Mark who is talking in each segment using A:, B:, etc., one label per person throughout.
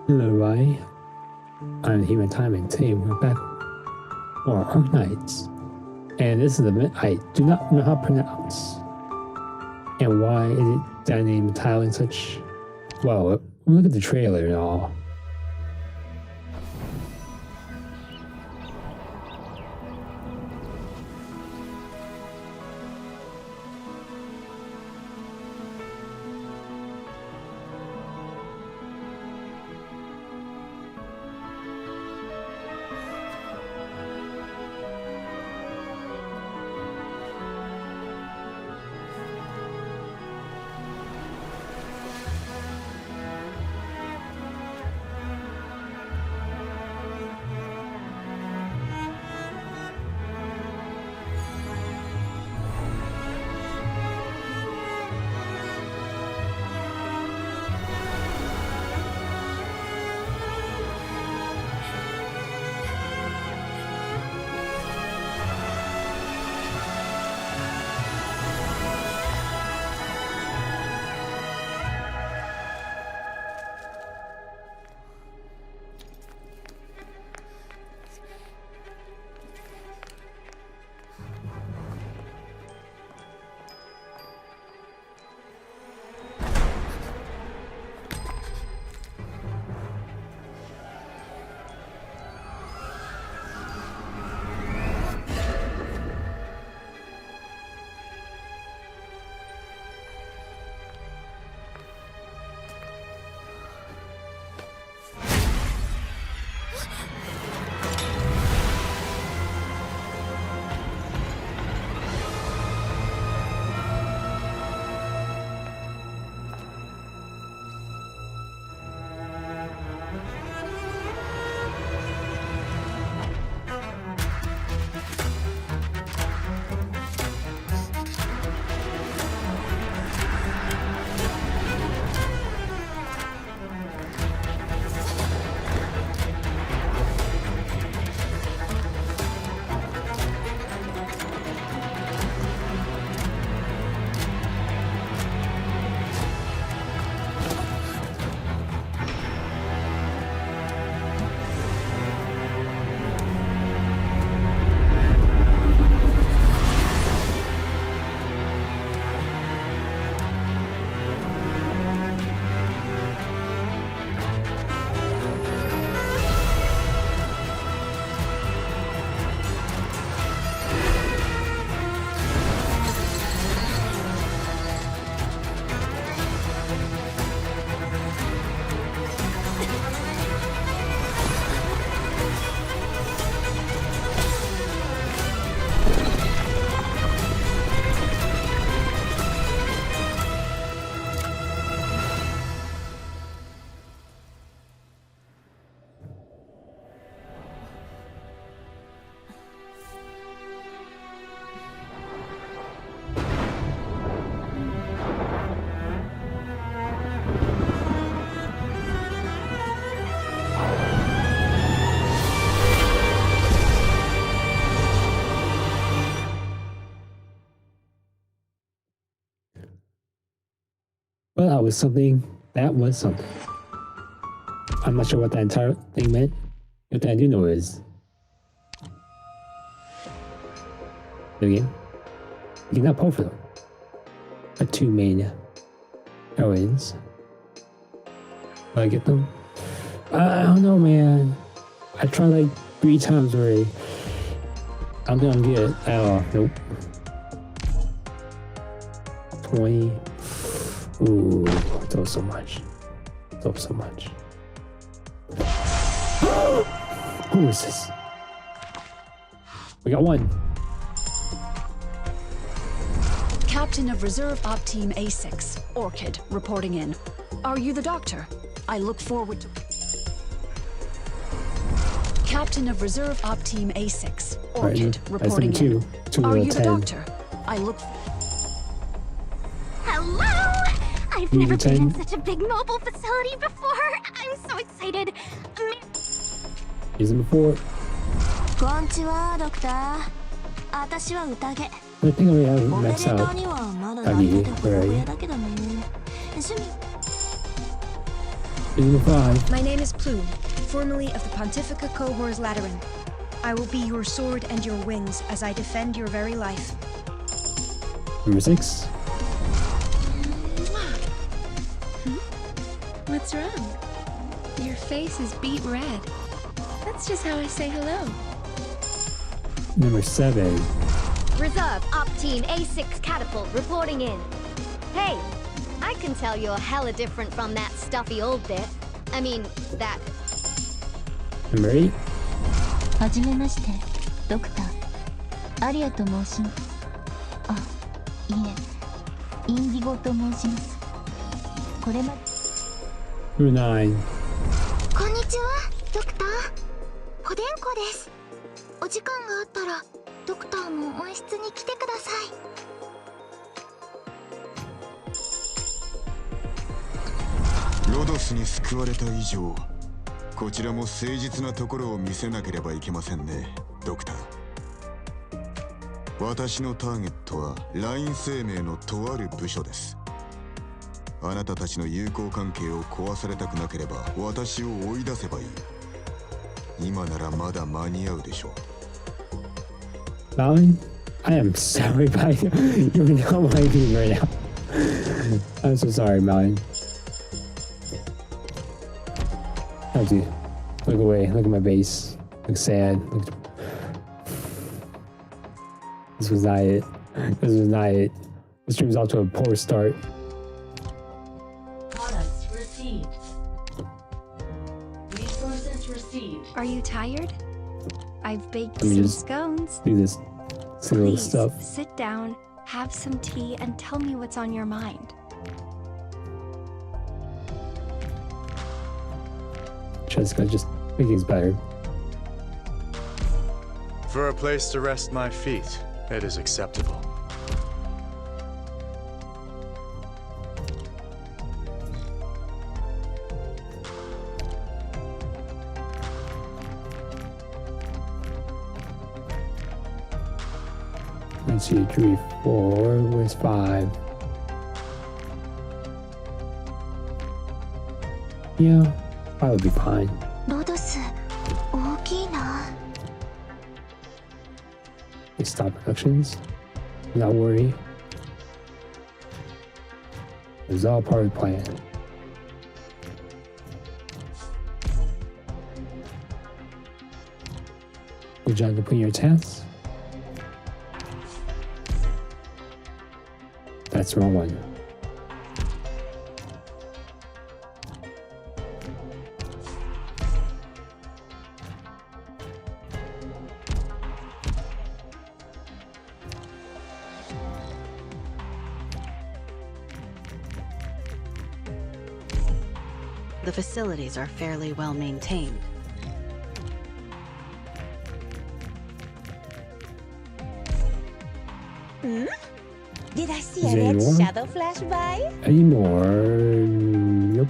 A: Hello, everybody. I'm HumanOfTime, and today we're back for Arknights. And this is an event I do not know how to pronounce. And why is it that name, title, and such? Well, look at the trailer and all. Well, that was something. That was something. I'm not sure what that entire thing meant. What I do know is again, you cannot pull for them. The two main heroines. Will I get them? I don't know, man. I tried like 3 times already. I don't think I'm good at all. Nope. 20. Ooh, throw so much. Throw so much. Who is this? We got one.
B: Captain of Reserve Op Team A6, Orchid, reporting in. Are you the doctor? I look forward to... Captain of Reserve Op Team A6, Orchid, reporting in. Are you the doctor? I look...
C: Hello! I've never been in such a big mobile facility before. I'm so excited.
A: Used them before.
C: Konnichiwa, Doctor.
A: I think I already have it maxed out. Where are you? Number 5.
D: My name is Plume, formerly of the Pontifica Cohors Lateran. I will be your sword and your wings as I defend your very life.
A: Number 6.
E: What's wrong? Your face is beet red. That's just how I say hello.
A: Number 7.
C: Reserve Op Team A6 catapult reporting in. Hey, I can tell you're hella different from that stuffy old bit. I mean, that.
A: Number 8.
F: はじめまして、ドクター。アリアと申します。あ、いいえ、インディゴと申します。これまで。
A: Number 9.
C: こんにちは、ドクター。ポデンコです。お時間があったら、ドクターも温室に来てください。
G: ロドスに救われた以上、こちらも誠実なところを見せなければいけませんね、ドクター。私のターゲットはライン生命のとある部署です。あなたたちの友好関係を壊されたくなければ私を追い出せばいい。今ならまだ間に合うでしょう。
A: Malin? I am sorry, but you're not my team right now. I'm so sorry, Malin. How'd you? Look away. Look at my base. Look sad. Look. This was not it. This was not it. This stream's off to a poor start.
H: Products received. Resources received.
D: Are you tired? I've baked
A: Let me
D: some
A: just
D: scones.
A: Do this silly
D: Please
A: stuff.
D: sit down, have some tea, and tell me what's on your mind.
A: Just gotta just make things better.
I: For a place to rest my feet, it is acceptable.
A: Let's see, 3, 4, where's 5? Yeah, 5 will be fine.
C: ロドス、大きいな。
A: They stop productions. Do not worry. It was all part of the plan. Good job completing your tasks. That's the wrong one.
J: The facilities are fairly well maintained.
F: Did I see
A: Is
F: a
A: there
F: red
A: any more?
F: shadow flash by?
A: Any more? Nope.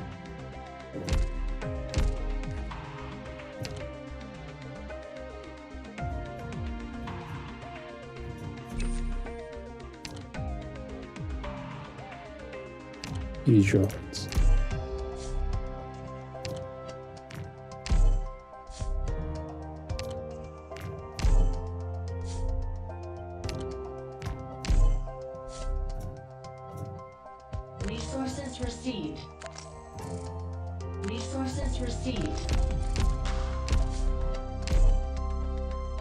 A: Use drones.
H: Resources received. Resources received.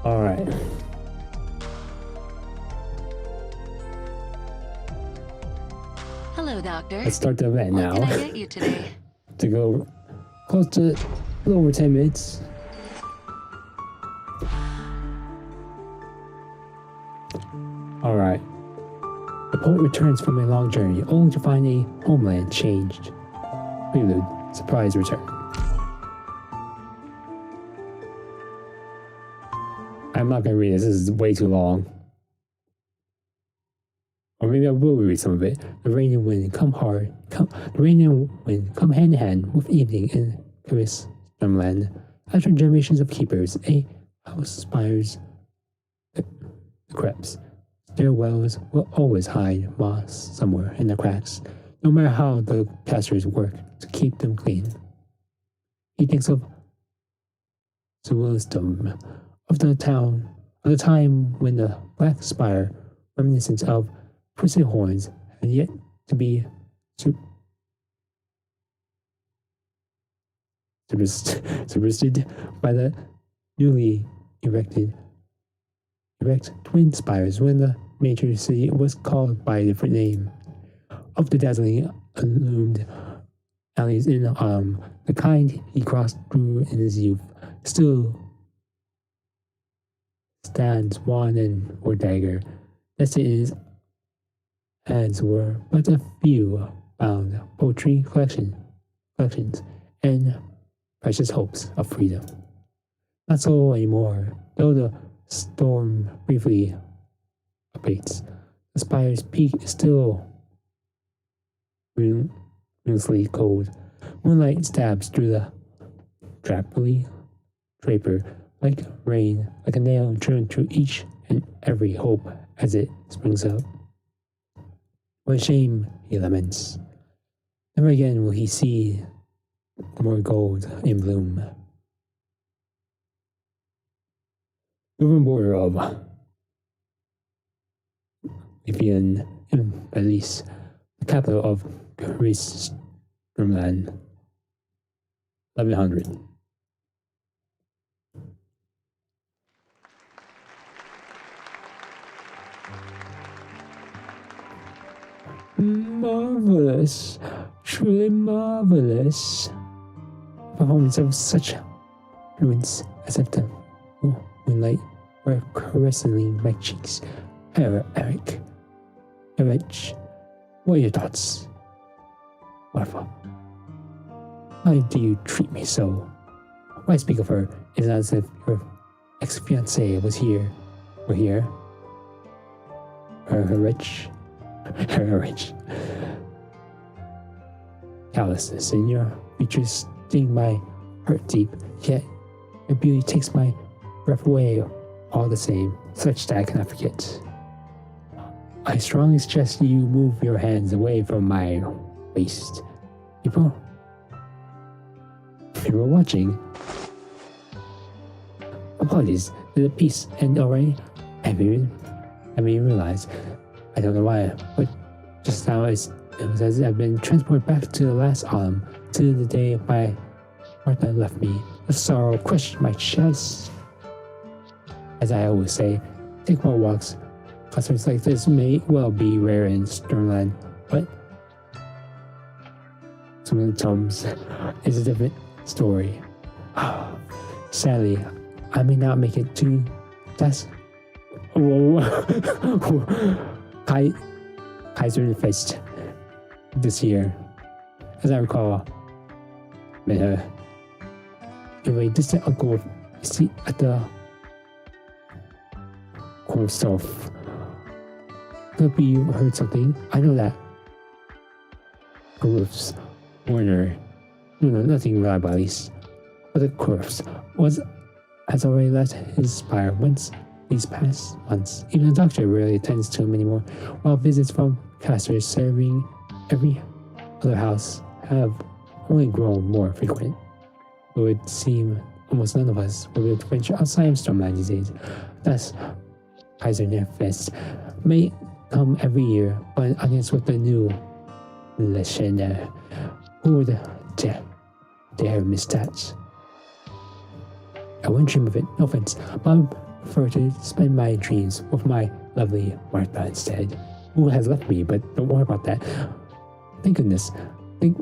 A: All right.
E: Hello, Doctor.
A: Let's start the event now.
E: What can I get you today?
A: To go close to a little over 10 minutes. All right. The poet returns from a long journey, only to find a homeland changed. Prelude, surprise return. I'm not gonna read this. This is way too long. Or maybe I will read some of it. The rain and wind come hand in hand with evening in Paris, Drumland. After generations of keepers, a house aspires the crepes. Stairwells will always hide moss somewhere in the cracks, no matter how the casters work to keep them clean. He thinks of Zwillingstürme, of the time when the black spire, reminiscent of twisted horns, had yet to be subversited by the newly erect twin spires when the major city was called by a different name. Of the dazzling illumined alleys in the kind he crossed through in his youth, still stands wand and or dagger, nested in his hands were but a few bound poetry collections and precious hopes of freedom. Not so anymore, though the storm briefly abates. The spire's peak is still ruthlessly cold. Moonlight stabs through the draper like rain, like a nail driven through each and every hope as it springs up. What a shame, he laments. Never again will he see more gold in bloom. The urban border of Livian in Belize, the capital of Herbst, 1100. Marvelous, truly marvelous. Performance of such fluence as if the moonlight were caressing my cheeks. Eric, what are your thoughts? Wonderful. Why do you treat me so? Why speak of her? It's not as if your ex-fiancée was here. Were here. Her rich. Callousness in your features sting my heart deep, yet your beauty takes my breath away all the same, such that I cannot forget. I strongly suggest you move your hands away from my waist. People watching. Apologies, did the piece end already? I haven't even realized. I don't know why, but just now it was as if I've been transported back to the last autumn, to the day my Martha left me. The sorrow crushed my chest. As I always say, take more walks. Concerts like this may well be rare in Sternland, but some of the tomes is a different story. Sadly, I may not make it to that's Kaiserfest this year. As I recall, met her. You have a distant uncle with a seat at the corner stove. Could be you heard something. I know that. Corpse Warner. No, nothing reliable at least. But the corpse has already left his spire once these past months. Even the doctor rarely attends to him anymore, while visits from casters serving every other house have only grown more frequent. It would seem almost none of us will be able to venture outside of Stormland these days. Thus, Kaiserfest may come every year, but an audience with the new Legende who would dare miss that. I wouldn't dream of it, no offense, but I would prefer to spend my dreams with my lovely Martha instead, who has left me, but don't worry about that. Thank goodness we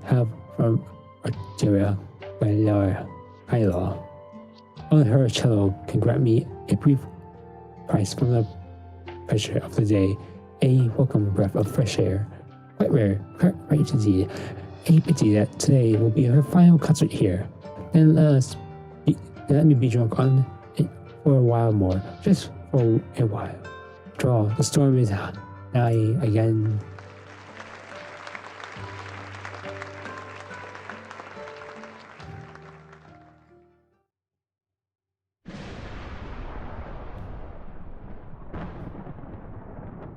A: have from Arteria Hyla. Only her cello can grant me a brief price from the pressure of the day, a welcome breath of fresh air. Quite rare, right indeed. A pity that today will be her final concert here. Then let me be drunk on it for a while more, just for a while. After all, the storm is nigh again.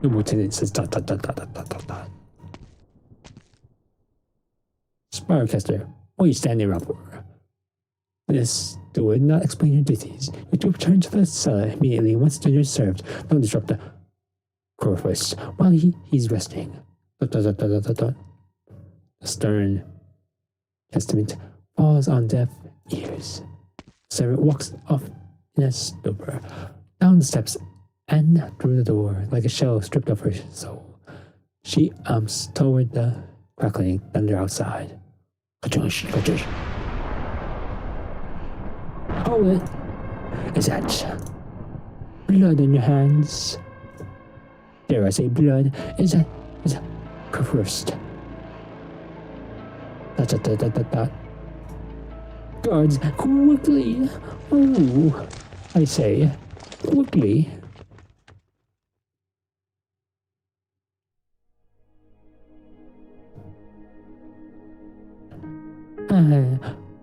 A: No more tenants says ... Spirecaster, What are you standing around for? This would not explain your duties. You have to return to the cellar immediately once dinner is served. Don't disrupt the Corvus while he's resting. The stern testament falls on deaf ears. Servant walks off in a stupor, down the steps and through the door like a shell stripped of her soul. She toward the crackling thunder outside. Ka-chush, ka-chush. Hold it. Is that blood on your hands? Dare I say blood? Is that cursed? Dot. Guards, quickly! Oh, I say, quickly.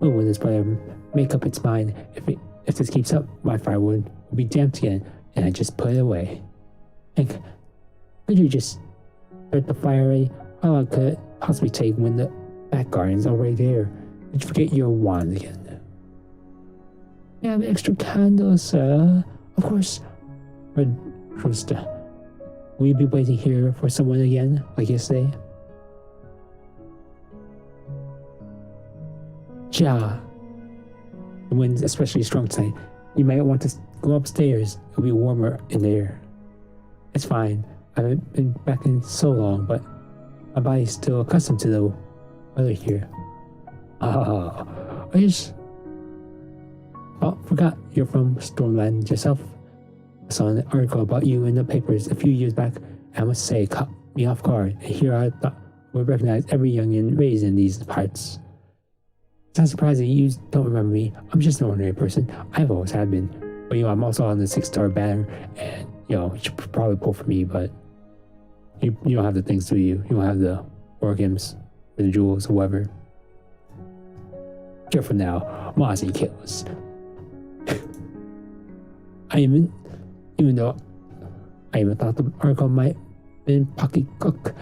A: Oh, when this player make up its mind, if this keeps up, my firewood will be damped again, and I just put it away. And could you just start the fire ready? How long could it possibly take when the back garden's already there? Did you forget your wand again? You have extra candles, sir. Of course. Red Rooster. Will you be waiting here for someone again, like yesterday? Ja. The wind's especially strong tonight. You might want to go upstairs. It'll be warmer in there. It's fine. I haven't been back in so long, but my body's still accustomed to the weather here. I just forgot you're from Stormland yourself. I saw an article about you in the papers a few years back, and I must say it caught me off guard. And here I thought I would recognize every youngin' raised in these parts. It's not surprising you don't remember me. I'm just an ordinary person. I've always have been. But I'm also on the 6-star banner, and you should probably pull for me, but you don't have the things, do you? You don't have the organs, or the jewels, or whatever. Careful now, Mozzie kills. Even though I even thought the article might have been pocketbook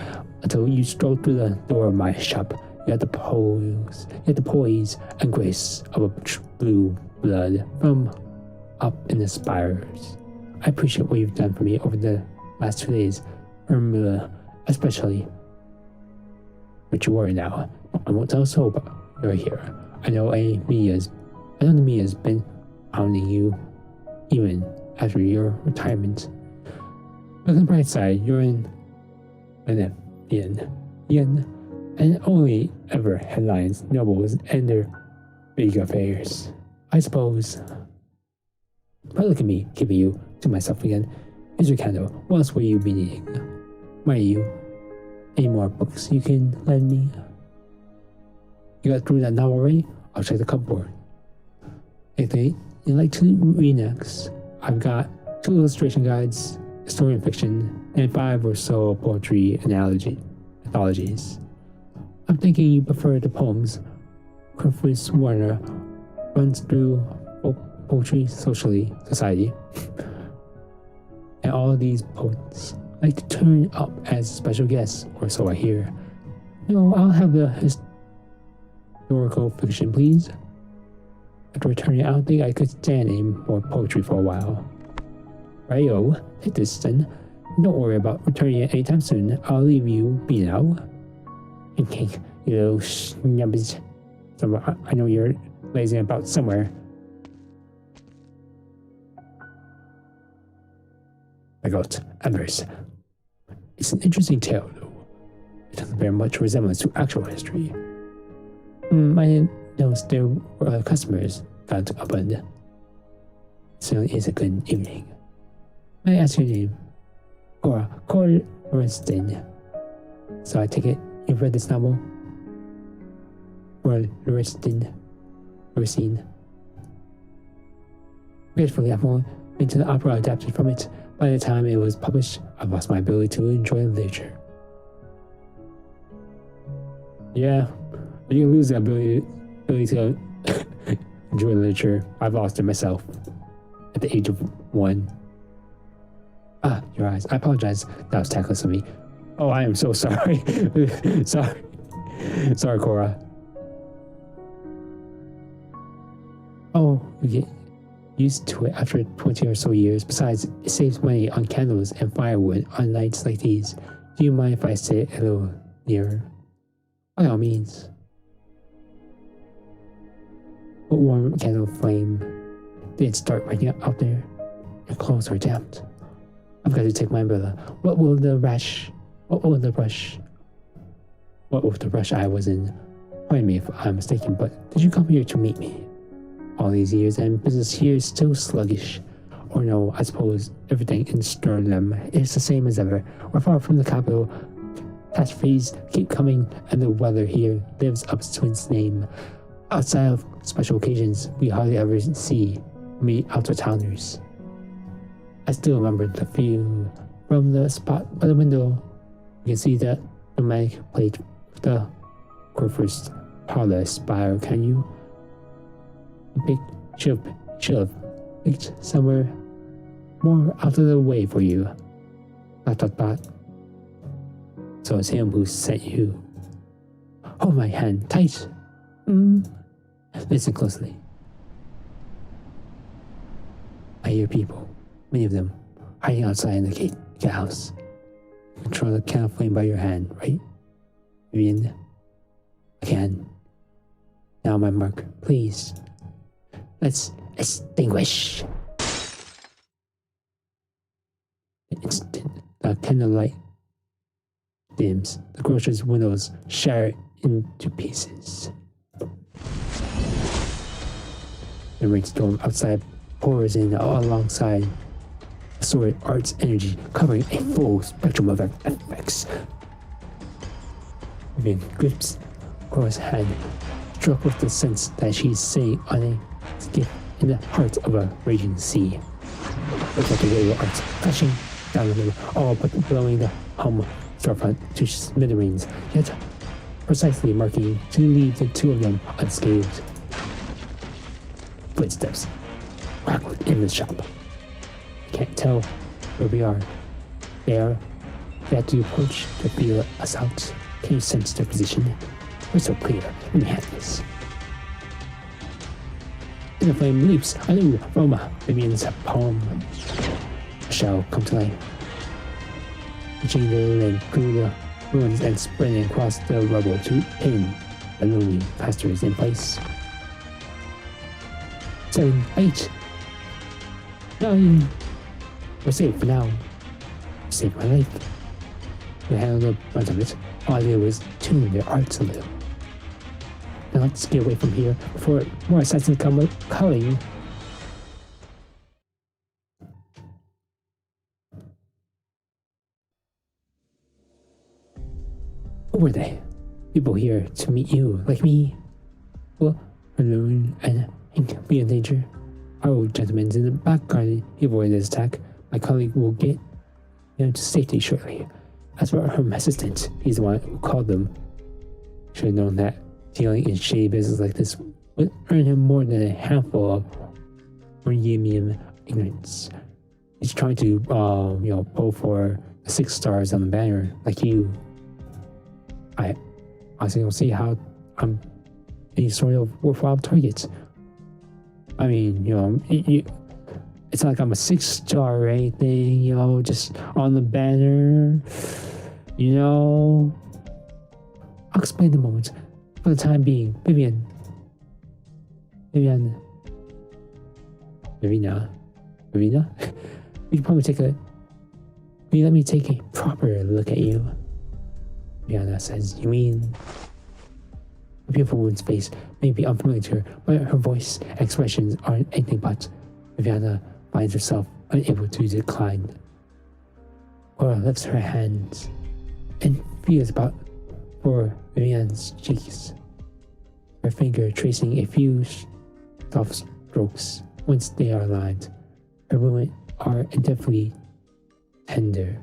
A: until you strolled through the door of my shop. You had the poise and grace of a blue blood from up in the spires. I appreciate what you've done for me over the last 2 days, especially. But you worry now. I won't tell a soul, but you're here. I know the media's been hounding you, even after your retirement. Look on the bright side, you're in Yen, and only ever headlines, nobles, and their big affairs, I suppose. But look at me, giving you to myself again. Here's your candle. What else will you be needing? Why are you? Any more books you can lend me? You got through that novel already? I'll check the cupboard. Anything you'd like to read next? I've got 2 illustration guides, historian fiction, and 5 or so poetry anthologies. I'm thinking you prefer the poems. Clifford Warner runs through poetry society. And all of these poets like to turn up as special guests, or so I hear. No, I'll have the historical fiction, please. After returning, I don't think I could stand any more poetry for a while. Righto, take this then. Don't worry about returning it anytime soon. I'll leave you be now. Okay, you little snubbies. I know you're lazing about somewhere. I got Embers. It's an interesting tale, though. It doesn't bear much resemblance to actual history. I didn't know there were other customers got opened. So it's a good evening. May I ask your name? Cora Lorenstein. So I take it you've read this novel? Lorenstein. Gratefully, I've only been to the opera adapted from it. By the time it was published, I've lost my ability to enjoy literature. Yeah, you lose the ability to enjoy literature. I've lost it myself at the age of 1. Ah, your eyes. I apologize. That was tactless of me. Oh, I am so sorry. Sorry, Cora. Oh, you get used to it after 20 or so years. Besides, it saves money on candles and firewood on nights like these. Do you mind if I sit a little nearer? By all means. A warm candle flame did start right out there. Your clothes are damped. I've got to take my umbrella. What will the brush I was in? Pardon me if I'm mistaken, but did you come here to meet me? All these years and business here is still sluggish. Or no, I suppose everything in Stirling is the same as ever. We're far from the capital. Catastrophes keep coming and the weather here lives up to its name. Outside of special occasions, we hardly ever see me out-of-towners. I still remember the view from the spot by the window. You can see the pneumatic plate with the Corfurst parlor spire, can you? Should have picked somewhere more out of the way for you. ... So it's him who sent you. Hold my hand tight. Listen closely. I hear people, many of them, hiding outside in the gatehouse. Control the candle flame by your hand, right? Vivian? I can. Now my mark, please. Let's extinguish. The instant the candlelight dims, the grocer's windows shatter into pieces. The rainstorm outside pours in alongside the sword art's energy, covering a full spectrum of effects. Vivian grips Cora's hand, struck with the sense that she's sitting on a skiff in the heart of a raging sea. Looks like the radio arts crashing down the river, all but blowing the hum storefront to smithereens, yet precisely marking to leave the two of them unscathed. Footsteps crackled in the shop. I can't tell where we are. They had to approach to feel us out. Can you sense their position? We're so clear. Let me have this. And the flame leaps anew from Vivian's poem. Shall come to life. Reaching the land through the ruins and spreading across the rubble to pin the lonely pastures in place. 7, 8, 9. We're safe for now. Saved my life. We handled the brunt of it. All I did was tune their arts a little. Now let's get away from here before more assassins come calling. Who were they? People here to meet you, like me? Well, Balloon and Hank be in danger. Our old gentleman's in the back garden. He avoided this attack. My colleague will get him to safety shortly. As for her assistant, he's the one who called them. Should have known that dealing in shady business like this would earn him more than a handful of premium ignorance. He's trying to, pull for the 6 stars on the banner, like you. I honestly don't see how I'm any sort of worthwhile target. I mean, it's not like I'm a 6-star or anything, just on the banner, I'll explain in a moment. For the time being, Vivian. Will you let me take a proper look at you? Viviana says, you mean? The beautiful woman's face may be unfamiliar to her, but her voice and expressions aren't anything but. Viviana finds herself unable to decline. Cora lifts her hands and feels about for Vivian's cheeks, her finger tracing a few soft strokes once they are aligned. Her movements are infinitely tender.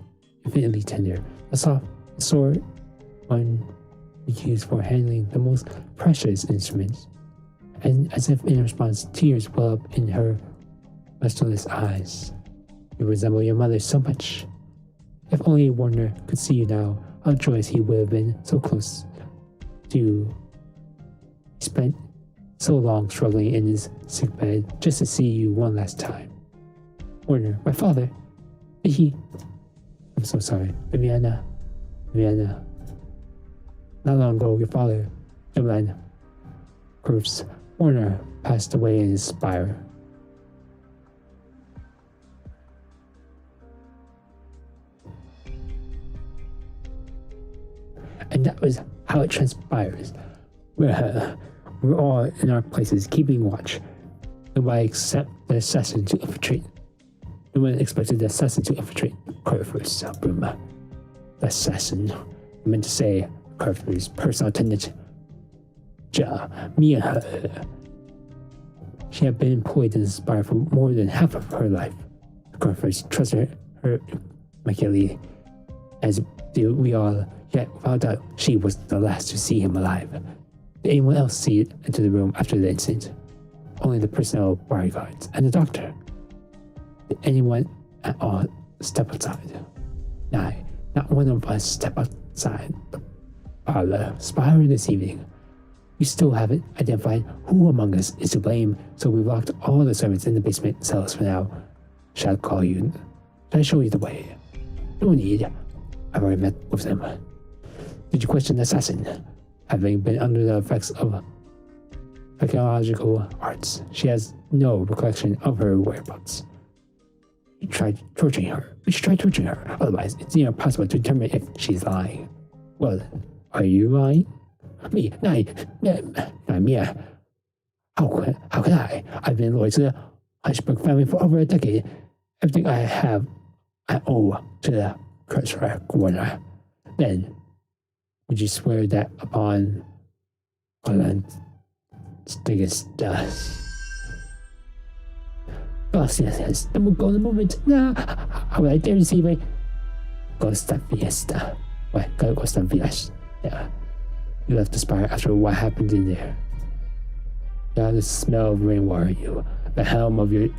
A: A soft sort one used for handling the most precious instruments, and as if in response, tears well up in her lustreless eyes. You resemble your mother so much. If only Warner could see you now, how joyous he would have been so close to so long struggling in his sickbed just to see you one last time. Warner, my father. I'm so sorry. Viviana. Not long ago, your father, Jimline Herbst Warner, passed away in his spire. And that was how it transpires. We're all in our places, keeping watch. Nobody except the assassin to infiltrate. No one expected the assassin to infiltrate Carter's room. The assassin, I meant to say Carter's personal attendant. Me and her. She had been employed in the spire for more than half of her life. Carter's trusted her immaculately, as do we all. Yet, without doubt, she was the last to see him alive. Did anyone else see it enter the room after the incident? Only the personnel bodyguards and the doctor. Did anyone at all step outside? No, not one of us step outside the parlor spire this evening. We still haven't identified who among us is to blame, so we locked all the servants in the basement cells for now. Shall I call you? Shall I show you the way? No need. I've already met with them. Did you question the assassin? Having been under the effects of psychological arts, she has no recollection of her whereabouts. We should try torturing her. Otherwise, it's near impossible to determine if she's lying. Well, are you lying? Me? How could I? I've been loyal to the Hunchback family for over a decade. Everything I have, I owe to the Kurtzrak Warner. Then, would you swear that upon Stiggis does? Yes. Then we'll go in a moment. No, how would I dare to see my Costa Fiesta? Why, Costa Fiesta? Yeah. You left the spire after what happened in there. Yeah, the smell of rainwater you. The helm of your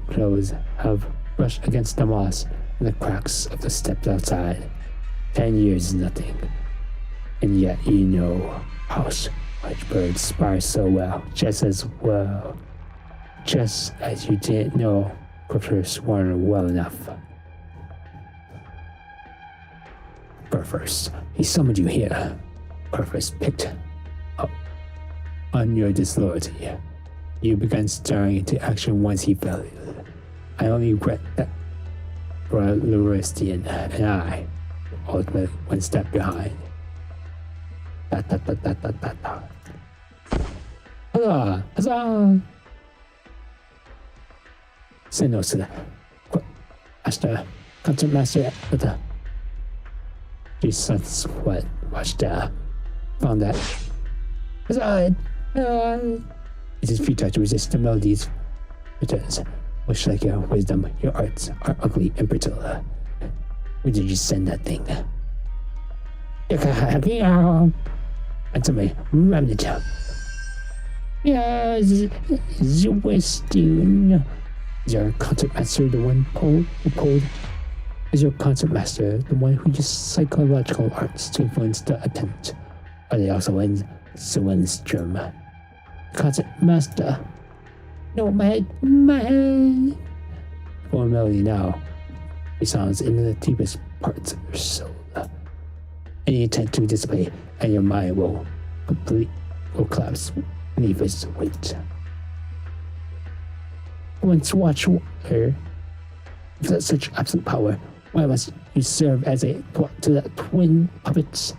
A: clothes have brushed against the moss and the cracks of the steps outside. 10 years is nothing. And yet you know House Whitebird spire so well, just as you didn't know Professor Warner well enough. First, he summoned you here. First picked up on your disloyalty. You began stirring into action once he failed. I only regret that Luristian and I ultimately one step behind. Huzzah! Send notes to the Master, Concert Master with the Jesus what watched found that aside. It is futile to resist the melodies returns. Much like your wisdom, your arts are ugly and brittle. Where did you send that thing? Answer me, remnant. Yes, Zwillingstürme. Is your concert master the one who pulled? Is your concert master the one who used psychological arts to influence the attempt? Are they also in Zwillingstürme? Concert master. No, my head. For a melody now, it sounds in the deepest parts of your soul. Any attempt to display, and your mind will collapse beneath its weight. Once watch her with such absolute power, why must you serve as a to the twin puppets?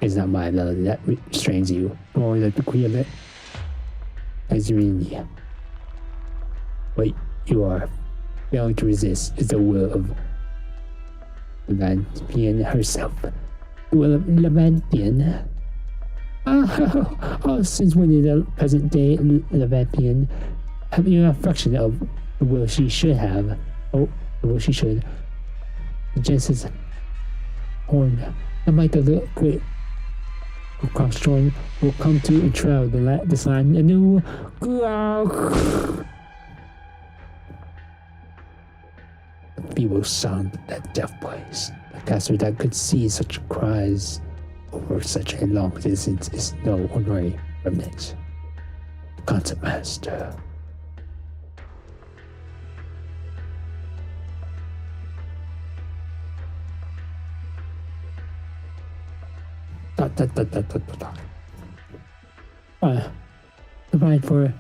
A: It is not my melody that restrains you, nor the degree of it. As you mean, what you are failing to resist is the will of Levantian herself. The will of Levantian? Since when did the present day Levantian have you a fraction of the will she should have? Oh, the will she should. The Genesis horn, the might of the great Crossjoin will come to enshroud this land anew. The feeble sound that deaf plays. The caster that could see such cries over such a long distance is no ordinary remnant. Concept Master. The ride for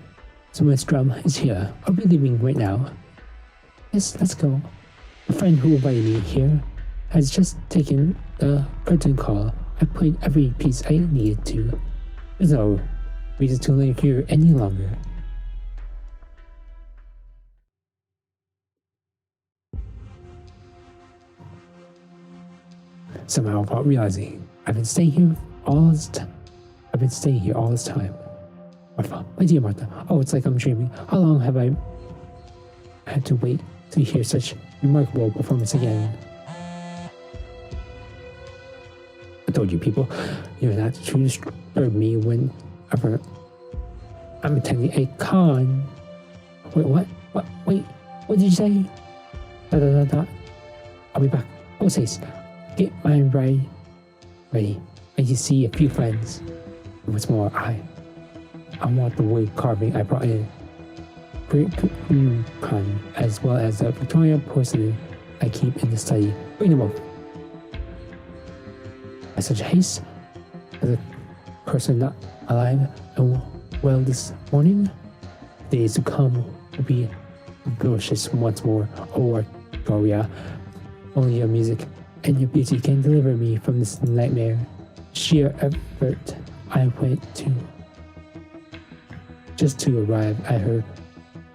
A: Zwillingstürme is here. Are we leaving right now? Yes, let's go. The friend who invited me here has just taken the curtain call. I played every piece I needed to. There's no reason to live here any longer. Somehow, without realizing, I've been staying here all this time. Martha, my dear Martha. Oh, it's like I'm dreaming. How long have I had to wait to hear such remarkable performance again? I told you people, you're not to disturb me whenever I'm attending a con. Wait, what? Wait, what did you say? I'll be back. Oh, says, get my ride ready. I need to see a few friends. And what's more, I want the wood carving I brought in. Con, as well as the Victorian porcelain I keep in the study. Bring them both. By such haste, as a person not alive and well this morning, days to come will be delicious once more. Oh, Victoria, only your music and your beauty can deliver me from this nightmare. Sheer effort I went to just to arrive at her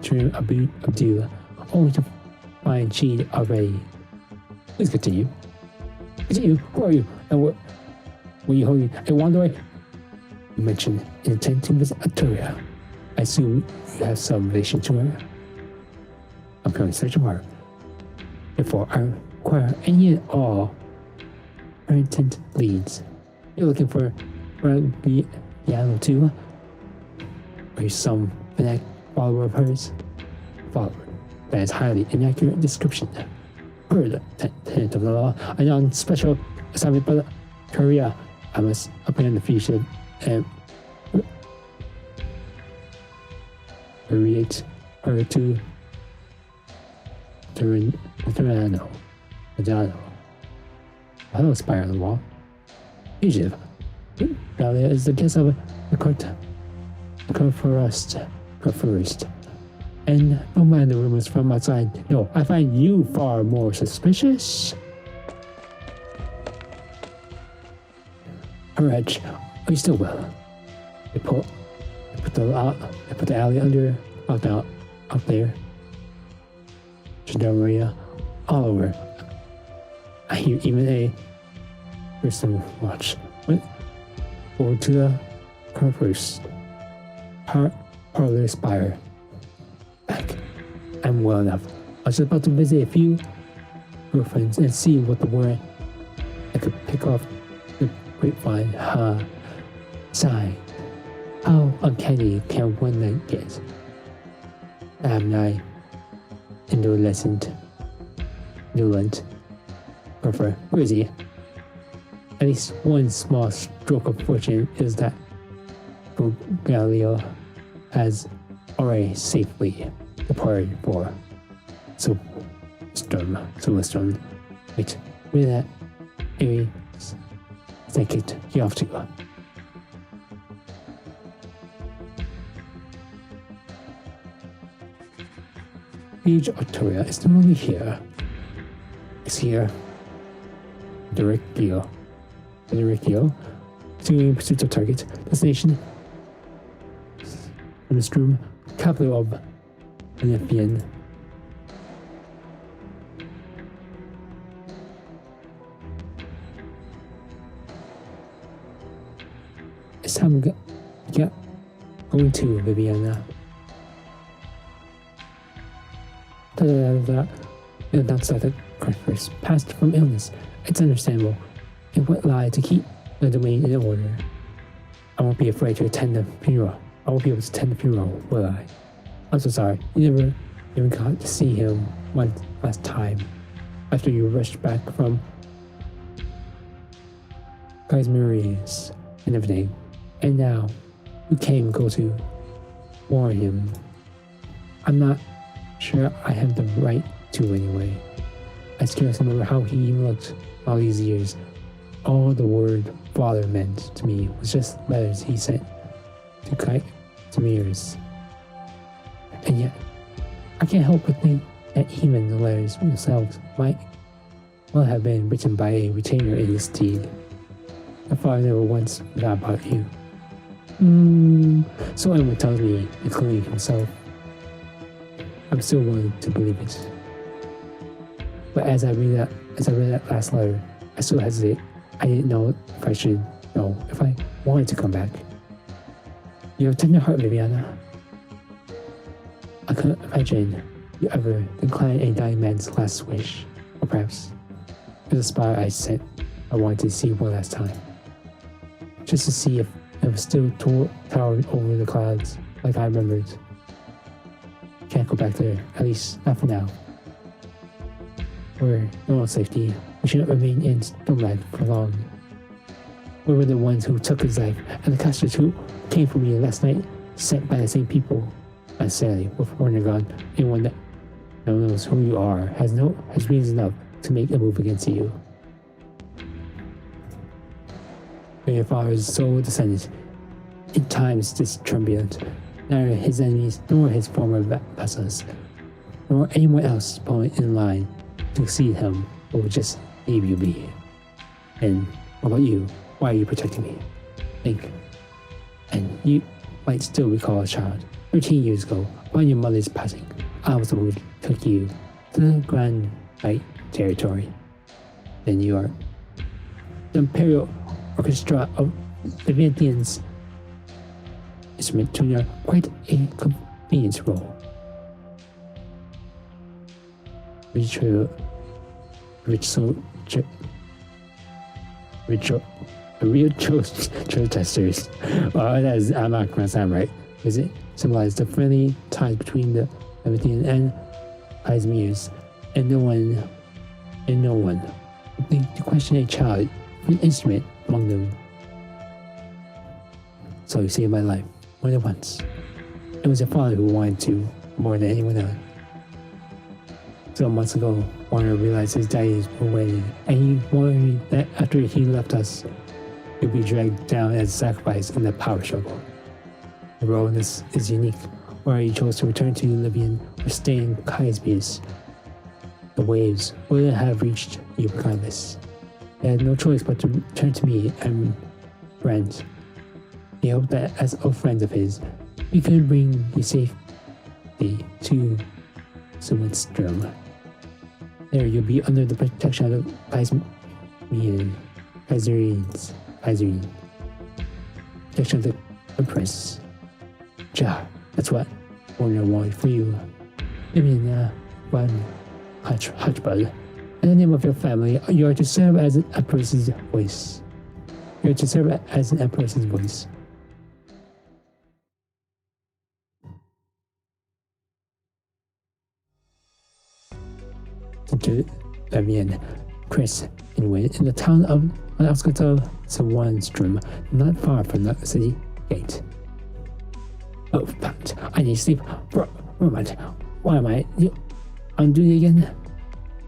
A: dream Abdul, only to find she'd already. Please continue. Continue. Who are you? And what were you holding? A wanderer? You mentioned an intent to visit Arturia. I assume you have some relation to her. I'm currently searching for her. Therefore, I require any and all her intent leads. You're looking for Piano too? Are you some fanatic follower of hers? Follower. That is highly inaccurate description. Per the tenet of the law, I'm on special assignment by Korea. I must appear in the future and create her to Madano. Hello, spire on the wall. Fugitive. Dahlia is the guest of the court first. And don't mind the rumors from outside. No, I find you far more suspicious. Alright, are you still well? They put the alley under out there. Gendarmeria all over. I hear even a person watch. Went forward to the first parlor spire. Back. I'm well enough. I was about to visit a few girlfriends and see what the word I could pick off the grapevine. Sigh. How uncanny can one night get? Am I indolent? Prefer. Where is he? At least one small stroke of fortune is that Galileo has already safely departed for Zwillingstürme. Wait, where that area second you have to go. Huge Arturia is no longer here. It's here. Directio. To pursuit of target. Destination. In this room, capital of Olympian. It's time to get going to Viviana. It announced that the Christmas passed from illness. It's understandable. It went lie to keep the domain in order. I won't be afraid to attend the funeral. I won't be able to attend the funeral, will I? I'm so sorry. You never even got to see him one last time. After you rushed back from Guys Maria's and everything. And now you can't even go to warn him. I'm not sure I have the right to anyway. I scarcely remember how he looked all these years. All the word father meant to me was just letters he sent to mirrors. And yet, I can't help but think that even the letters themselves might well have been written by a retainer in his deed. My father never once forgot about you. So everyone tells me, including himself. I'm still willing to believe it. But as I read that last letter, I still hesitate. I didn't know if I should know if I wanted to come back. You have a tender heart, Viviana. I couldn't imagine you ever decline a dying man's last wish. Or perhaps it was a spire I wanted to see one last time. Just to see if it was still towered over the clouds like I remembered. Can't go back there, at least not for now. For no one's safety, we shouldn't remain in Stoneland for long. We were the ones who took his life, and the casters who came for me last night, sent by the same people. Unnecessarily, with Warner gone, anyone that knows who you are has reason enough to make a move against you. When your father's sole descendant, in times this turbulent, neither his enemies nor his former vassals, nor anyone else falling in line to succeed him will just leave you be. And what about you? Why are you protecting me? Think. And you might still recall a child. 13 years ago, upon your mother's passing, I was the one who took you to the Grand Knight territory. Then you are the Imperial Orchestra of the Vivian's instrument tuner, quite a convenience role. Real testers. I'm not gonna sound right. Is it symbolize the friendly ties between the Vivian and Izmir's, and no one would think to question a child with an instrument among them. So you saved my life more than once. It was your father who wanted to more than anyone else. So months ago, Warner realized his daddies were waiting, and he worried that after he left us, he'd be dragged down as a sacrifice in the power struggle. The role in this is unique, where he chose to return to Libyan or stay in Kaisbius. The waves would have reached you regardless. He had no choice but to turn to me and friends. He hoped that as old friends of his, we could bring you safely to Zwillingstürme. There you'll be under the protection of the Kaiserine. Protection of the Empress. That's what Warner wanted for you. One Hutchbud. In the name of your family, you are to serve as an Empress's voice. You are to serve as an Empress's voice. To Vivian, Chris, in the town of on the outskirts of Zwillingstürme, not far from the city gate. Oh, but I need sleep. Moment, why am I on duty again?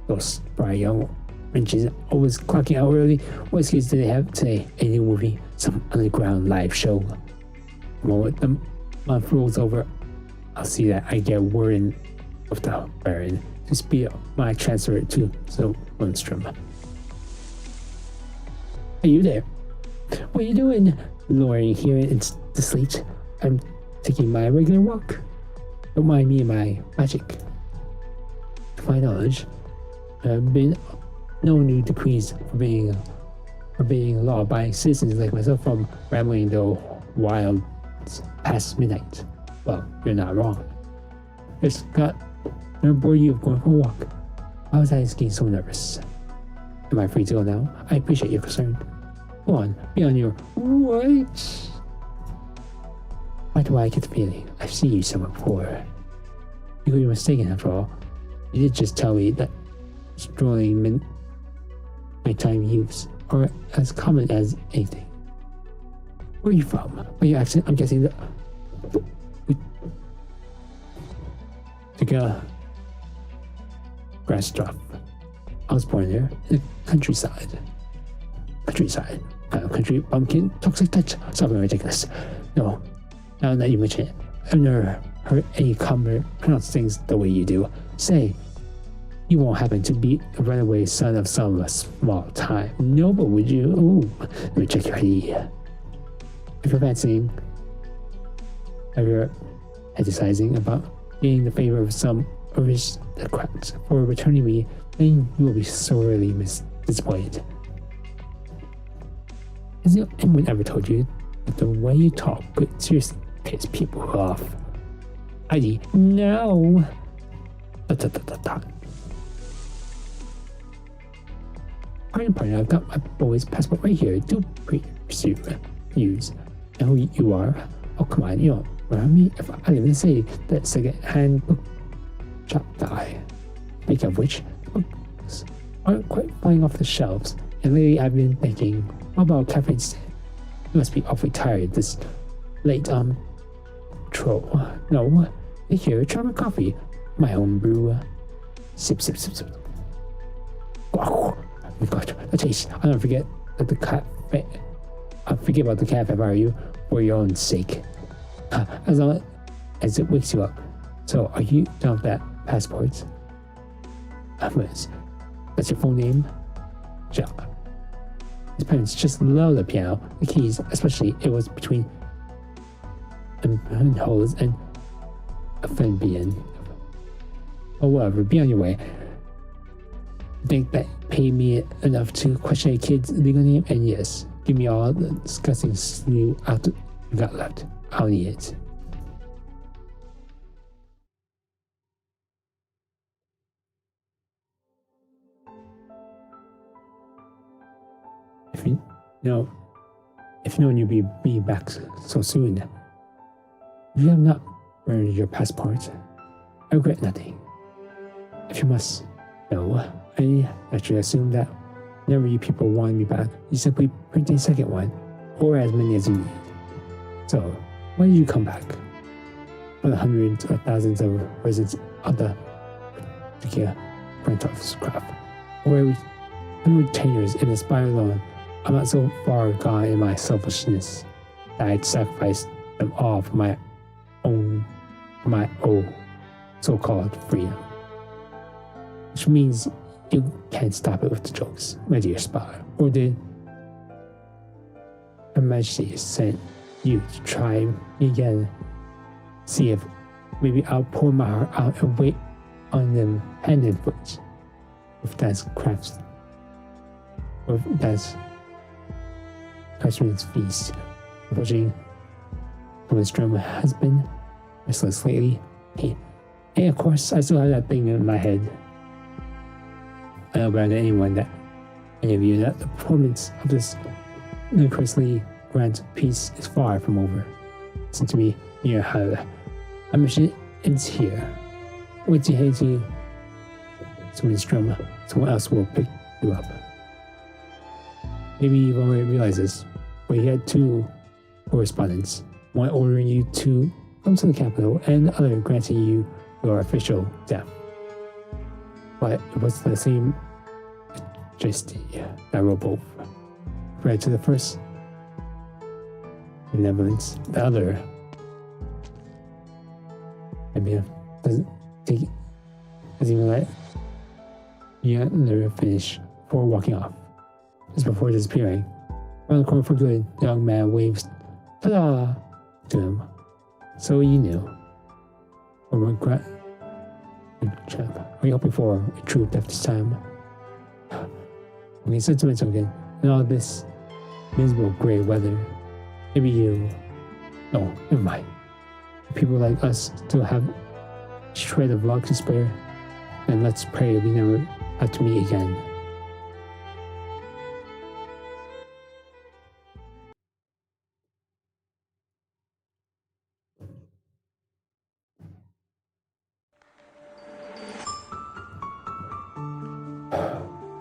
A: Those spry young wrenches always clocking out early. What excuse do they have today? A new movie, some underground live show. The moment the month rolls over, I'll see that I get word in of the Baron to speed up my transfer to Zwillingstürme. Are you there? What are you doing? Lowering here in the sleet. I'm taking my regular walk. Don't mind me and my magic. To my knowledge, there have been no new decrees forbidding law by citizens like myself from rambling the wilds past midnight. Well, you're not wrong. Just got never bored you of going for a walk. Why was I getting so nervous? Am I free to go now? I appreciate your concern. Go on, be on your right. Why do I get the feeling I've seen you somewhere before? You could be mistaken after all. You did just tell me that strolling nighttime youths are as common as anything. Where are you from? By your accent, I'm guessing that Took a grass drop. I was born there in the countryside. Countryside. Kind of country bumpkin. Toxic touch. Something ridiculous. No. Now that you mention it, I've never heard any comer pronounce things the way you do. Say, you won't happen to be a runaway son of some small time. No, but would you? Ooh, let me check your ID. If you're fancying, if you're fantasizing about getting the favor of some aristocrats for returning me, then you will be sorely disappointed. Has anyone ever told you that the way you talk could seriously piss people off? ID, no. Pardon, I've got my boy's passport right here. Do use. And who you are? Oh, come on, you don't remember me? If I even say that second-hand book shop guy. Speaking of which, the books aren't quite flying off the shelves. And lately I've been thinking, what about caffeine instead? You must be awfully tired this late, troll. No, here, try my coffee. My own brew. Sip. Oh my gosh, the taste. I'll never forget that the cafe. Forget about the cafe, are you? For your own sake. As long as it wakes you up. So, are you done with that passport? Liz, that's your full name? Sure. His parents just love the piano, the keys, especially it was between holes and a Fabian. Oh, whatever, be on your way. Think that pay me enough to question a kid's legal name? And yes, give me all the disgusting slew out you got left. I'll need it. If you know you'll be back so soon, if you have not earned your passport, I regret nothing. If you must know, I naturally assume that whenever you people want me back, you simply print a second one, or as many as you need. So, when did you come back? For the hundreds or thousands of residents of the Craft, or retainers in the spire alone, I'm not so far gone in my selfishness that I'd sacrifice them all for my own so-called freedom. Which means you can't stop it with the jokes, my dear spy. Or did Her Majesty sent you to try me again? See if maybe I'll pour my heart out and wait on them hand and foot. If that's crafts, or if that's Craftsman's feast. Unfortunately, Zwillingstürme has been restless lately. Hey, of course, I still have that thing in my head. I know better than anyone that any of you that the performance of this ludicrously grand piece is far from over. Listen to me, near Hell. Our mission ends here. Wait to head to Zwillingstürme. Someone else will pick you up. Maybe you've already realized this, but he had two correspondents, one ordering you to come to the capital and the other granting you your official death. But it was the same majesty that wrote both. Read to the first, benevolence, the other. Doesn't even let you never finish before walking off. Just before disappearing, around the corner for good, the young man waves ta-da to him. So you knew. Or regret. Are you hoping for a true death this time? Okay, sentimental again. In all this miserable gray weather, maybe you. No, never mind. People like us still have a shred of luck to spare, and let's pray we never have to meet again.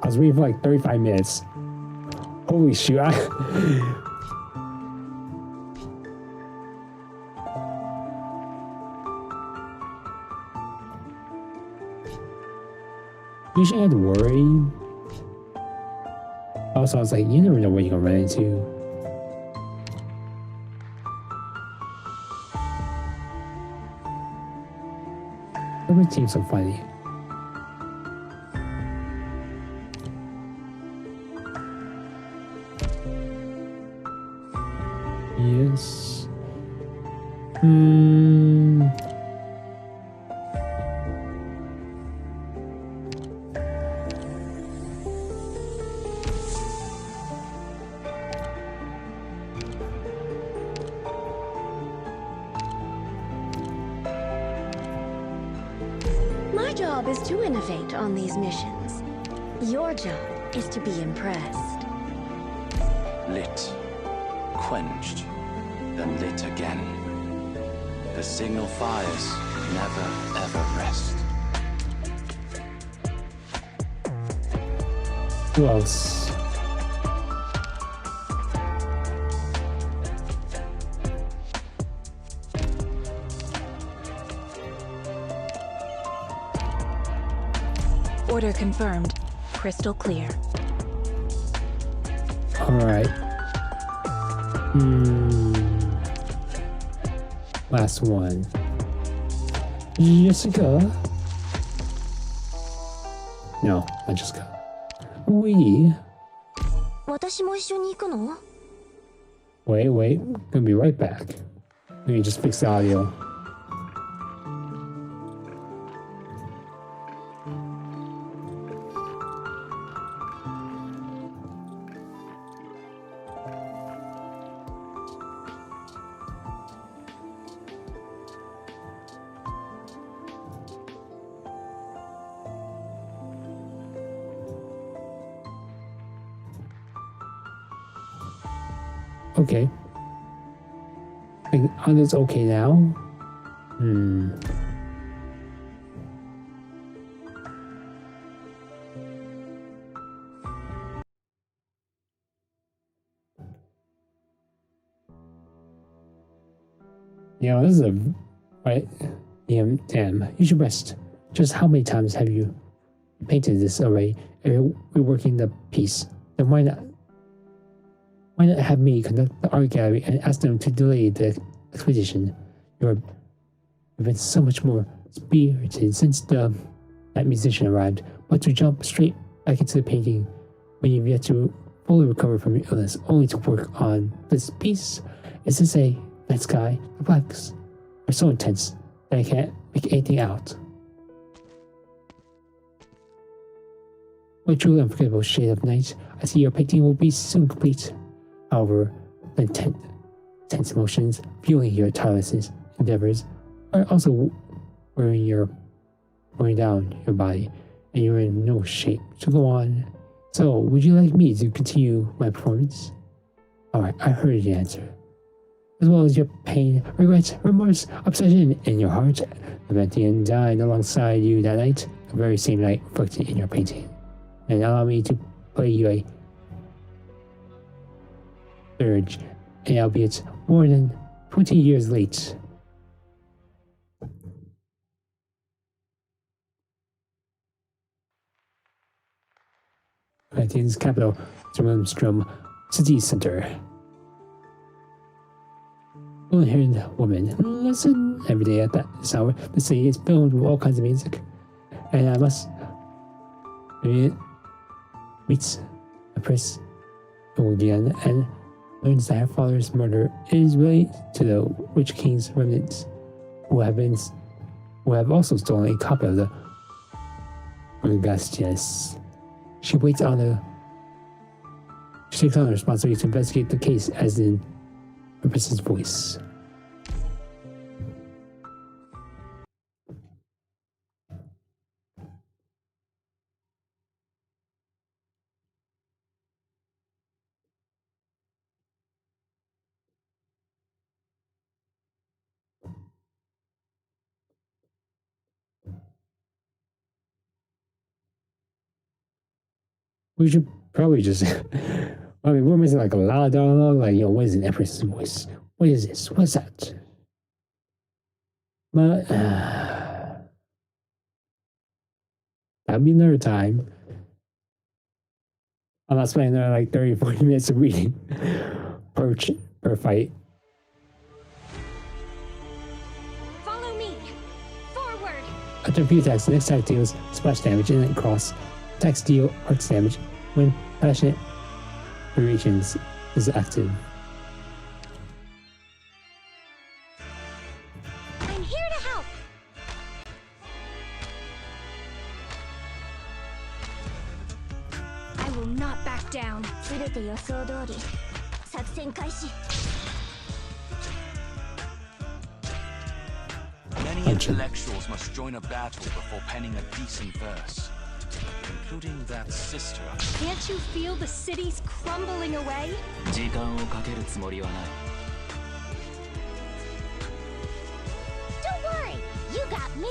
A: I was reading for like 35 minutes. Holy shoot. You shouldn't have to worry. Also, I was like, you never know what you're gonna run into. Every seems so funny. Yes.
K: My job is to innovate on these missions. Your job is to be impressed.
L: Lit. Quenched. Then lit again. The signal fires never ever rest.
A: Who else?
D: Order confirmed. Crystal clear.
A: Alright. Last one. Jessica? No, not Jessica. We.
K: 私も一緒に行くの?
A: Wait. Gonna be right back. Let me just fix the audio. Okay. I think audience okay now. Yeah, this is a right. Damn, you should rest. Just how many times have you painted this already? If you're reworking the piece, then why not have me conduct the art gallery and ask them to delay the expedition? You've been so much more spirited since that musician arrived, but to jump straight back into the painting when you've yet to fully recover from your illness, only to work on this piece, is to say, night sky, the blacks are so intense that I can't make anything out. What truly unforgettable shade of night, I see your painting will be soon complete. However, the intense emotions fueling your tireless endeavors are also wearing down your body, and you're in no shape to go on. So, would you like me to continue my performance? Alright, I heard the answer. As well as your pain, regret, remorse, obsession in your heart, Levantine died alongside you that night, the very same night reflected in your painting. And allow me to play you a surge, and albeit more than 20 years late. Levantines capital, Zwillingstürme city center. Blonde-haired woman. Listen, every day at this hour, the city is filled with all kinds of music, and I must meets a priest again and learns that her father's murder is related to the Witch King's remnants, who have also stolen a copy of the Argnights. She takes on the responsibility to investigate the case, as in the priest's voice. We should probably just. I mean, we're missing like a lot of dialogue. Like, what is an Empress's voice? What is this? What's that? But. That'll be another time. I'm not spending another like 30-40 minutes of reading per fight.
C: Follow me. Forward.
A: After a few attacks, the next attack deals splash damage and then cross. Attacks deal arts damage when passionate variations is active.
C: I'm here to help.
D: I will not back down.
F: 全て予想通り作戦開始
L: Many intellectuals must join a battle before penning a decent verse, including that sister.
C: Can't you feel the cities crumbling away?
L: 時間をかけるつもりはない。
C: Don't worry, you got me.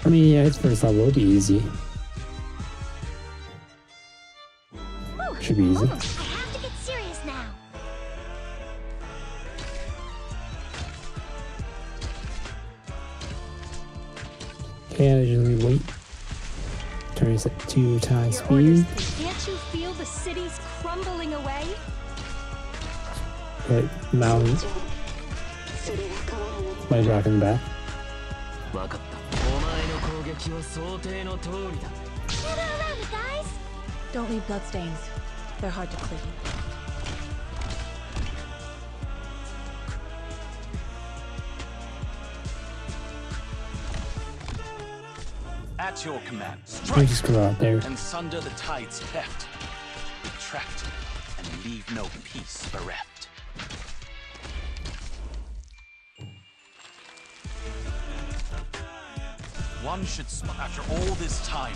A: I mean, yeah, its first level will be easy. Should be easy.
C: I have to get serious now.
A: Casually wait. Turns at 2 times speed.
C: Can't you feel the cities crumbling away?
A: But mount. My rock in the back.
L: わかった。お前の攻撃は想定の通りだ。
C: Gather around it, guys.
D: Don't leave bloodstains. They're hard to clean.
L: At your command,
A: We
L: strike
A: just go out there.
L: and sunder the tides cleft. Retract and leave no peace bereft. One should after all this time,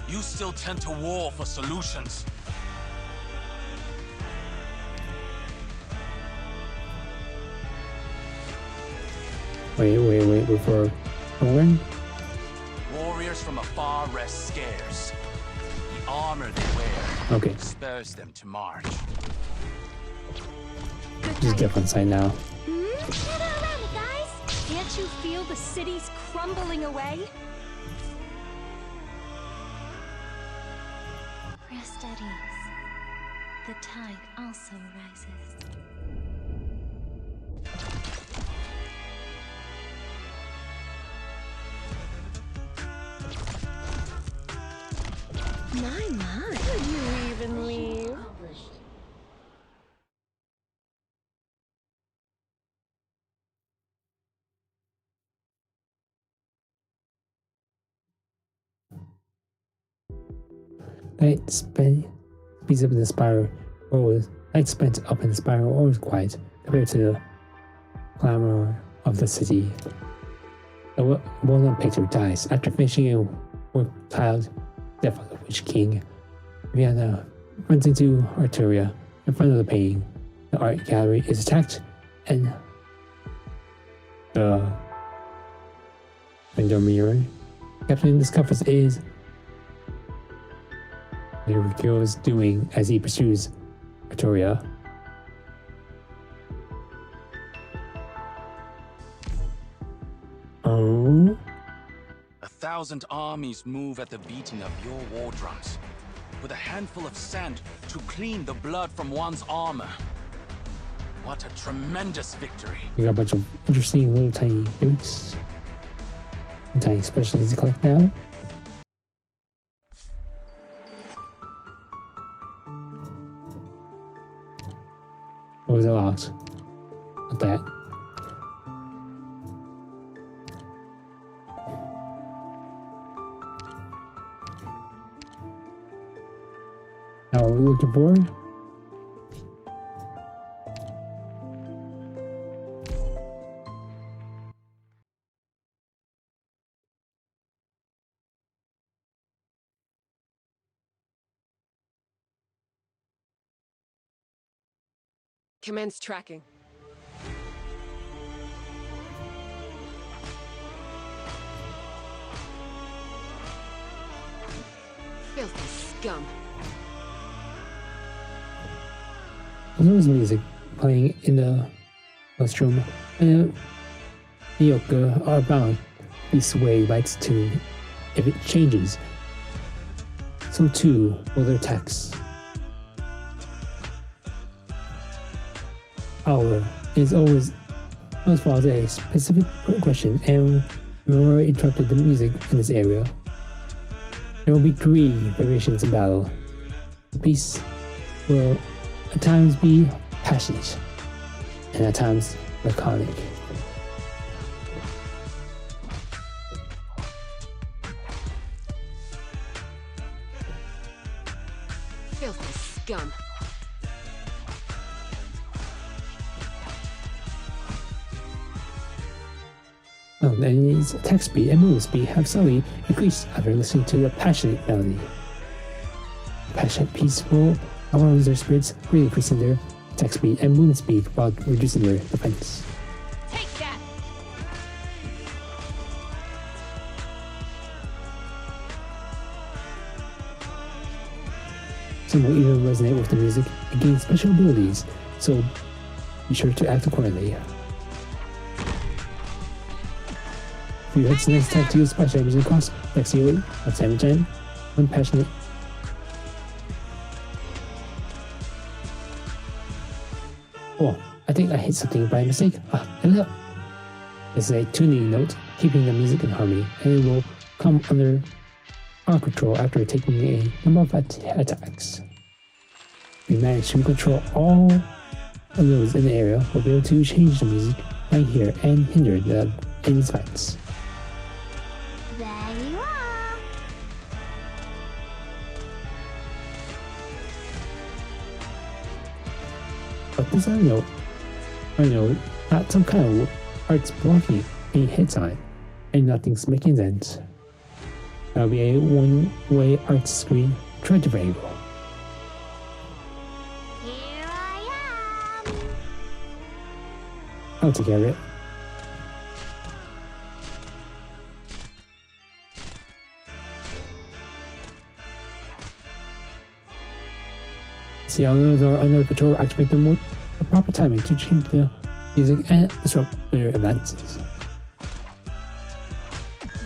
L: you still tend to war for solutions.
A: Wait before going.
L: Warriors from afar rest scarce. The armor they wear spurs them to march.
A: Just get on site now.
C: Gather around it, guys. Can't you feel the cities crumbling away?
F: Rest at ease. The tide also rises.
K: My. Could you even leave?
A: Light speeds up in the spiral. Light spent up in the spiral, always quiet compared to the clamor of the city. The well-known picture dies after finishing a work-tiled death of the Witch King. Rihanna runs into Arturia in front of the painting. The art gallery is attacked, and the window mirror Captain discovers is what Rikyo is doing as he pursues Arturia. Oh?
L: 1,000 armies move at the beating of your war drums, with a handful of sand to clean the blood from one's armor. What a tremendous victory!
A: We got a bunch of interesting little tiny boots and tiny specials to collect now. What was it lost? Not that. Now what are we looking for?
M: Commence tracking. Filthy scum.
A: There's music playing in the Zwillingstürme, and the yoke are bound to be swayed by its tune. If it changes, so too will their text. However, it is always as far as a specific question, and we already interrupted the music in this area. There will be 3 variations in battle. The piece will at times be passionate, and at times laconic.
M: Filthy scum.
A: The enemy's attack speed and movement speed have suddenly increased after listening to the passionate melody. The passionate piece will allow their spirits really increasing their attack speed and movement speed while reducing their defense.
M: Take that!
A: Some will even resonate with the music and gain special abilities, so be sure to act accordingly. For your head's next attack to use special damage and cost, backseat of damage and unpassionate. Oh, I think I hit something by mistake. Hello. This is a tuning note, keeping the music in harmony, and it will come under our control after taking a number of attacks. We manage to control all of those in the area. We'll be able to change the music right here and hinder the enemy's fights.
C: There you are.
A: But this I know, not some kind of art's blocking any hits on it, and nothing's making sense. That'll be a one-way art screen treasure variable.
C: Here I am.
A: I'll take care of it. See how those are under control, activate them with the proper timing to change the music and disrupt their advances.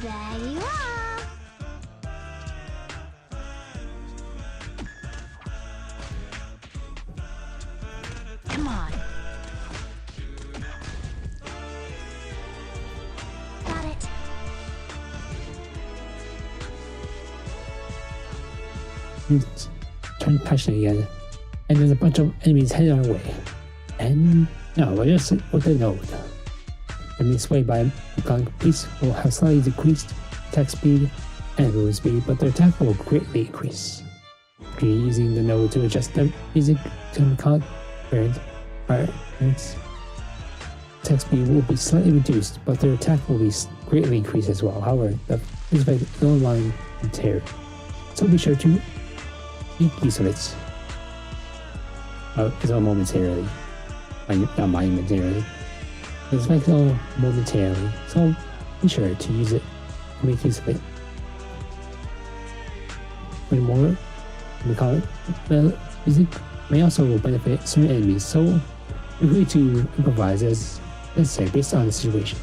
C: There you are. Come on. Got it.
A: It's turned passionate again, and there's a bunch of enemies heading our way. And no, I just what they know. Enemies swayed by a mechanical piece will have slightly decreased attack speed and movement speed, but their attack will greatly increase. Using the node to adjust the music to mechanic variants. Attack speed will be slightly reduced, but their attack will be greatly increased as well. However, the effect is online momentarily, so be sure to make use of it. It's all momentarily. Not momentarily. It's like all momentarily, so be sure to use it and make use of it. Furthermore, the music may also benefit certain enemies, so feel free to improvise as necessary based on the situation.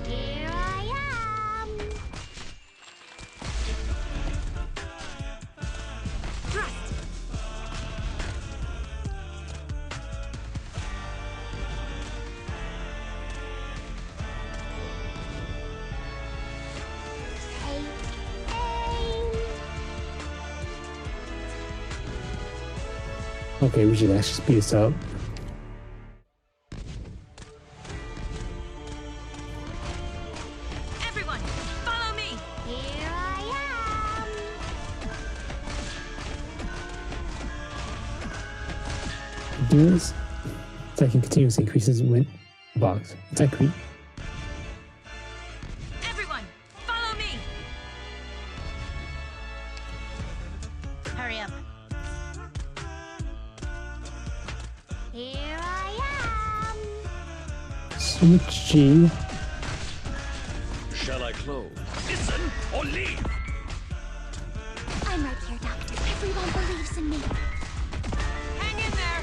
C: Here I am.
M: Thrust!
A: Okay, we should actually speed this up.
M: Everyone, follow me!
C: Here I am.
A: Do this. Attacking continuously increases when blocked. Attack creep.
M: Everyone, follow me!
C: Hurry up. Here I am.
A: G.
N: Shall I close? Listen or leave.
F: I'm right here, Doctor. Everyone believes in me.
M: Hang in there.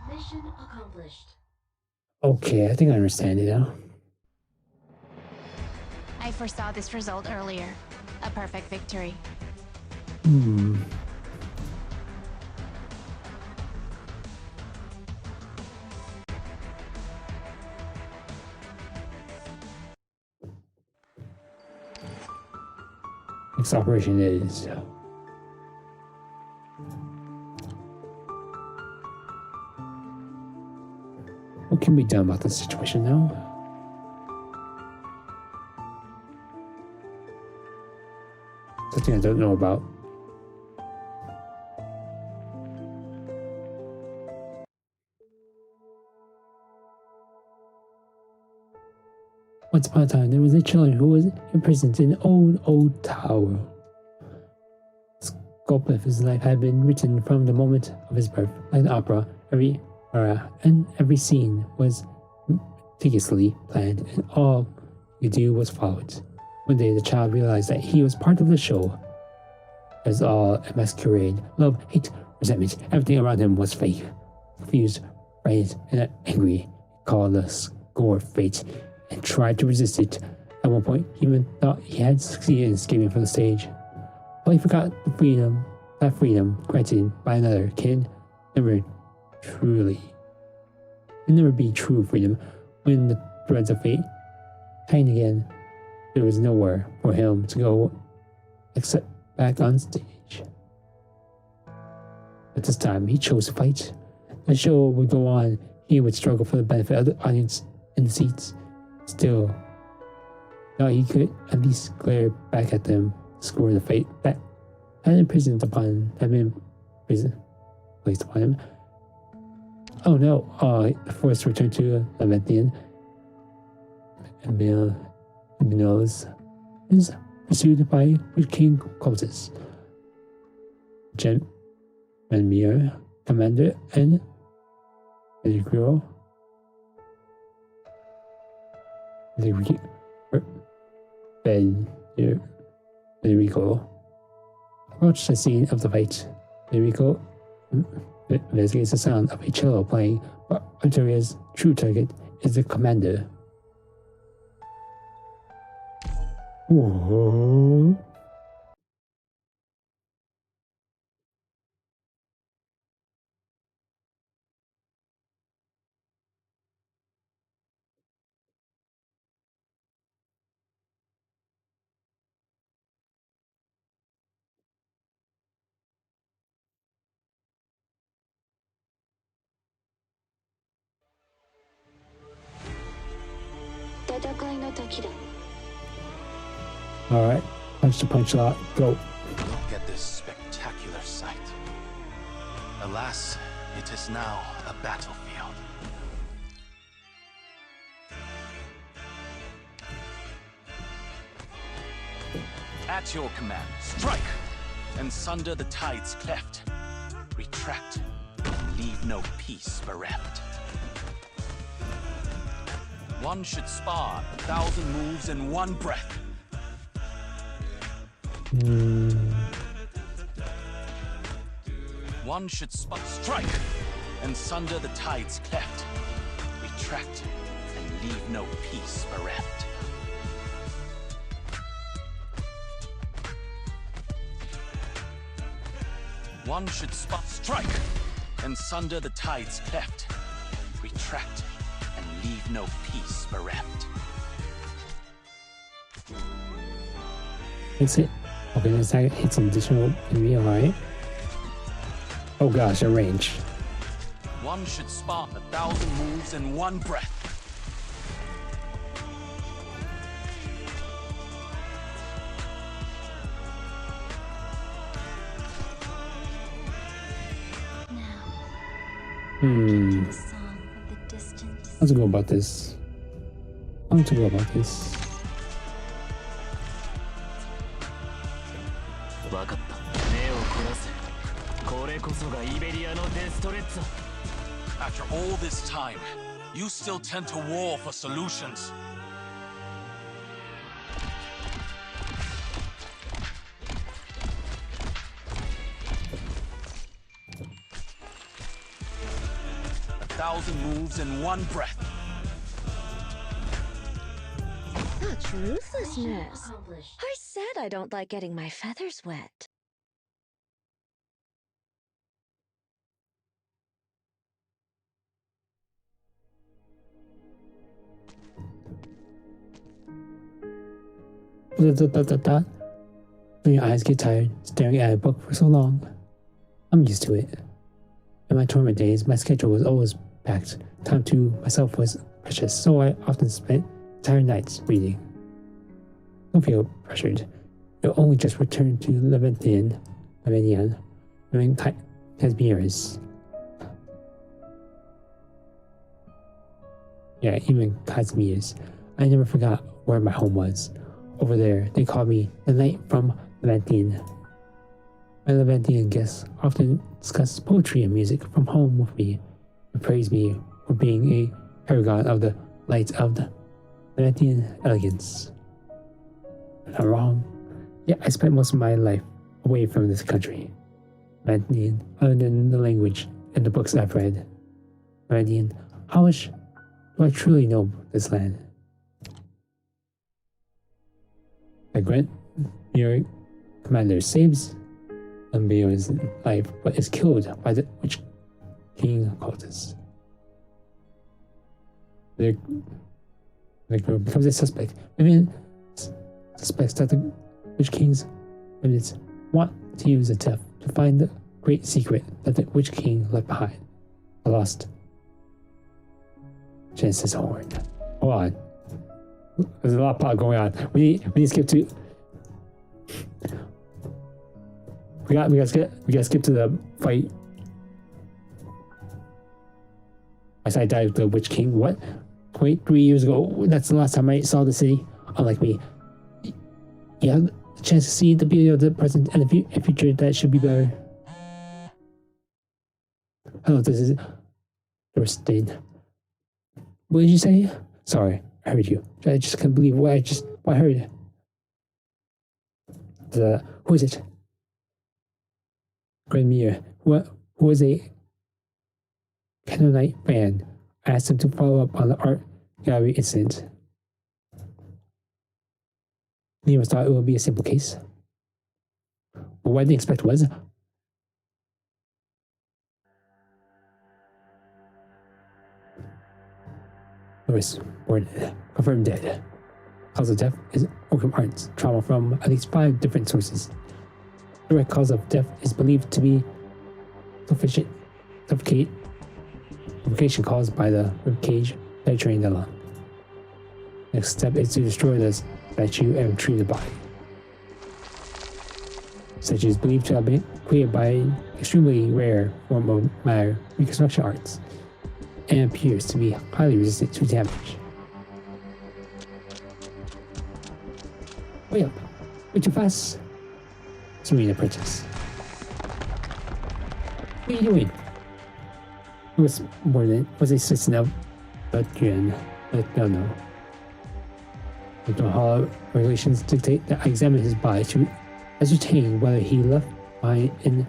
H: Mission accomplished.
A: Okay, I think I understand it now.
E: I foresaw this result earlier. A perfect victory.
A: Next operation is what can be done about this situation now? Something I don't know about. Once upon a time, there was a child who was imprisoned in an old tower. The scope of his life had been written from the moment of his birth, like an opera. Every scene was meticulously planned, and all you do was follow it. One day, the child realized that he was part of the show. It was all a masquerade. Love, hate, resentment, everything around him was fake. Confused, frightened, and angry, he called the score fate and tried to resist it. At one point, he even thought he had succeeded in escaping from the stage. But he forgot that freedom granted by another can never be true freedom. When the threads of fate tightened again, there was nowhere for him to go except back on stage. At this time, he chose to fight. The show would go on. He would struggle for the benefit of the audience in the seats. Still, thought he could at least glare back at them, score the fate that had been placed upon him. Oh no! Forced to return to Levanthian. Minos is pursued by King Cultus, Menmir, Commander, and Federico. Approached the scene of the fight. Federico investigates the sound of a cello playing, but Arteria's true target is the commander. Whoa. Alright, punch the punch lot, go.
L: Look at this spectacular sight. Alas, it is now a battlefield. At your command, strike, and sunder the tides cleft. Retract, and leave no peace bereft. One should spar 1,000 moves in one breath. One should strike, and sunder the tides cleft. Retract, and leave no peace bereft. One should strike, and sunder the tides cleft. Retract, and leave no peace bereft.
A: That's it. Okay, let's hit some additional enemy, alright. Oh gosh, a range.
L: One should spar 1,000 moves in one breath.
A: How's it go about this? How to go about this?
L: After all this time, you still tend to war for solutions. A thousand moves in one breath.
K: Such ruthlessness. I said I don't like getting my feathers wet.
A: When your eyes get tired staring at a book for so long. I'm used to it. In my tournament days, my schedule was always packed. Time to myself was precious, so I often spent entire nights reading. Don't feel pressured. You'll only just return to Leventian, during Casimirs. Yeah, even Casimirs. I never forgot where my home was. Over there, they called me the Knight from Leventian. My Leventian guests often discuss poetry and music from home with me and praise me for being a paragon of the lights of the Leventian elegance. I'm not wrong. Yeah, I spent most of my life away from this country. Leventian, other than the language and the books I've read. Leventian, how much do I truly know this land? The Grand Mirror Commander saves Lembeo's life, but is killed by the Witch King cultists. The girl becomes a suspect. Vivian suspects that the Witch King's remnants want to use the theft to find the great secret that the Witch King left behind. The lost Genesis horn. Hold on. There's a lot of plot going on. We need to skip to. We gotta skip to the fight. I said I died with the Witch King. What? 23 years ago. That's the last time I saw the city. Unlike me, you have the chance to see the beauty of the present and the future that should be better. Hello, this is Herbst. What did you say? Sorry, I heard you. I just can't believe what I heard. Who is it? Grandmere, who is a Canaanite fan. I asked him to follow up on the art gallery incident. Nemo thought it would be a simple case. But what I didn't expect was Lewis born confirmed dead. Cause of death is occult arts trauma from at least 5 different sources. The direct cause of death is believed to be suffocation caused by the ribcage penetrating the lung. Next step is to destroy the statue and retrieve the body. The statue is believed to have been created by an extremely rare form of matter reconstruction arts and appears to be highly resistant to damage. Wait up! Way too fast! Serena Princess. What are you doing? It was more than was a citizen of Belgium, but no. Hollow regulations dictate that I examine his body to ascertain whether he left behind an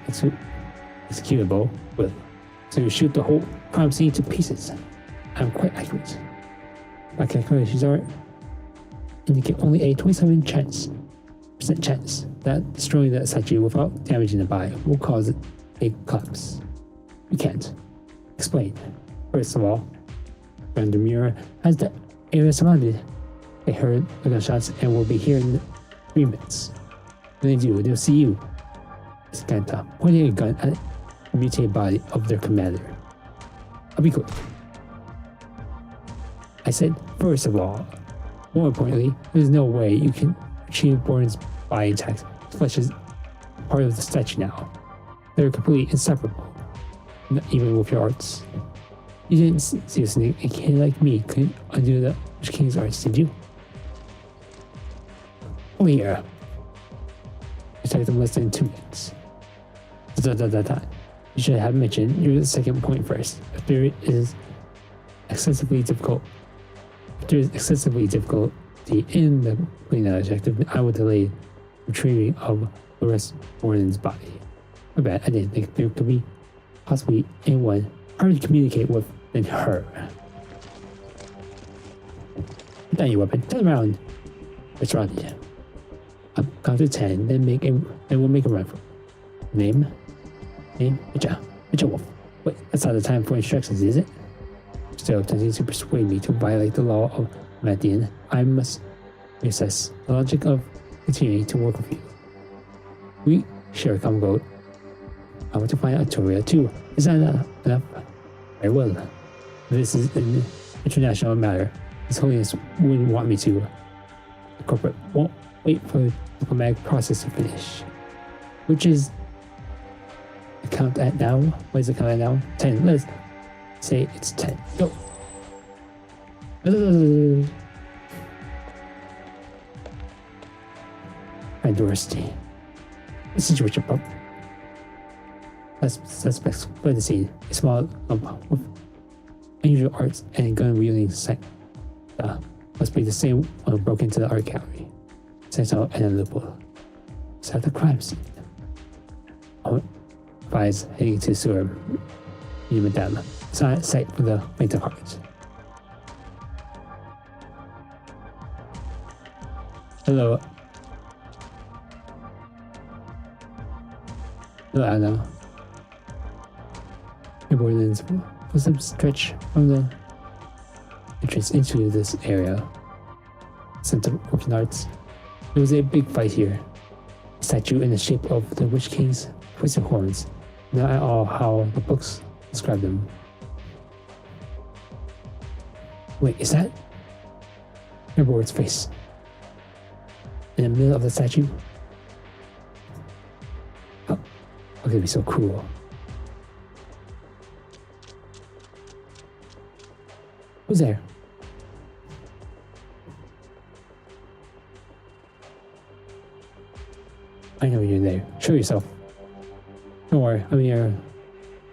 A: executable will. So you shoot the whole crime scene to pieces. I'm quite accurate. My calculations indicate only a 27% chance that destroying the statue without damaging the body will cause a collapse. You can't. Explain. First of all, Vandermeer has the area surrounded. They heard the gunshots and will be here in 3 minutes. When they do, they'll see you, Scanta, pointing a gun at the mutated body of their commander. I'll be quick. I said, first of all. More importantly, there's no way you can retrieve Born's body intact. His flesh is part of the statue now. They're completely inseparable, not even with your arts. You didn't seriously think a kid like me could undo the Witch King's arts, did you? Oh yeah. It took them less than 2 minutes. You should have mentioned your second point first. If there is excessively difficulty in the cleaning objective, I will delay retrieving of the rest Warden's body. I bet I didn't think there could be possibly anyone harder to communicate with than her. Put down your weapon. Turn around. It's Rodney. Up, count to 10, then we'll make a run for it. Name? Mitchell Wolf. Wait, that's not the time for instructions, is it? Still attempting to persuade me to violate the law of Matthean, I must reassess the logic of continuing to work with you. We share a common goal. I want to find Arturia too. Is that enough? Very well. This is an international matter. His Holiness wouldn't want me to. The corporate won't wait for the diplomatic process to finish. Which is the count at now? What is the count at now? 10. Let's say it's 10. Go. Adversity. The situation pump. Suspects fled the scene. A small lump with unusual arts and gun wielding sight. Must be the same one who broke into the art gallery. Sent out and Liverpool. It's at the crime scene. Advise heading to sewer. Madame. It's not a sight for the faint of heart. Hello. Hello, Anna. Your boylands footsteps stretch from the entrance into this area. Center of Working Arts. There was a big fight here. A statue in the shape of the Witch King's twisted horns. Not at all how the books describe them. Wait, is that Herbor's face? In the middle of the statue? How could it be so cruel? Who's there? I know you're there. Show yourself. Don't worry, I'm here.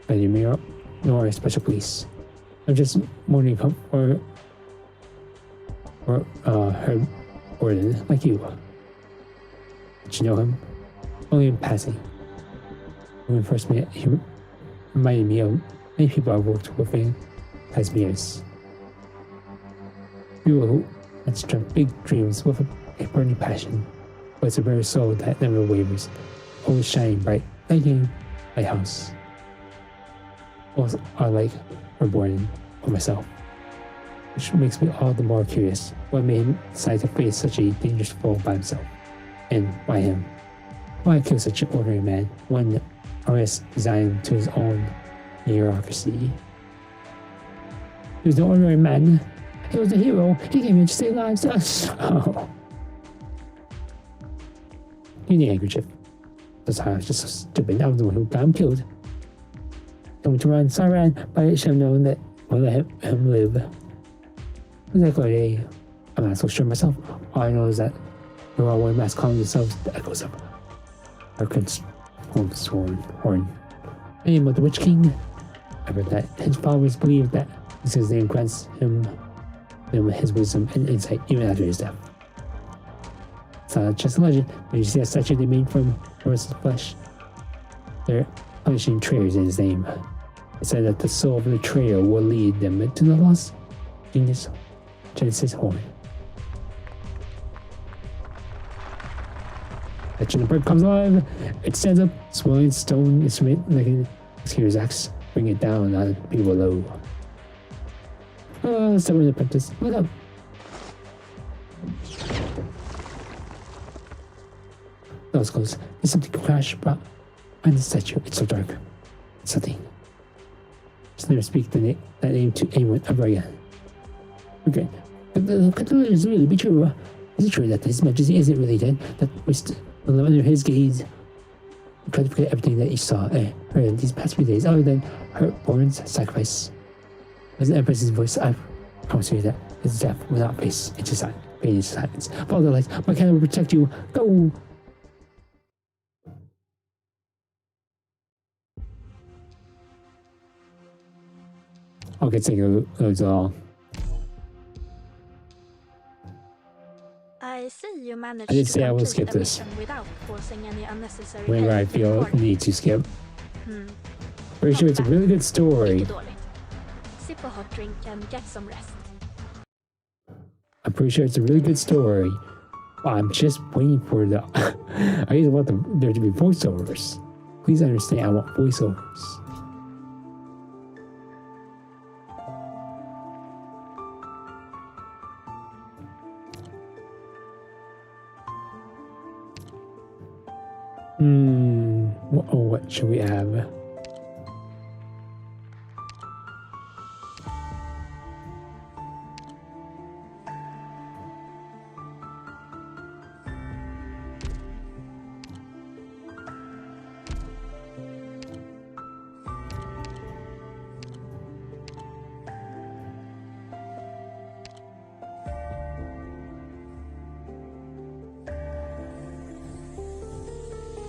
A: Don't worry, special police. I'm just mourning for her Warden, like you. Did you know him? Only in passing. When we first met, he reminded me of many people I've worked with in past years. People who had struck big dreams with a burning passion, but it's a very soul that never wavers, always shining bright, like a lighthouse. Both are like Reborn or myself, which makes me all the more curious what made him decide to face such a dangerous foe by himself, and why him? Why kill such an ordinary man, one RS designed to his own bureaucracy? He was the ordinary man. He was a hero. He came here to save lives. Oh. You need a handkerchief. That's how I was just so stupid. I was the one who got him killed. Going to run, so I ran, but I should have known that I'll let him live. Exactly. I'm not so sure myself. All I know is that they're all wearing masks calling themselves the Echoes of Arknights Horn. The name of the Witch King. I read that his followers believe that his name grants him his wisdom and insight even after his death. It's not just a legend, but you see that statue they made from horse's flesh. They're punishing traitors in his name. It said that the soul of the traitor will lead them to the lost genius Genesis Horn. The bird comes alive. It stands up, swirling stone instrument like an executor's axe. Bring it down on people below. Oh, stubborn apprentice. Look up. That was close. There's something crash behind the statue. It's so dark. It's something. Just never speak that name to anyone ever again. Okay. Could the legends really be true? Is it true that His Majesty isn't really dead? That we're still under his gaze? Try to forget everything that you saw and heard in these past few days, other than her Born's sacrifice. As the Empress's voice, I promise you that his death will not face into silence. Follow the light. My cannon will protect you. Go! Okay, take a long.
O: I see you managed
A: I did
O: to
A: say I will
O: complete
A: skip
O: the
A: this.
O: mission without causing any unnecessary
A: Whenever I
O: pain to the
A: feel
O: party.
A: need to skip.
O: Hmm.
A: Pretty sure it's a really good story.
O: Inte dåligt. Sip a hot drink and get some rest.
A: I'm pretty sure it's a really good story. I'm just waiting for the. I just want there to be voiceovers. Please understand, I want voiceovers. What should we have?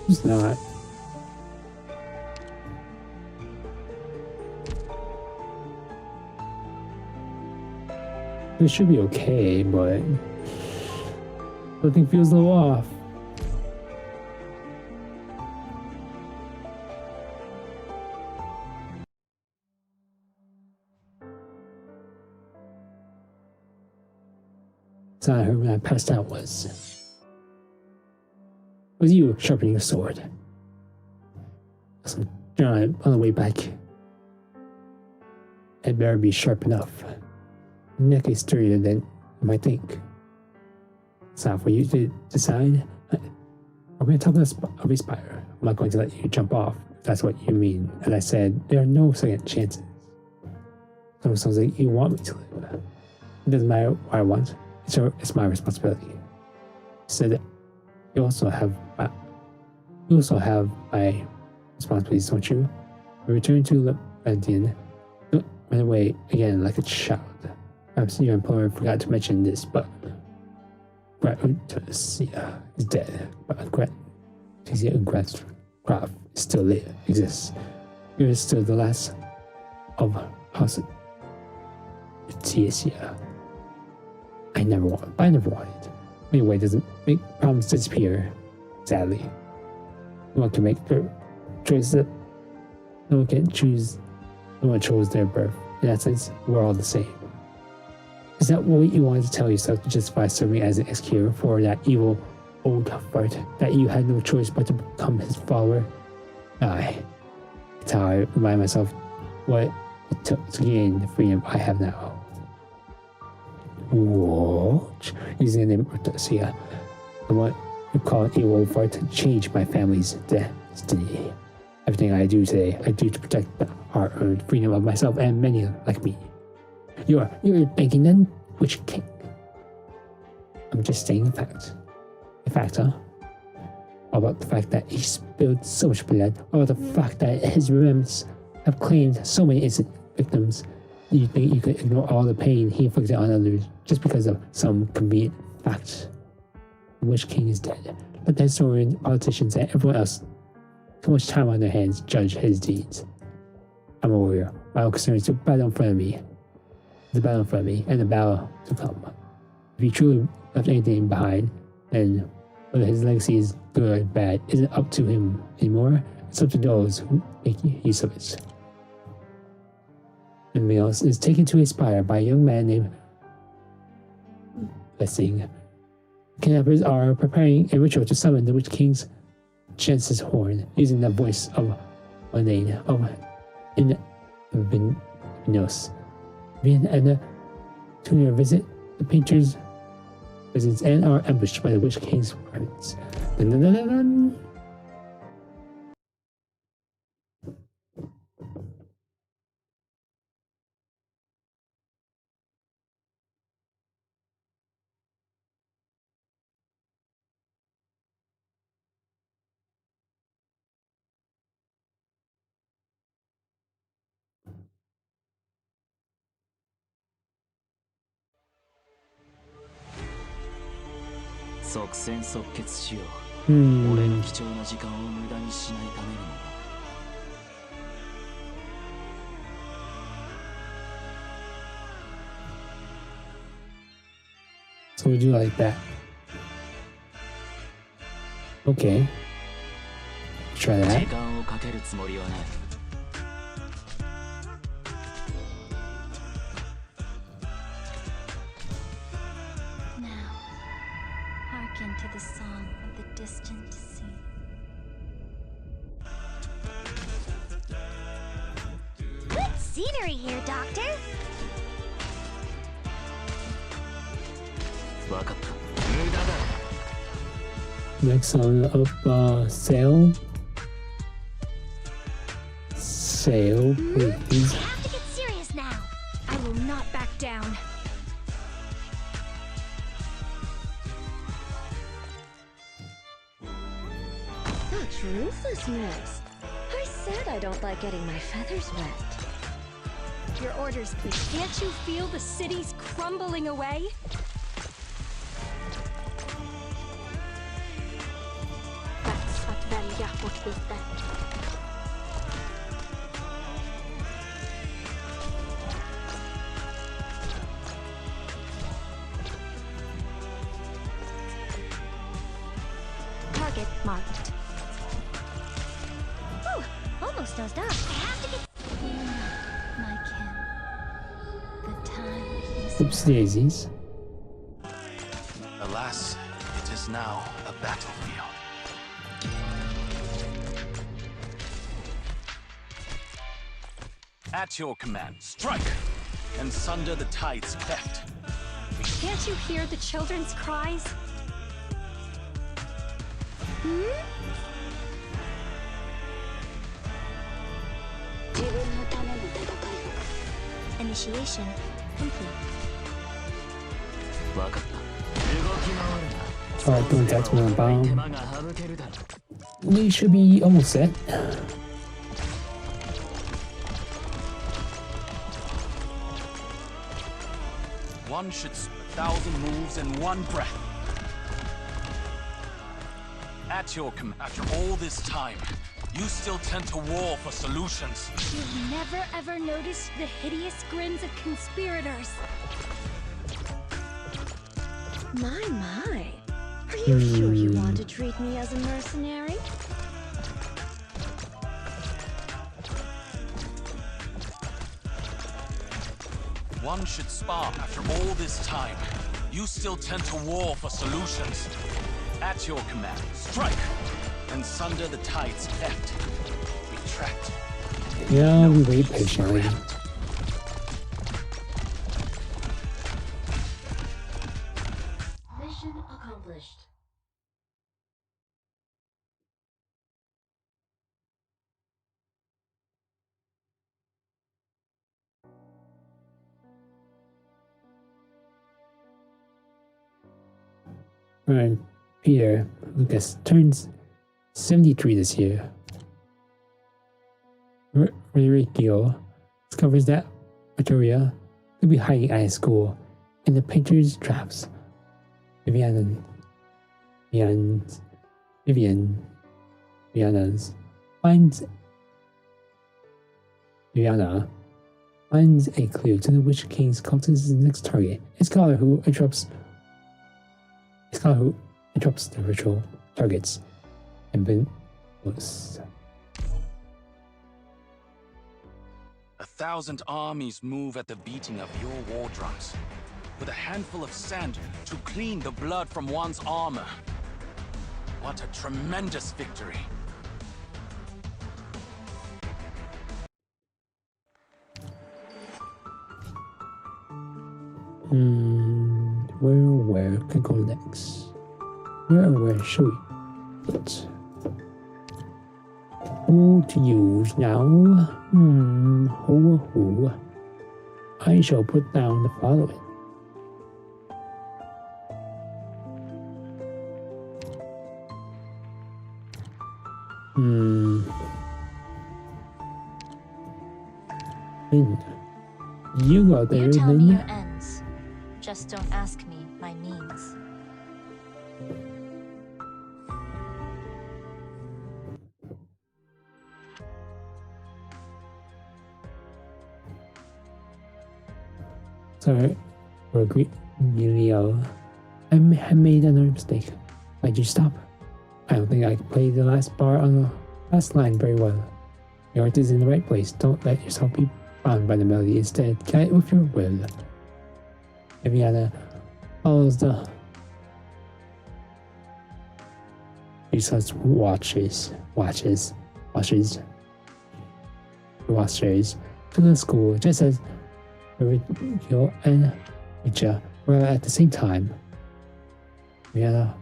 A: It's not. It should be okay, but something feels a little off. So I heard when I passed out was you sharpening a sword. So on the way back, it better be sharp enough. Neck is sturdier than you might think. It's not for you to decide. I'm going to talk about a spire. I'm not going to let you jump off, if that's what you mean. And I said, there are no second chances. So it sounds like you want me to live. It doesn't matter what I want. It's my responsibility. He said, you also have my responsibilities, don't you? We returned to Lenient. Don't run away again like a child. Perhaps your employer forgot to mention this, but is dead. But Graf still exists. You're still the last of House Tiesia. I never wanted. Anyway, doesn't make problems disappear, sadly. No one can make their choices. No one can choose. No one chose their birth. In that sense, we're all the same. Is that what you wanted to tell yourself to justify serving as an executor for that evil old fart that you had no choice but to become his follower? Aye. It's how I remind myself what it took to gain the freedom I have now. What? Using the name Artesia, the one you call an evil old fart to change my family's destiny. Everything I do today, I do to protect the hard-earned freedom of myself and many like me. You're thinking then, which king? I'm just stating a fact. A fact, huh? About the fact that he spilled so much blood, about the fact that his remnants have claimed so many innocent victims. You think you could ignore all the pain he inflicted on others just because of some convenient fact? Which king is dead? Let the historian, politicians, and everyone else too much time on their hands judge his deeds. I'm a warrior. My own concern is to battle in front of me. The battle in front of me, and the battle to come. If he truly left anything behind, then whether his legacy is good or bad isn't up to him anymore. It's up to those who make use of it. And Milos is taken to a spire by a young man named Blessing. Kidnappers are preparing a ritual to summon the Witch King's Jensen's horn, using the voice of Lane of Vinos. Vin and Tuner visit the painter's residence and are ambushed by the Witch King's parents. Dun, dun, dun, dun, dun. So we'll do like that. Okay. Try that.
F: Now, hearken to the song of the distant sea.
C: Good scenery here, Doctor.
A: Next song up, Sail. Sail, please.
C: I have to get serious now.
D: I will not back down.
K: Such ruthlessness. I said I don't like getting my feathers wet.
D: Your orders, please. Can't you feel the cities crumbling away?
O: Dags att välja vårt byte.
C: Target marked. Whew, almost dozed off. I have to get...
F: My kin, the time is
A: Oops daisies.
L: Alas, it is now a battlefield. At your command, strike! And sunder the tide's cleft.
D: Can't you hear the children's cries?
C: Initiation complete.
A: Alright, don't attack me on bomb. We should be almost set.
L: One should 1,000 moves in one breath. At your command, after all this time, you still tend to war for solutions.
D: You've never ever noticed the hideous grins of conspirators.
K: My. Are you sure you want to treat me as a mercenary?
L: One should spar. After all this time, you still tend to war for solutions. At your command, strike! And sunder the tide's cleft. Retract.
A: Yeah, we wait patiently.
H: Mission accomplished.
A: Alright, Peter, Lucas, turns 73 this year. Ririo discovers that Victoria could be hiding at his school in the painter's traps. Viviana finds a clue to the Witch King's cultist's next target, a scholar who interrupts the ritual targets and been loose.
L: 1,000 armies move at the beating of your war drums, with a handful of sand to clean the blood from one's armor. What a tremendous victory!
A: Where can go next? Where should we put? Who to use now? Who? I shall put down the following. You go there,
F: You tell me
A: Lynn.
F: your ends. Just don't ask me my means.
A: Sorry, we're Leo. I have made another mistake. Why'd you stop? I don't think I can play the last bar on the last line very well. Your heart is in the right place. Don't let yourself be bound by the melody. Instead, guide it with your will. Viviana follows the Jesus watches to the school just as Virgil and Richa were at the same time. Rihanna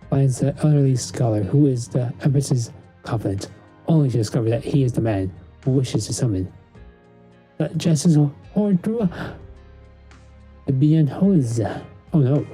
A: finds the elderly scholar who is the Empress's confidant, only to discover that he is the man who wishes to summon the Justice horn through the beyond hose. Oh no.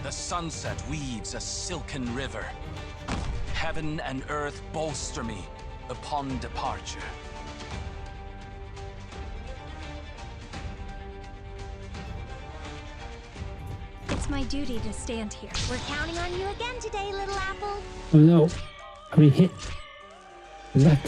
L: The sunset weaves a silken river. Heaven and earth bolster me upon departure.
D: It's my duty to stand here.
C: We're counting on you again today, little apple.
A: Oh no. I mean hit. Luck.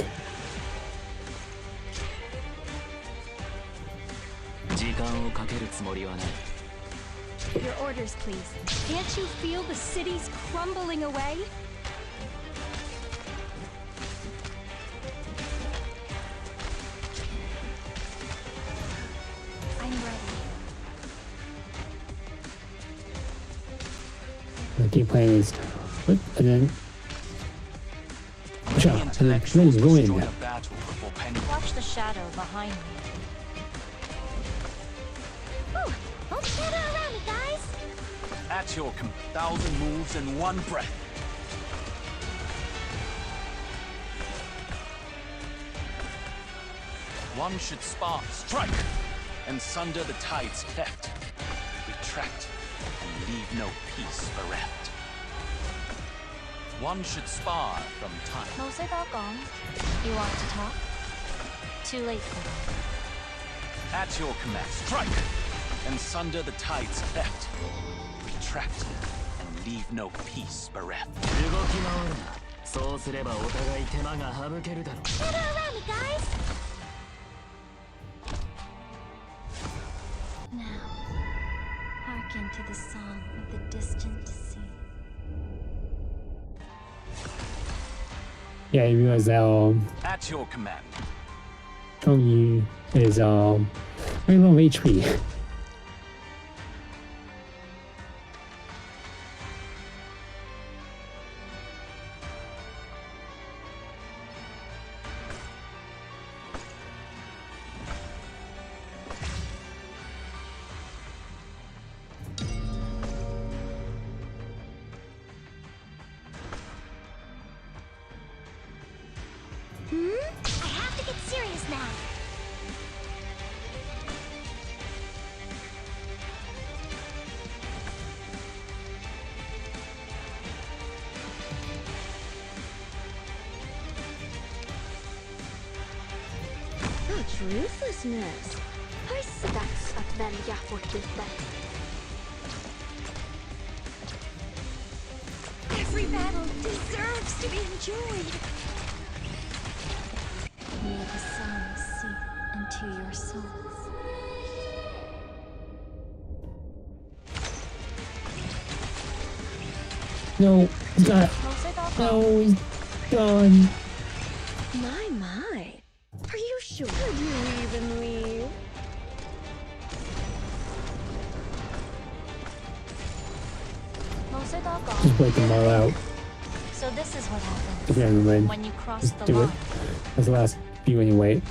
D: Your orders, please. Can't you feel the cities crumbling away? I'm ready.
A: The game plan is and then and then please go in.
F: Watch the shadow behind me.
C: Ooh, don't gather around me, guys.
L: At your 1,000 moves in one breath. One should spark, strike, and sunder the tides cleft. Retract, and leave no peace bereft. One should spar from time.
F: Most are gone. You want to talk? Too late for that.
L: At your command, strike, and sunder the tides cleft. Retract, and leave no peace bereft.
C: Gather around me, guys.
F: Now, hearken to the song of the distant sea.
A: Yeah, you realize that
L: At your command.
A: Chongyu is very low HP.
C: I have to get serious now.
K: Such ruthlessness.
O: Dags att välja vårt byte.
D: Every battle deserves to be enjoyed.
F: May the song seep into your souls.
A: No, he's got. No, he's done.
K: My. Are you sure? Did you even leave?
F: Most are gone.
A: Just break them all out.
F: So this is what happens
A: If you ever win,
F: when you cross
A: just
F: the
A: do it.
F: line.
A: That's the last few anyway.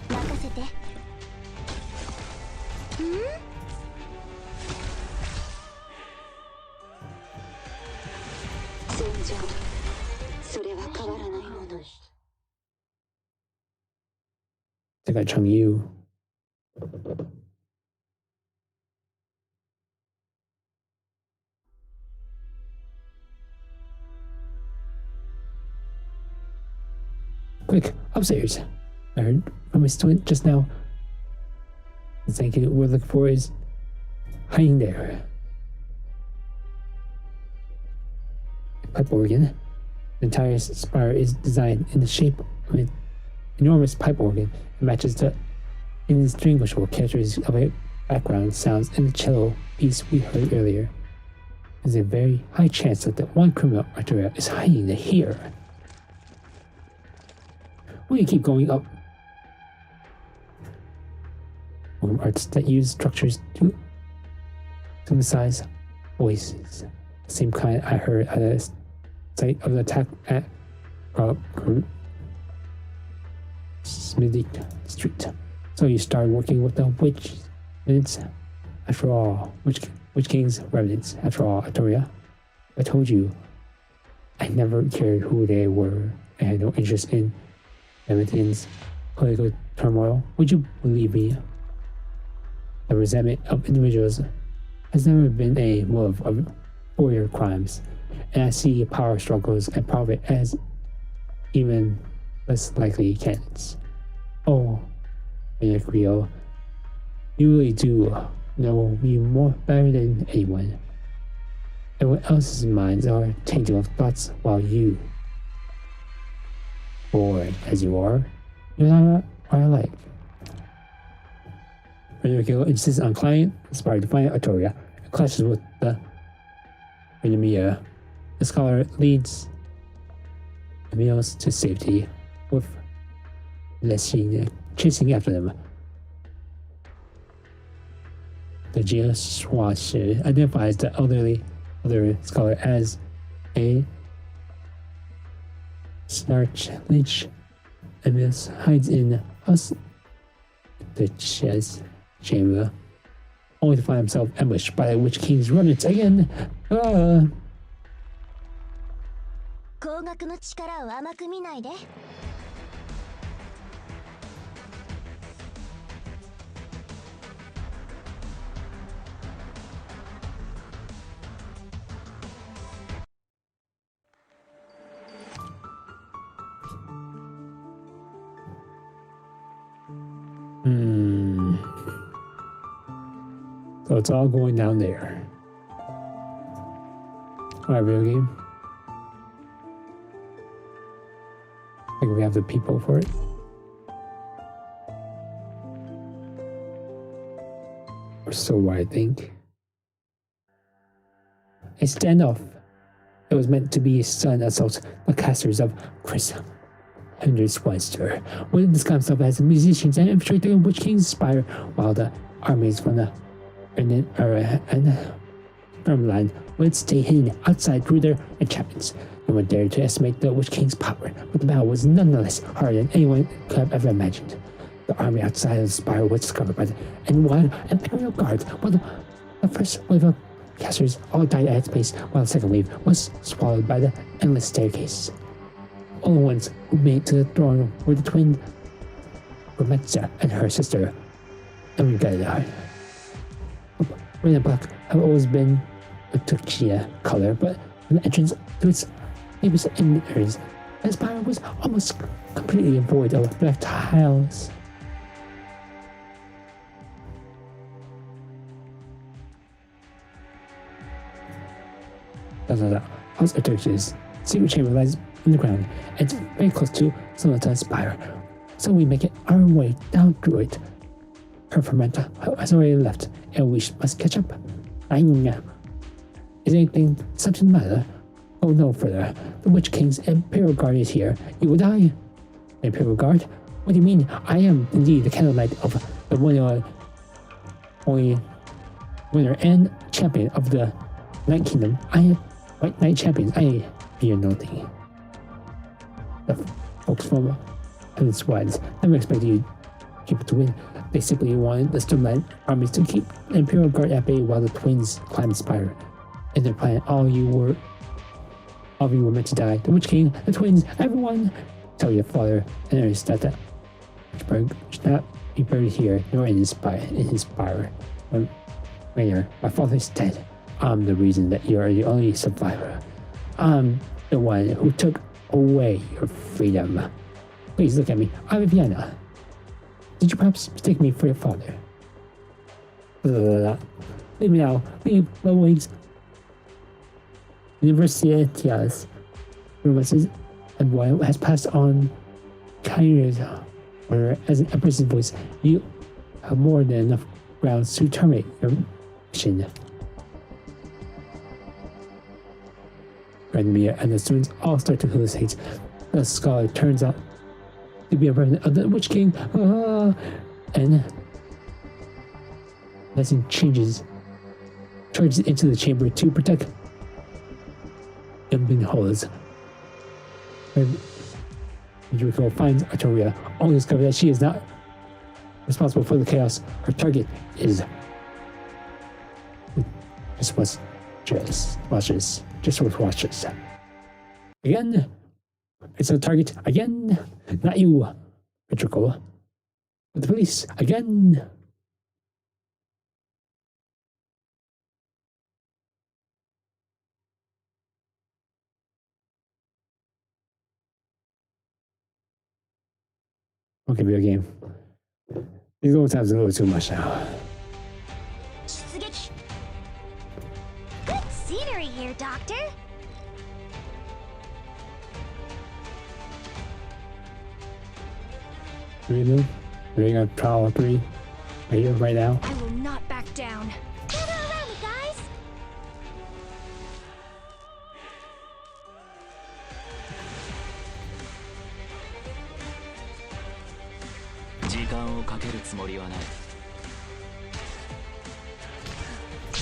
C: 任せて。
K: 戦場。それは変わらないもの。
A: I got Chongyu. Quick, upstairs. I heard from his twin just now. The thing we're looking for is hiding there. Pipe organ. The entire spire is designed in the shape of an enormous pipe organ. It matches the indistinguishable characters of a background sounds in the cello piece we heard earlier. There's a very high chance that the one criminal Arturia is hiding here. We keep going up. Arts that use structures to emphasize voices. The same kind I heard at the site of the attack at Smithy Street. So you start working with the witch remnants. After all, Witch King's remnants. After all, Arturia, I told you I never cared who they were. I had no interest in Remnant's political turmoil. Would you believe me? The resentment of individuals has never been a motive of warrior crimes, and I see power struggles and profit as even less likely candidates. Oh, Rio, you really do know me more better than anyone. Everyone else's minds are tainted with thoughts while you, bored as you are, you're not alike. Rio insists on client, inspired to find Arturia, and clashes with the Renamia. The scholar leads Emils to safety, with Lessine chasing after them. The Geoswash identifies the other scholar as a Snarch Lynch. Emils hides in the chess chamber, only to find himself ambushed by the Witch King's remnants again. Ah.
F: 高額の力を甘く見ないで。
A: So it's all going down there. Alright, video game. I think we have the people for it. Or so I think. A standoff. It was meant to be a sudden assault the casters of Chris Hendricks-Weinster would disguise himself as musicians and infiltrate the Witch King's spire while the armies from the and Farmland would stay hidden outside through their enchantments. No one dared to estimate the Witch King's power, but the battle was nonetheless harder than anyone could have ever imagined. The army outside of the spire was discovered by the N1 Imperial Guard, while the first wave of casters all died at its base, while the second wave was swallowed by the endless staircase. All the ones who made it to the throne were the twin Rometza and her sister, Emigada. Red and black have always been a Turkia color, but the entrance to its neighbors and areas, the spire was almost completely void of black tiles. House of Turkish secret chamber lies in the ground, and it's very close to Sonata's spire, so we make it our way down through it. Her fermenter has already left, and we must catch up. Is anything such a matter? Go no further. The Witch King's Imperial Guard is here. You will die. The Imperial Guard? What do you mean? I am indeed the Candle Knight of the only winner and champion of the Night Kingdom. I am White Knight Champion. I fear nothing. The folks from Heaven's Wilds never expected you people to win. They simply wanted the Stormlight armies to keep the Imperial Guard at bay while the twins climbed the spire. In their plan, all of you were meant to die. The Witch King, the twins, everyone. Tell your father and others that the Witchburg should not be buried here, nor in his spire. Mayor, my father is dead. I'm the reason that you are the only survivor. I'm the one who took away your freedom. Please look at me. I'm Vienna. Did you perhaps mistake me for your father? Leave me now. Leave my wings. Universitas Romances and Boyle has passed on kindness, or as an empress's voice, you have more than enough grounds to terminate your mission. Grandmere and the students all start to hallucinate. The scholar turns out to be a remnant of the Witch King, and Blessing charges into the chamber to protect Young Hollis. When Yuriko finds Artoria, only discover that she is not responsible for the chaos. Her target is just watchers. Again, it's a target again. Not you, Petrico, but the police again. Okay, video game. These little times are a little too much now.
C: Good scenery here, Doctor.
A: Really? We're gonna trial 3 right here, right now.
D: I will not back down.
C: Gather around me, guys.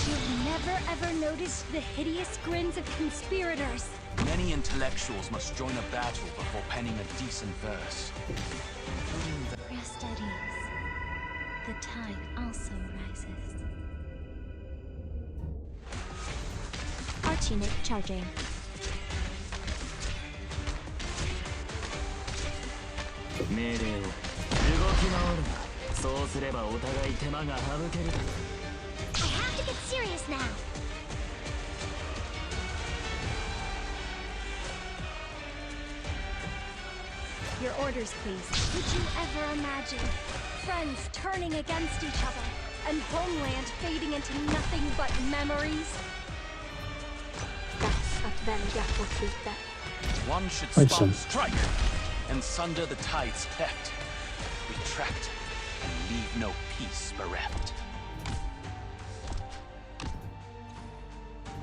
D: You've never ever noticed the hideous grins of conspirators.
L: Many intellectuals must join a battle before penning a decent verse.
F: Rest at ease. The tide also rises.
C: Archinate charging. I have to get serious now.
D: Your orders, please. Did you ever imagine friends turning against each other and homeland fading into nothing but memories?
L: One should strike and sunder the tides cleft, retract, and leave no peace bereft.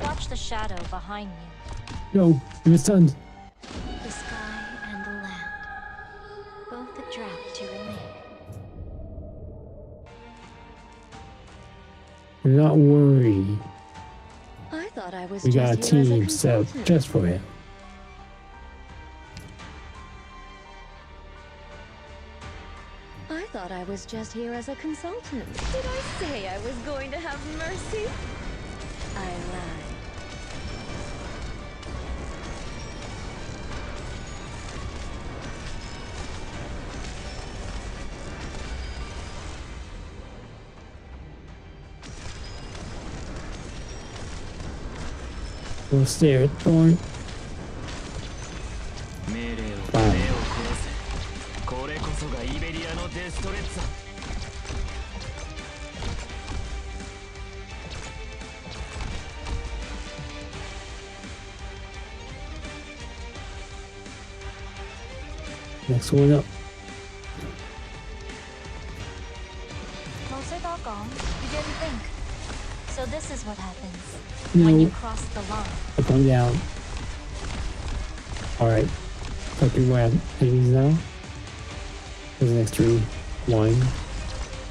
F: Watch the shadow behind you.
A: Yo, you were stunned.
F: The sky and the land, both a draft to remain.
A: Do not worry.
D: I thought I was
A: We got a
D: just here as
A: team set up
D: consultant.
A: just for it.
D: I thought I was just here as a consultant. Did I say I was going to have mercy? I lied.
A: We'll stare at Thorn. Fine. Next one up.
F: Closer, Doggone. You didn't think. So this is what happens
A: No.
F: when you cross the line.
A: I'll come down. Alright. Fucking where enemies now. There's the next 3. 1,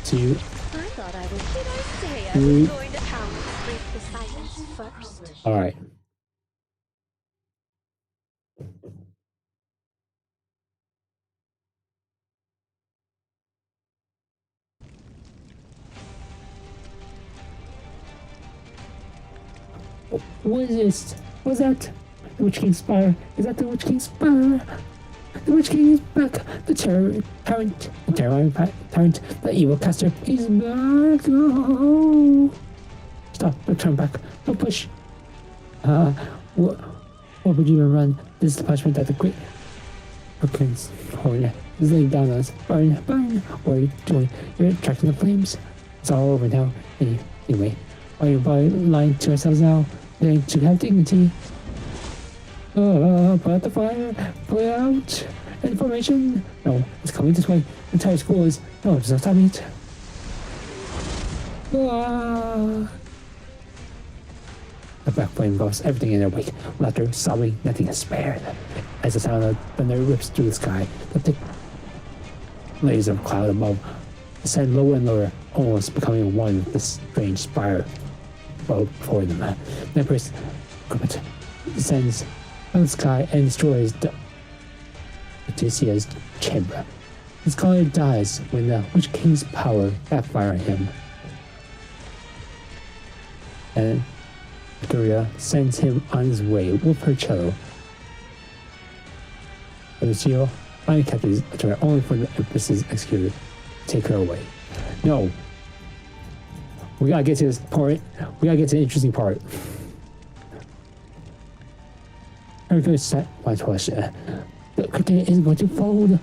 A: 2,
D: I thought I was. Did I say I
A: 3.
D: was going to pound
C: Break the silence first.
A: Alright. What is this? What's that? The Witch King's Spire. Is that the Witch King's Spire? The Witch King is back. The tyrant, the evil caster is back. Oh. Stop. Don't turn back. Don't push. What would you even run? This is the punishment that the great Brookings horn is laying down on us. Burn, burn! What are you doing? You're attracting the flames. It's all over now. Anyway, are you lying to ourselves now? Learning to have dignity. Put out the fire! Put it out! Information! No, it's coming this way. The entire school is. No, it's not stopping it. The black flame engulfs everything in their wake. Laughter, sobbing, nothing is spared. As the sound of thunder rips through the sky, the thick layers of cloud above ascend lower and lower, almost becoming one with the strange spire before them. The Empress equipment descends from the sky and destroys Odysseus' chamber. His scholar dies when the Witch King's power backfire on him. And Victoria sends him on his way with her cello. Odysseus finally captures Victoria only for the Empress's executor to take her away. No! We gotta get to this part. We gotta get to the interesting part. Everybody's set my question. The curtain is going to fold.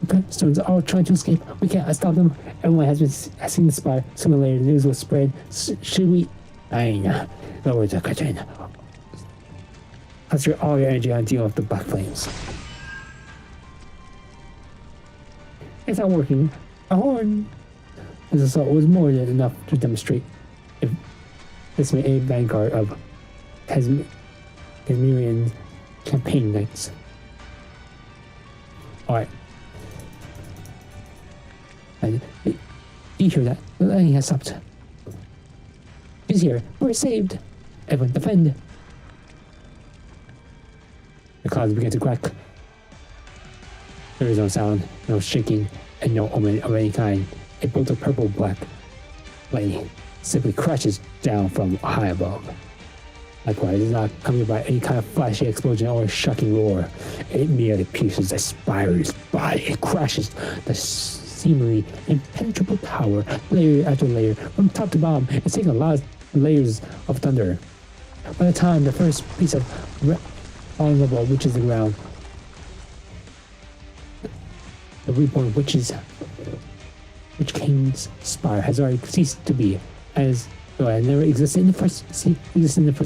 A: The stones are all trying to escape. We can't stop them. Everyone has seen the spire. Sooner or later, the news will spread. Should we? Fine. Lower the curtain. Concentrate all your energy on dealing with the black flames. It's not working. A horn. This assault was more than enough to demonstrate if this made a vanguard of Casmerian campaign knights. Alright. And you hear that? The lightning has stopped. He's here. We're saved. Everyone defend. The clouds begin to crack. There is no sound, no shaking, and no omen of any kind. A bolt of purple-black lightning simply crashes down from high above. Likewise, it is not coming by any kind of flashy explosion or shocking roar. It merely pierces the spire's body. It crashes the seemingly impenetrable tower, layer after layer, from top to bottom. It's taking a lot of layers of thunder. By the time the first piece of falling rubble reaches the ground, the reborn Witch King's spire has already ceased to be, as though it never existed in the first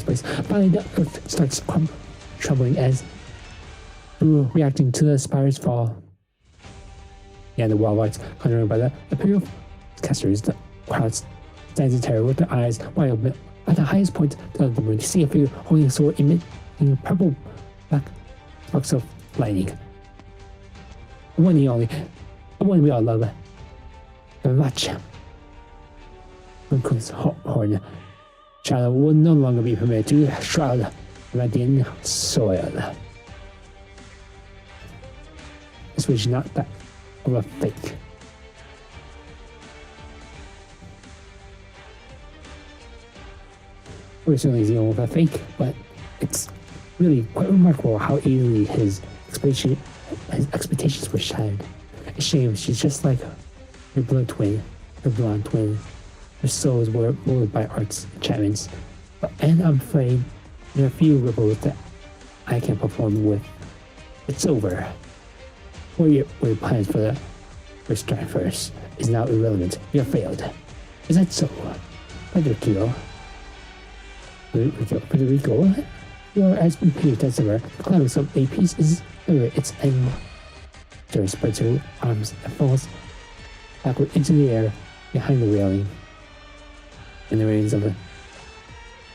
A: place. Finally, the earth starts trembling as reacting to the spire's fall. And the wild lights conjured by the imperial casters, the crowd stands in terror with their eyes wide open. At the highest point of the moon, you see a figure holding a sword emitting purple black sparks of lightning. The one we all love. The match. Uncook's horn. Shadow will no longer be permitted to shroud the Radiant soil. This was not that of a fake. We're certainly dealing with a fake, but it's really quite remarkable how easily his expectations were shattered. A shame, she's just like her blonde twin. Her souls were ruled by art's enchantments, and I'm afraid there are few ripples that I can perform with. It's over. What your plans for the first is now irrelevant. You have failed. Is that so? Federico, you are as impatient as ever. The climax of a piece is never its end. Jerry spreads her arms and falls backward into the air behind the railing. And the reins of the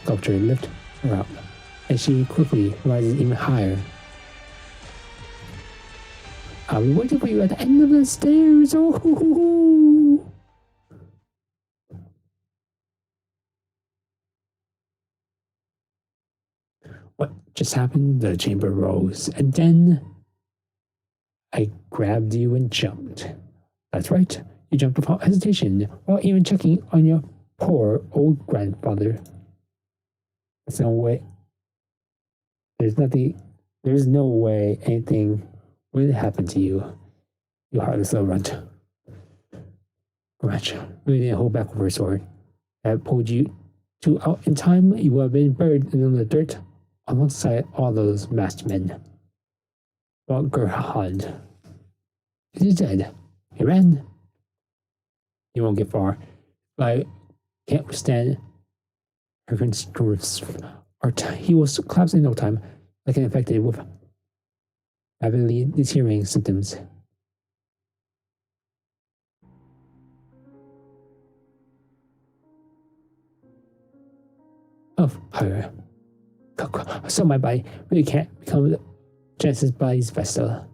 A: sculpture lift her up, and she quickly rises even higher. I'll be waiting for you at the end of the stairs. Oh. What just happened? The chamber rose, and then I grabbed you and jumped. That's right, you jumped without hesitation, without even checking on your poor old grandfather. There's no way. There's no way anything would happen to you. You heartless little runt. Gretch really didn't hold back with her sword. That pulled you two out in time, you would have been buried in the dirt alongside all those masked men. Well, Gerhard. He's dead. He ran. He won't get far. But I can't withstand Arknights. He will collapse in no time, like an infected with rapidly deteriorating symptoms. Of her. So my body really can't become Genesis body's vessel.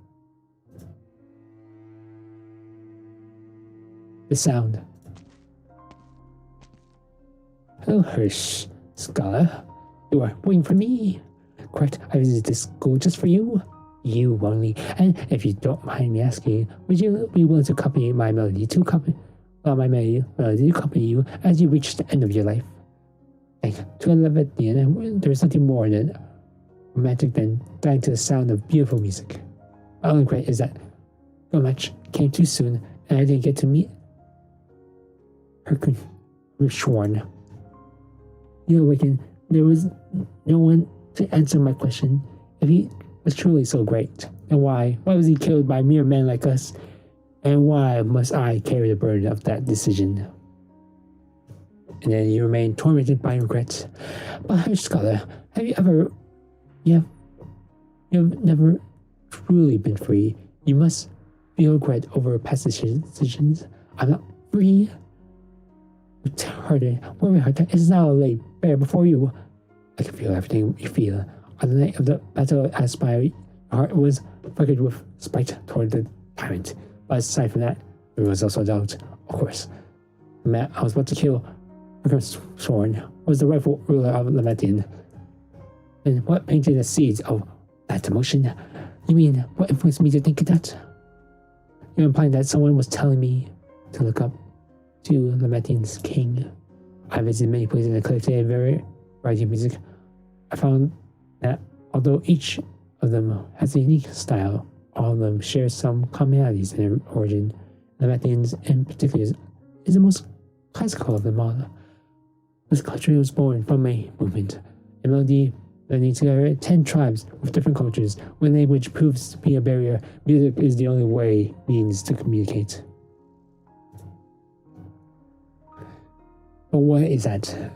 A: The sound. Oh, Hirsch, scholar. You are waiting for me. Correct, I visited this school just for you. You only. And if you don't mind me asking, would you be willing to accompany my melody to accompany you as you reach the end of your life? Like, to a Levitian, there's nothing more than romantic than dying to the sound of beautiful music. My only regret is that the match came too soon and I didn't get to meet her Schworn. You awakened, there was no one to answer my question. If he was truly so great, and why was he killed by mere men like us? And why must I carry the burden of that decision? And then you remain tormented by regrets. But Hirsch, scholar, have you never truly been free. You must feel regret over past decisions. I'm not free. It's harder. Worry harder. It's now laid bare before you. I can feel everything you feel. On the night of the battle at Spire, your heart was flickered with spite toward the tyrant. But aside from that, there was also doubt. Of course, the man I was about to kill, Sworn, was the rightful ruler of Leviathan. And what painted the seeds of that emotion? You mean, what influenced me to think of that? You're implying that someone was telling me to look up to Leviathan's king. I visited many places and collected a variety of music. I found that although each of them has a unique style, all of them share some commonalities in their origin. Leviathan's in particular is the most classical of them all. This country was born from a movement, a melody blending together 10 tribes with different cultures. When language proves to be a barrier, music is the only way means to communicate. But what is that?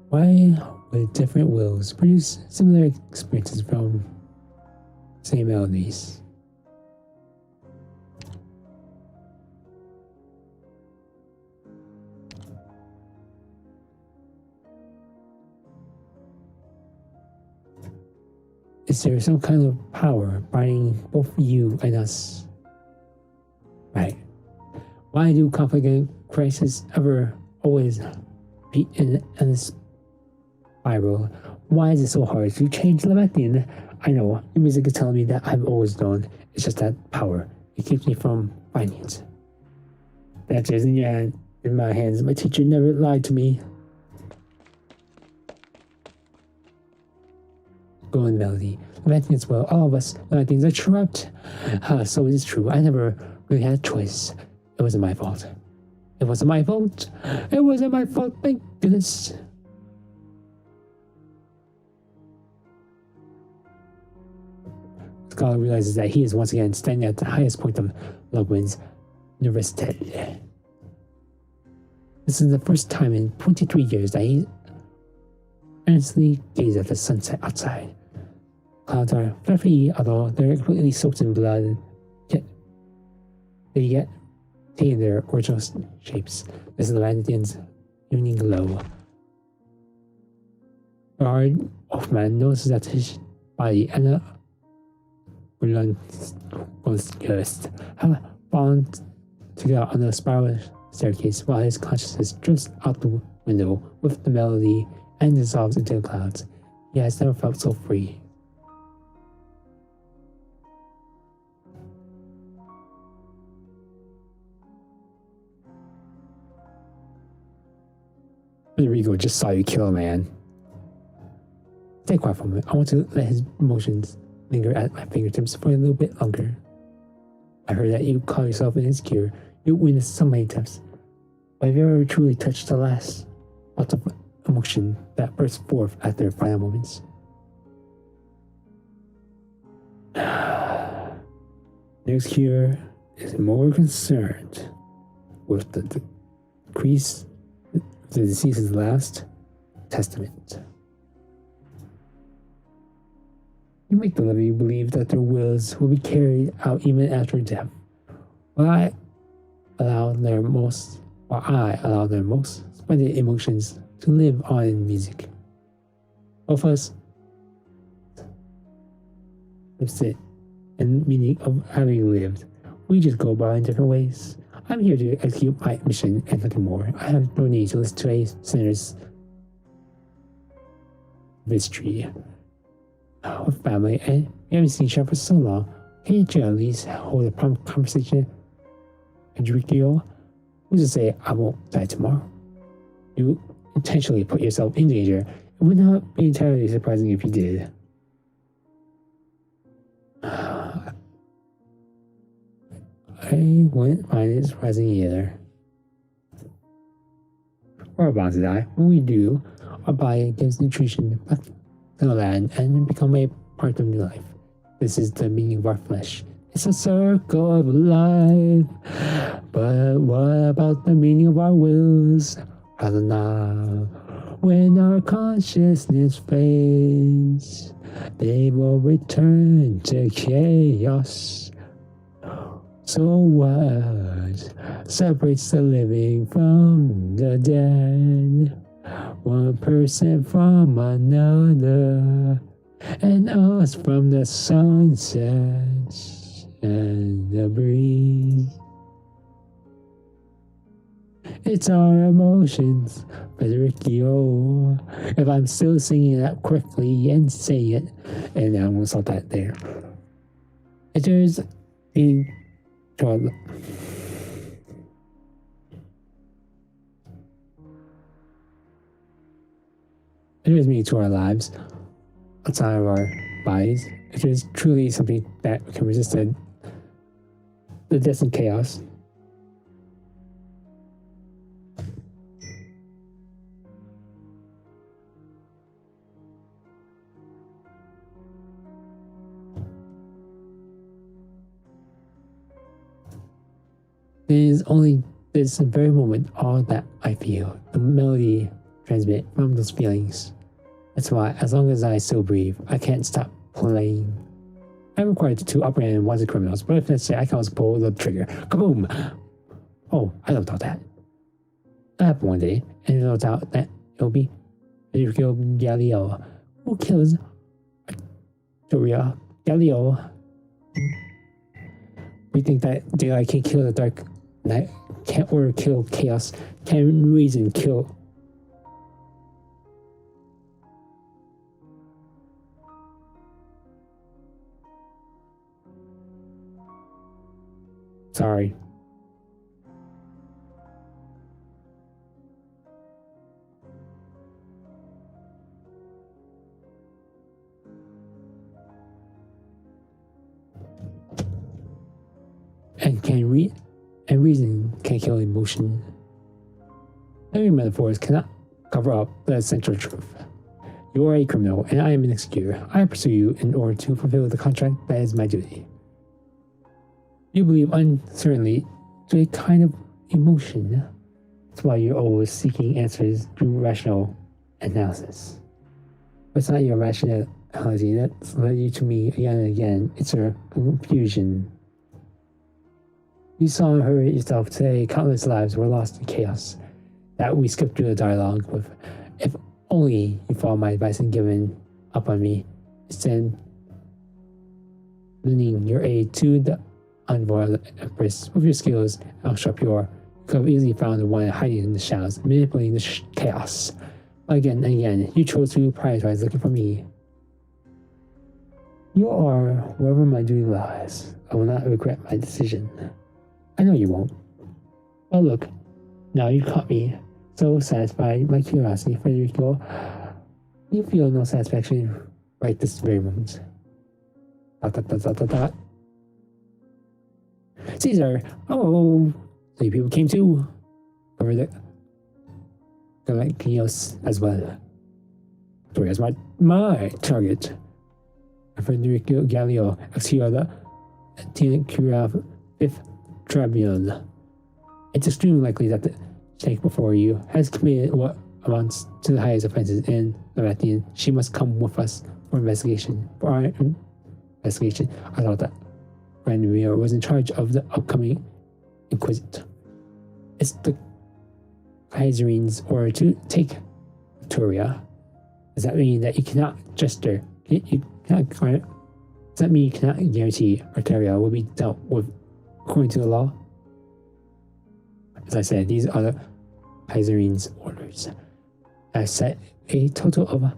A: Why would different wills produce similar experiences from same melodies? Is there some kind of power binding both you and us? Right. Why do conflict and crisis always be in a spiral? Why is it so hard to change Leviathan? I know, your music is telling me that I've always known. It's just that power. It keeps me from finding it. That is in your hand, in my hands. My teacher never lied to me. Golden melody. Leviathan as well. All of us Leviathans are trapped. So it is true. I never really had a choice. It wasn't my fault. It wasn't my fault. It wasn't my fault. Thank goodness. Scholar realizes that he is once again standing at the highest point of Logwin's Universitet. This is the first time in 23 years that he earnestly gazes at the sunset outside. Clouds are fluffy, although they're completely soaked in blood, yet they retain their original shapes. This is the Leviathan's evening glow. Bard Hoffman notices that his body and the Herbst have fallen together on the spiral staircase while his consciousness drifts out the window with the melody and dissolves into the clouds. He has never felt so free. Rigo just saw you kill a man. Stay quiet for a moment. I want to let his emotions linger at my fingertips for a little bit longer. I heard that you call yourself an insecure. You witnessed so many times. But have you ever truly touched the last thoughts of emotion that burst forth at their final moments? Next cure is more concerned with the decrease of the deceased's last testament. You make the living believe that their wills will be carried out even after death, while I allow their most splendid emotions to live on in music. Both of us lives it and meaning of having lived. We just go by in different ways. I'm here to execute my mission and nothing more. I have no need to listen to a sinner's mystery with family, and we haven't seen each other for so long. Can't you at least hold a prompt conversation? Enrico, who's to say I won't die tomorrow? You intentionally put yourself in danger. It would not be entirely surprising if you did. I wouldn't find it surprising either. We're about to die. When we do, our body gives nutrition back to the land and become a part of new life. This is the meaning of our flesh. It's a circle of life. But what about the meaning of our wills? Now, when our consciousness fades, they will return to chaos. So what separates the living from the dead? One person from another, and us from the sunset and the breeze. It's our emotions, Federico. If I'm still singing that quickly and saying it, and I'm gonna stop that there. If there's a child. There is meaning to our lives outside of our bodies. If there's truly something that can resist the death and chaos. It is only this very moment all that I feel. The melody transmit from those feelings. That's why, as long as I still breathe, I can't stop playing. I'm required to operate in wanted criminals, but if necessary, I can also pull the trigger. Kaboom! Oh, I don't doubt that. That happened one day, and no doubt that it'll be Federico Galileo who kills Victoria Galileo. We think that daylight can kill the dark night, can't order kill chaos, can reason kill. Sorry. And reason can kill emotion. Every metaphors cannot cover up the central truth. You are a criminal, and I am an executor. I pursue you in order to fulfill the contract that is my duty. You believe uncertainly to a kind of emotion. That's why you're always seeking answers through rational analysis. But it's not your rationality that's led you to me again and again. It's your confusion. You saw and heard yourself today, countless lives were lost in chaos. That we skipped through the dialogue with. If only you followed my advice and given up on me, instead lending your aid to the unroyal empress. With your skills, you could have easily found the one hiding in the shadows, manipulating the chaos. Again and again, you chose to prioritize looking for me. You are wherever my duty lies. I will not regret my decision. I know you won't. Well, look, now you caught me. So satisfied my curiosity, Federico. You feel no satisfaction right this very moment. Caesar! Oh! So you people came too. Over the Galactios as well. Victoria's my target. Federico Galileo, execute the Lieutenant Curav 5th Tribunal. It's extremely likely that the snake before you has committed what amounts to the highest offenses in Latvian. She must come with us for investigation. For our investigation, I thought that Branimir was in charge of the upcoming Inquisit. It's the Kaiserines order to take Victoria. Does that mean that you cannot gesture? You cannot. Does that mean you cannot guarantee Arteria will be dealt with according to the law? As I said, these are the Kaiserines orders. I set a total of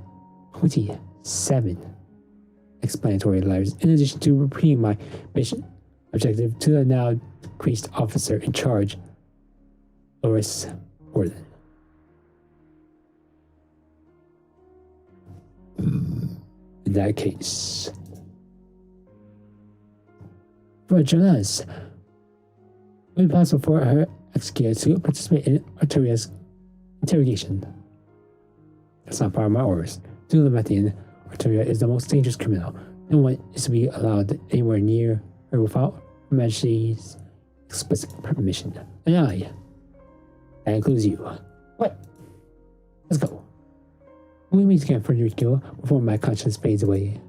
A: 27 explanatory letters, in addition to repeating my mission objective to the now decreased officer in charge, Loris Gordon. In that case, for Jonas, would it be possible for her executor to participate in Arteria's interrogation? That's not part of my orders. To the Latvian, Arteria is the most dangerous criminal. No one is to be allowed anywhere near her without Her Majesty's explicit permission. And that includes you. What? Let's go. We meet again, Federico, before my conscience fades away.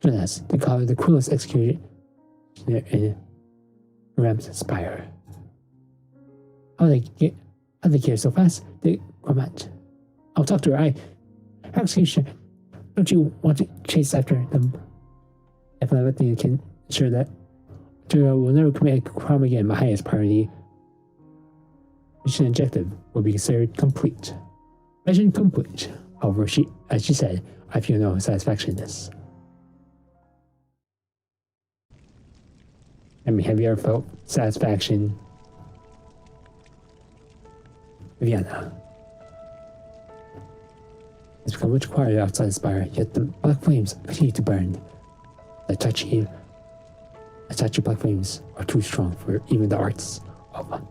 A: Jonas, they call it the cruelest executioner in Ram's Spire. How they get here so fast? They Ramat. I'll talk to her. Executioner, don't you want to chase after them? If I can ensure that Arteria will never commit a crime again, my highest priority mission objective will be considered complete. Mission complete. However, as she said, I feel no satisfaction in this. I mean, have you ever felt satisfaction? Vienna. It's become much quieter outside the spire, yet the black flames continue to burn. The touchy black flames are too strong for even the arts of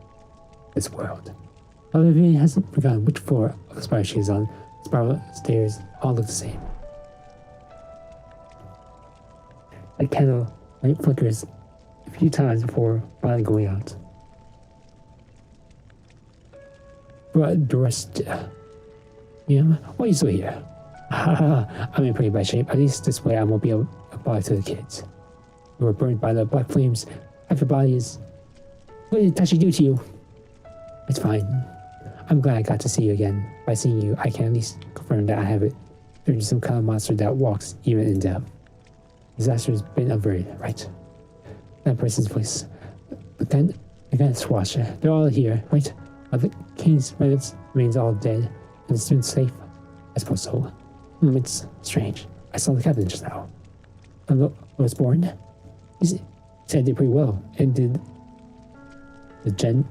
A: this world. Olivia hasn't forgotten which floor of the spire she is on. The spiral stairs all look the same. The candle light flickers a few times before finally going out. But the rest, why are you still here? I'm in pretty bad shape. At least this way I won't be able to bother to the kids. You were burned by the black flames. Half your body is... What did Tashi do to you? It's fine. I'm glad I got to see you again. By seeing you, I can at least confirm that I haven't turned into some kind of monster that walks even in death. Disaster's been averted, right? That person's voice. The guy squash. They're all here, right? Are the king's remnants remains all dead and the students safe? I suppose so. It's strange. I saw the captain just now. I was born. He said I did pretty well and did the Gen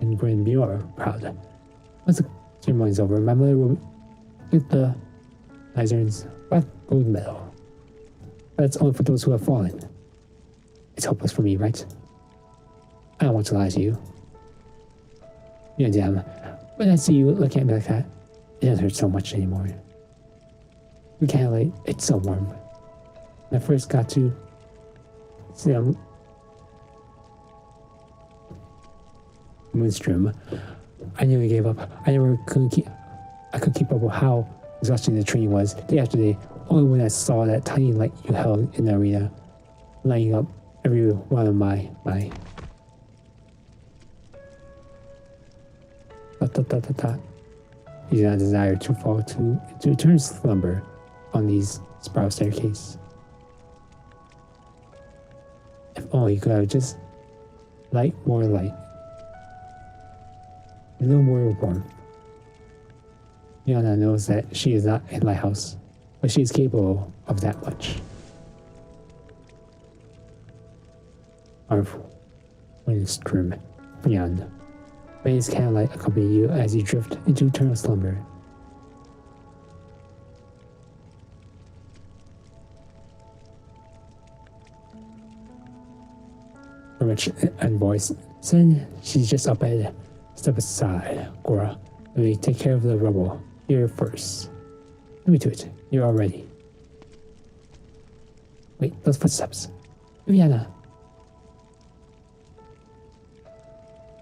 A: and Grand Bureau proud. Once the ceremony's over, my mother will get the Kaiser's black gold medal. But that's only for those who have fallen. It's hopeless for me, right? I don't want to lie to you. Yeah, damn. When I see you looking at me like that, it doesn't hurt so much anymore. We can't wait. It's so warm. When I first got to see Moonstrom, I nearly gave up. I couldn't keep up with how exhausting the training was day after day. Only when I saw that tiny light you held in the arena, lighting up every one of my You do not desire to fall into eternal slumber on these spiral staircase. If only you could have just more light. A little more warmth. Yana knows that she is not a lighthouse, but she is capable of that much. Harmful. Zwillingstürme. Beyond. Rays candlelight accompany you as you drift into eternal slumber. A rich and voice said she's just up ahead. Step aside, Gora. Let me take care of the rubble here first. Let me do it. You're all ready. Wait, those footsteps. Viviana.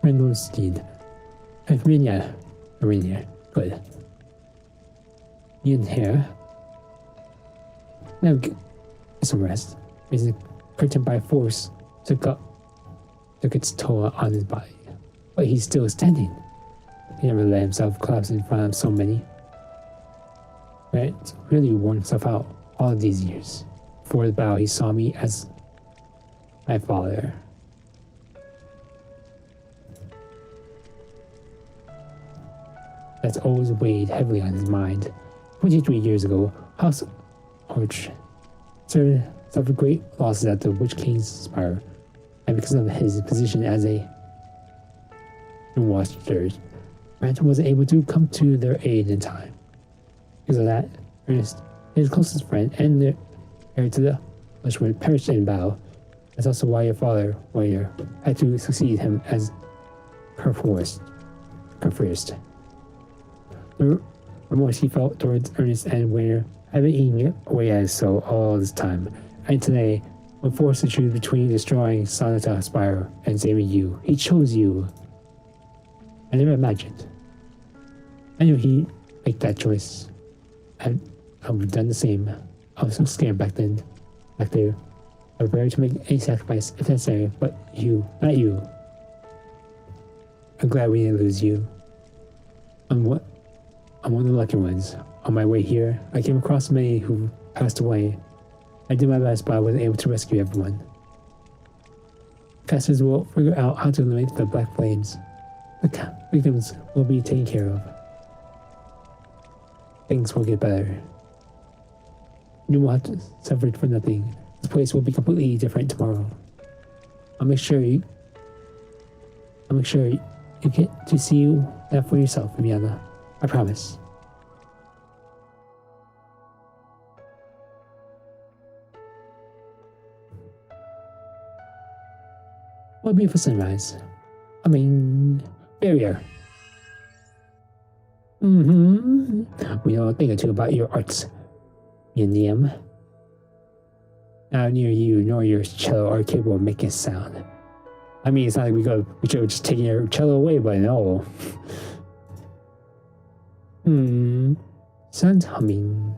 A: Rendelstein. Arena. Good. You in here. Now get some rest. Raising the curtain by force took its toll on his body. But he's still standing. He never let himself collapse in front of so many. Right? Really worn himself out all of these years. Before the battle, he saw me as my father. That's always weighed heavily on his mind. 23 years ago, House Orch suffered great losses at the Witch King's Spire, and because of his position as a watcher, Brandon wasn't able to come to their aid in time. Because of that, Ernest, his closest friend and the heir to the Wishwood, perished in battle. That's also why your father, Warrior, had to succeed him as her first. The remorse he felt towards Ernest and Warrior had been eating away at his soul all this time, and today, when forced to choose between destroying Sonata Spire and saving you, he chose you. I never imagined. I knew he'd make that choice. I would have done the same. I was so scared back there. I was ready to make any sacrifice if necessary, but you, not you. I'm glad we didn't lose you. I'm one of the lucky ones. On my way here, I came across many who passed away. I did my best, but I wasn't able to rescue everyone. Casters will figure out how to eliminate the black flames. The victims will be taken care of. Things will get better. You won't have to suffer for nothing. This place will be completely different tomorrow. I'll make sure you get to see that for yourself, Miana. I promise. What a beautiful sunrise. I mean, barrier. We know a thing or two about your arts, Museum. Now near you nor your cello are capable of making a sound. I mean, it's not like we should have just taken your cello away, but no. Sounds humming.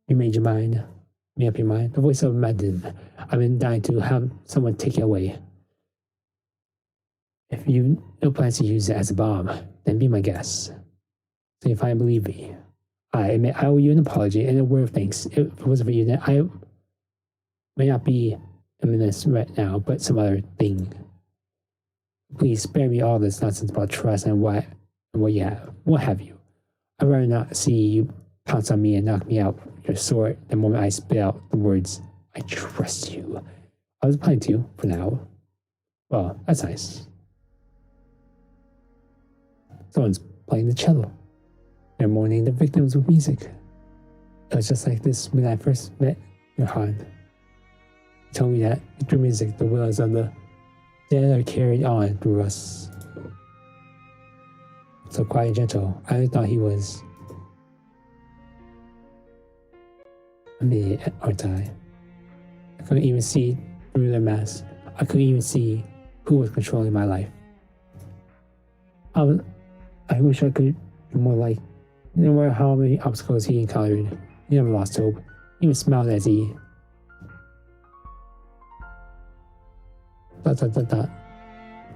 A: You made your mind. Made up your mind. The voice of Madden. I've been dying to have someone take it away. If you no plans to use it as a bomb, then be my guest. So if I believe me, I admit I owe you an apology and a word of thanks. If it wasn't for you, then I may not be a menace right now, but some other thing. Please spare me all this nonsense about trust and what you have. What have you? I'd rather not see you pounce on me and knock me out with your sword the moment I spit out the words, I trust you. I was planning to, for now. Well, that's nice. Someone's playing the cello. They're mourning the victims with music. It was just like this when I first met Johan. He told me that through music, the wills of the dead are carried on through us. So quiet and gentle, I thought he was. I'm an idiot, aren't I? I couldn't even see through their masks. I couldn't even see who was controlling my life. I wish I could be more like, no matter how many obstacles he encountered, he never lost hope. He even smiled as he...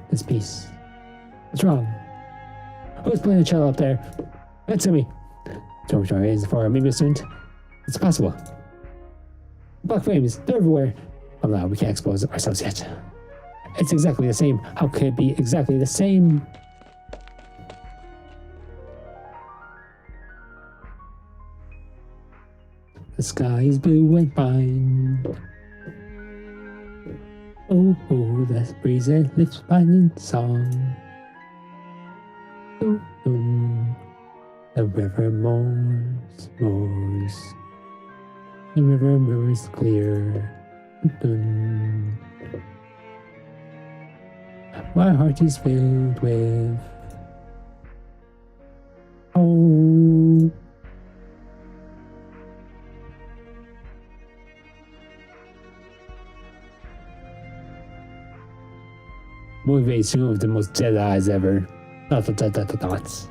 A: This piece. What's wrong? Who's playing the cello up there? Answer me! Dormitory is for maybe a student. It's possible. Black flames, they're everywhere. Oh no, we can't expose ourselves yet. It's exactly the same. How could it be exactly the same? The sky is blue and fine. Oh, the breeze that lifts fine in song. Ooh, the river moors. The river moors clear. Dun. My heart is filled with hope. Motivation of the most Jedi's ever. Dots.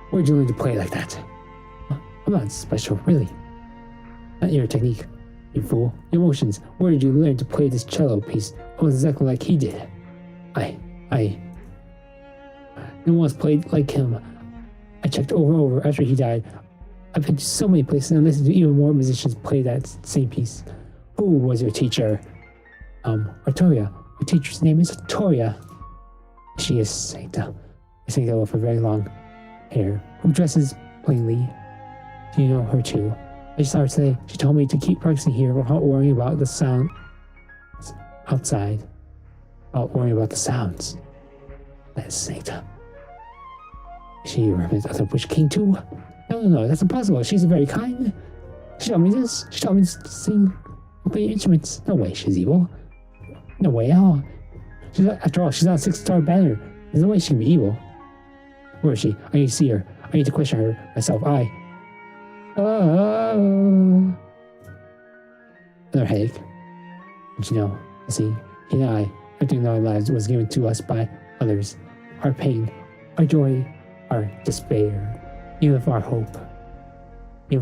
A: Where'd you learn to play like that? I'm not special, really. Not your technique, you fool. Emotions. Where did you learn to play this cello piece? Almost exactly like he did. No one's played like him. I checked over and over after he died. I've been to so many places and listened to even more musicians play that same piece. Who was your teacher? Artoria. My teacher's name is Artoria. She is Sancta. A Sancta with very long hair, who dresses plainly. Do you know her too? I saw her today. She told me to keep practicing here without worrying about the sound outside. Without worrying about the sounds. That is Sancta. She reminds us of Witch King too? No, that's impossible. She's very kind. She taught me this. She taught me to sing and play instruments. No way she's evil. No way at all. After all, she's on a 6-star banner. There's no way she can be evil. Where is she? I need to see her. I need to question her myself. Another headache. But see, he and I, everything in our lives was given to us by others. Our pain, our joy, our despair, even our hope. I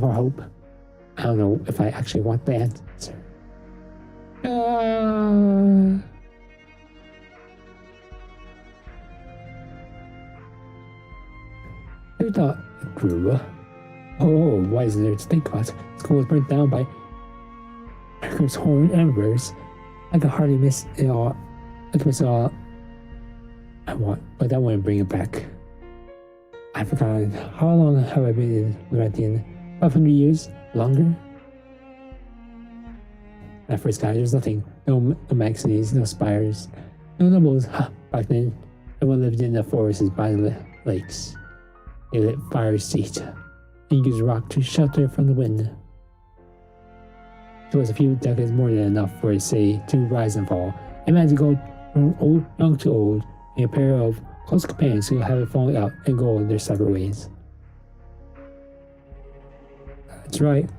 A: don't know if I actually want the answer. Who thought it grew? Oh, why isn't there to think about? School was burnt down by Herbst's horn embers. I could hardly miss it all. I could miss it all I want, but that wouldn't bring it back. I've forgotten. How long have I been in Laurentian? 500 years? Longer? When I first got there's nothing. No magazines, no spires, no nobles. Back then, everyone lived in the forests by the lakes. They lit fires to eat, and used rock to shelter from the wind. It was a few decades more than enough for a city to rise and fall. A man to go from young to old, and a pair of close companions who have it falling out and go their separate ways. That's right.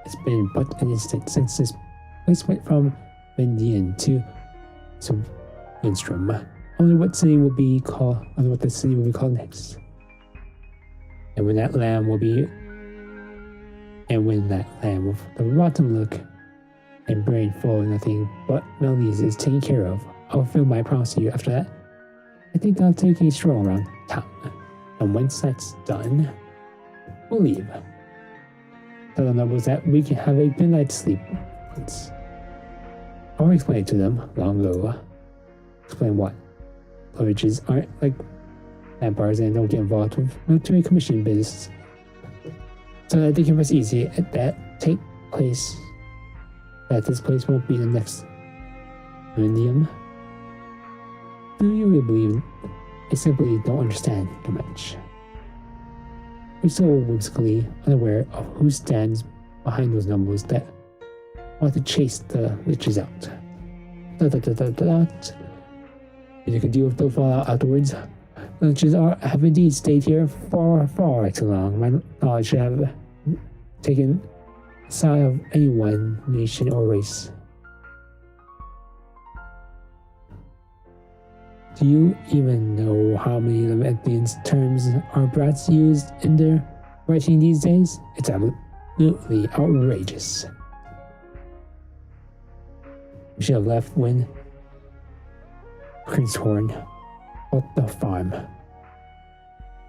A: It's been but an instant since this place went from Lenient to Zwillingstürme. I wonder what the city will be called next. And when that lamb with the rotten look and brain full of nothing but melodies is taken care of, I'll fulfill my promise to you. After that, I think I'll take a stroll around town. And once that's done, we'll leave. Tell the nobles that we can have a good night's sleep once. I'll explain it to them long ago. Explain what? Witches aren't like vampires and don't get involved with military commission business. So that they can rest easy at that this place won't be the next millennium. Do you really believe? I simply don't understand too much. We're so whimsically unaware of who stands behind those nobles that want to chase the witches out. You can deal with the fallout afterwards. The witches have indeed stayed here far too long. My knowledge should have taken the side of any one nation or race. Do you even know how many Lemetian terms our brats used in their writing these days? It's absolutely outrageous. We should have left when Prince-Horn bought the farm.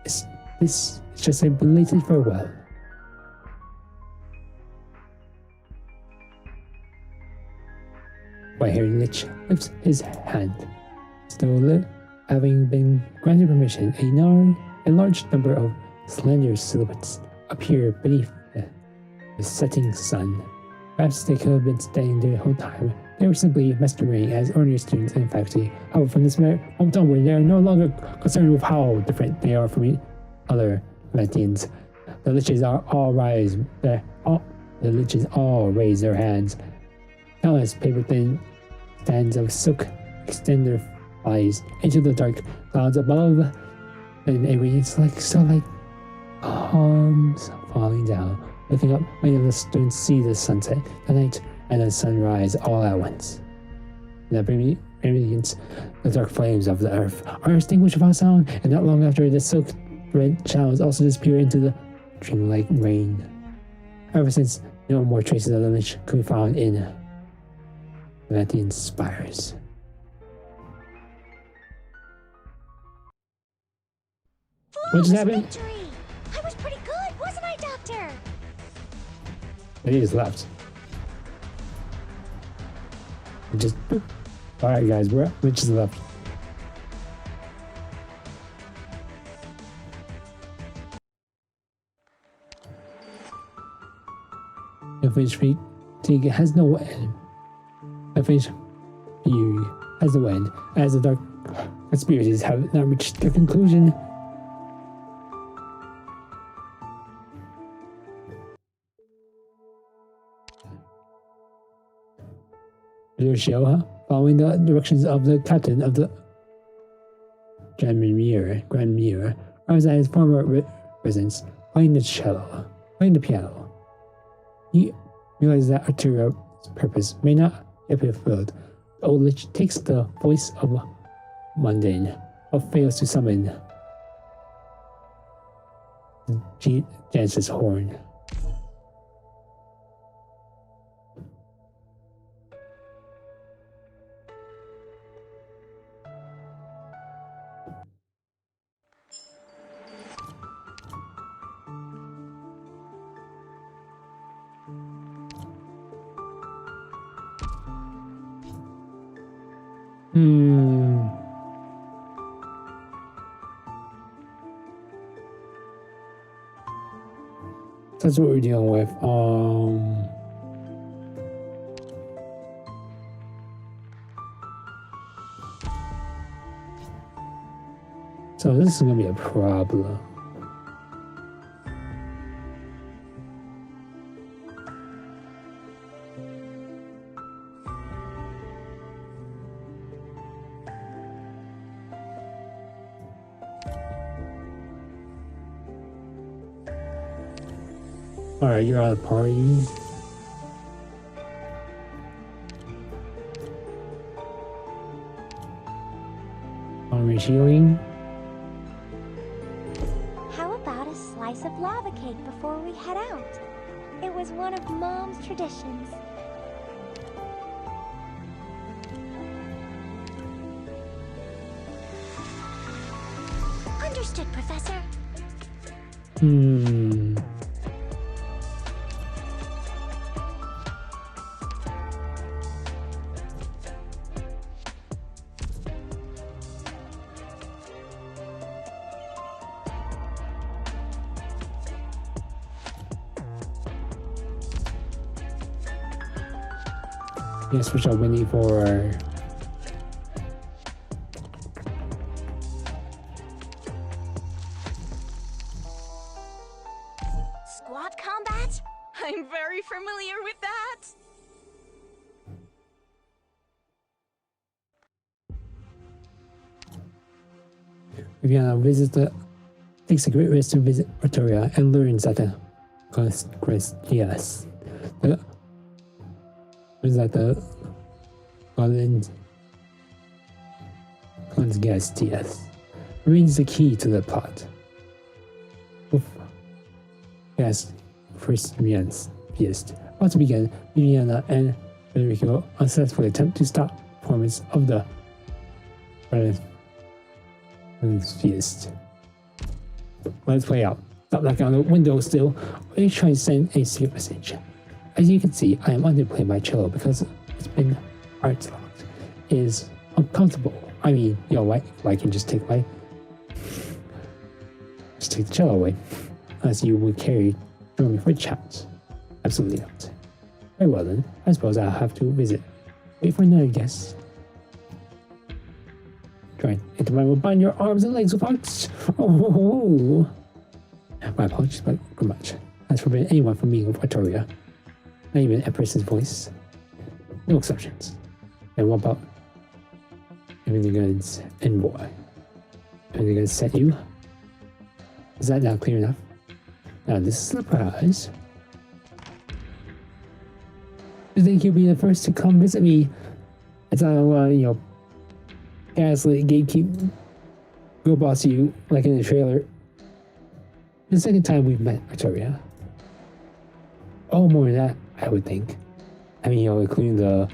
A: This is just a belated farewell. White-haired Lich lifts his hand. Still having been granted permission, a large number of slender silhouettes appear beneath the setting sun. Perhaps they could have been staying there the whole time. They were simply masquerading as ordinary students in faculty. However, from this moment onward, they are no longer concerned with how different they are from other Atlanteans. The Liches are all rise. The liches all raise their hands. Countless paper-thin strands of silk extend their eyes into the dark clouds above, and it reads like starlight palms falling down. Looking up, many of the students see the sunset, the night, and the sunrise all at once. In the radiance, the dark flames of the earth are extinguished without sound, and not long after, the silk red showers also disappear into the dreamlike rain. Ever since, no more traces of the lich could be found in Lenient spires. What just happened?
C: Victory! I was pretty good, wasn't I, Doctor?
A: He just left. Just boop. Alright guys, we just left. The fish fatigue has no end. The fish fury has no end, as the dark conspiracies have not reached their conclusion. Show, following the directions of the captain of the Grand Mirror, arrives at his former residence, playing the piano. He realizes that Arturia's purpose may not yet be fulfilled. The old lich takes the voice of mundane, but fails to summon Genesis horn. That's what we're dealing with. So this is gonna be a problem. Alright, you're out of the party. Armor healing.
O: How about a slice of lava cake before we head out? It was one of Mom's traditions.
C: Understood, Professor.
A: Yes, which I'm waiting for.
M: Squad combat? I'm very familiar with that.
A: Viviana takes a great risk to visit Arturia and learns that the remains the key to the plot. Yes, first Fiest. About to begin, Viviana and Federico unsuccessfully attempt to stop performance of the Fiest. Let's play out. Stop knocking on the window still. Are you trying to send a secret message? As you can see, I am underplaying my cello because it's been arts locked. It is uncomfortable. I mean, you know what? I can just take the cello away. Unless you would join me for chat. Absolutely not. Very well then, I suppose I'll have to visit. Wait for another guest. Try into my will bind your arms and legs with hooks. Oh. My apologies, but pretty much. Has forbidden anyone from meeting with Arturia. Not even Empress's voice. No exceptions. And what about everything goods envoy? Everything goods sent you? Is that not clear enough? Now this is a surprise. You think you'll be the first to come visit me? It's not gaslight, gatekeep, go boss you like in the trailer. The second time we've met, Victoria. Oh, more than that, I would think. I mean, including the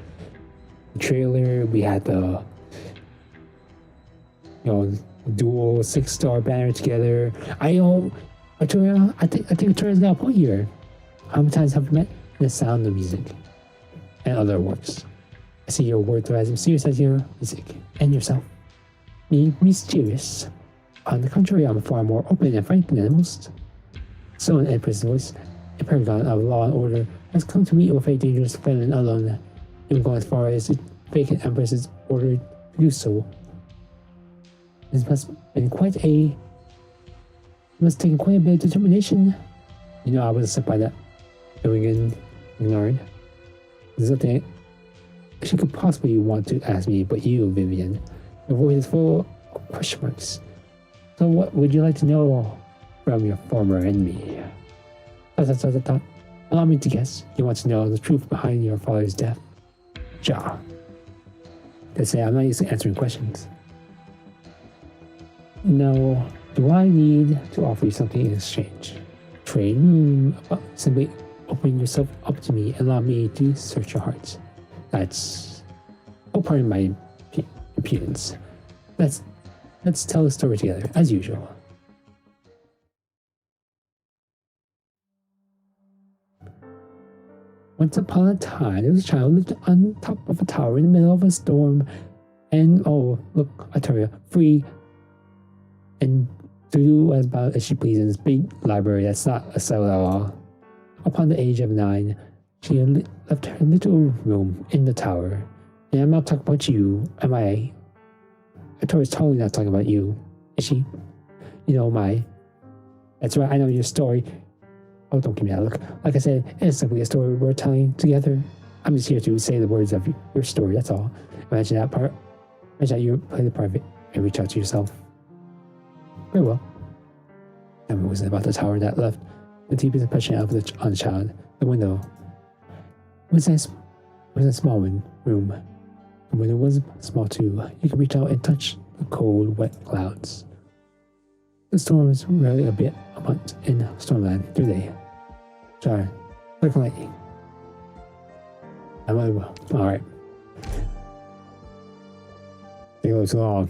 A: trailer, we had the dual 6-star banner together. Victoria, I think Victoria's got a point here. How many times have we met? The Sound of Music and other works. I see your words are as mysterious as your music and yourself. Me, mysterious. On the contrary, I'm far more open and frank than most. So in Empress's voice, a paragon of law and order has come to meet with a dangerous felon alone, even going as far as to vacate Empress's order to do so. This must have been taken quite a bit of determination. I was sent by that Billigan Learn. There's nothing she could possibly want to ask me, but you, Vivian. Your voice is full of question marks. So what would you like to know from your former enemy? Allow me to guess. You want to know the truth behind your father's death? Ja. They say I'm not used to answering questions. No. Do I need to offer you something in exchange? Trade? Simply open yourself up to me and allow me to search your heart. That's... Oh, pardon my impudence. Let's tell the story together, as usual. Once upon a time, there was a child who lived on top of a tower in the middle of a storm. And, oh, look, Victoria, free and do about as she pleases in this big library that's not a cell at all. Upon the age of 9, she had left her little room in the tower. And I'm not talking about you, am I? Victoria's totally not talking about you, is she? That's right, I know your story. Oh, don't give me that look. Like I said, it's simply a story we're telling together. I'm just here to say the words of your story, that's all. Imagine that part. Imagine that you play the part of it and reach out to yourself. Very well. Tell me, was it about the tower that left the deepest impression on the child? The window. It was a small room. The window was small too. You could reach out and touch the cold, wet clouds. The storms rarely a bit abundant in Stormland, do they? Sorry, like lightning. Alright. It goes long.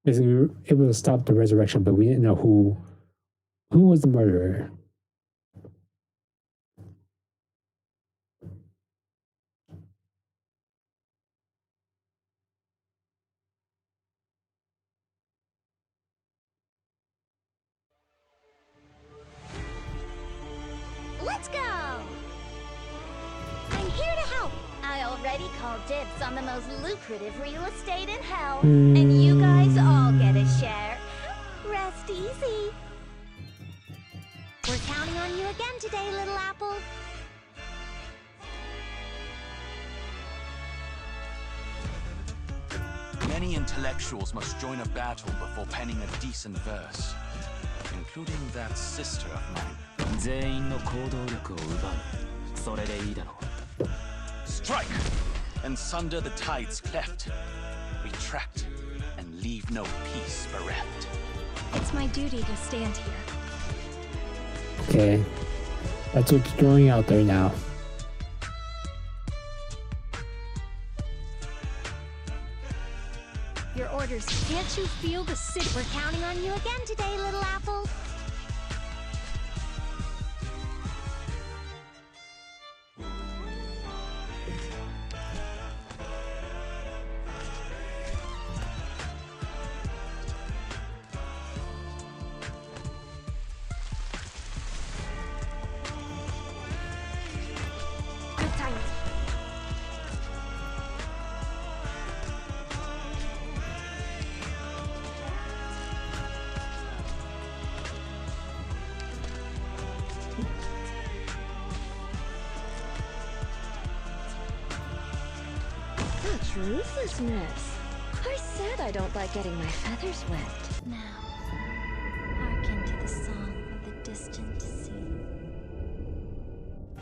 A: Basically, we were able to stop the resurrection, but we didn't know who was the murderer.
C: Let's go! I'm here to help. I already called dibs on the most lucrative real estate in hell, and you guys all get a share. Rest easy. We're counting on you again today, little apple.
L: Many intellectuals must join a battle before penning a decent verse, including that sister of mine. Strike! And sunder the tides cleft. Retract and leave no peace bereft.
D: It's my duty to stand here.
A: Okay. That's what's throwing out there now.
D: Your orders. Can't you feel the city?
C: We're counting on you again today, little apple.
K: Such ruthlessness. I said I don't like getting my feathers wet.
O: Now, hearken to the song of the distant sea.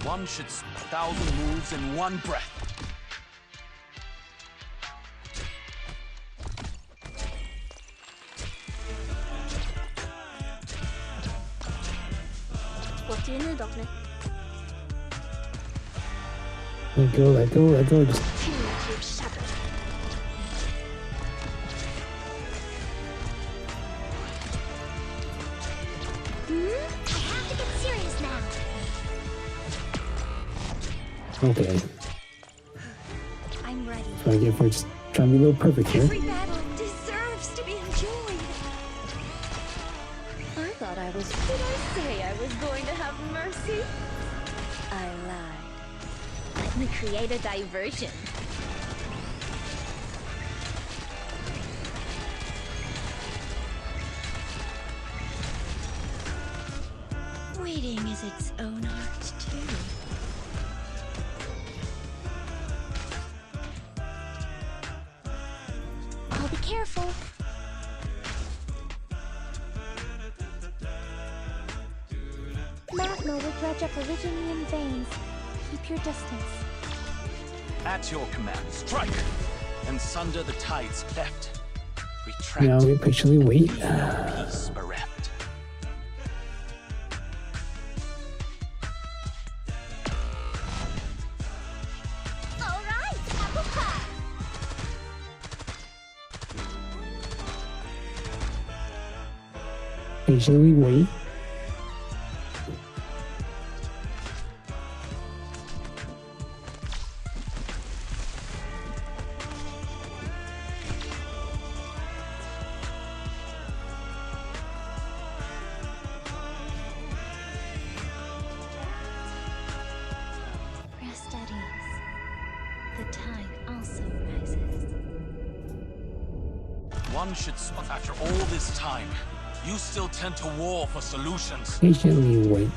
L: One should 1,000 moves in one breath.
D: What do you need of me?
A: Let go, let go, let go. Just
D: Feel like you're shattered.
O: I have to get serious now.
A: okay.
O: I'm ready.
A: So again, we're just trying to be a little perfect here.
D: Every battle deserves to be enjoyed.
K: I thought I was... Did I say I was going to have mercy? I lied.
C: Let me create a diversion.
O: Waiting is its own art, too. I'll be careful. Magma will dredge up Originian veins. Keep your distance.
L: At your command, strike! And sunder the tides cleft. Retract.
A: Now we patiently wait.
L: Peace bereft.
C: All right, apple pie.
A: Patiently wait.
O: Rest at ease. The tide also rises.
L: One should... After all this time, you still tend to war for solutions.
A: Patiently wait.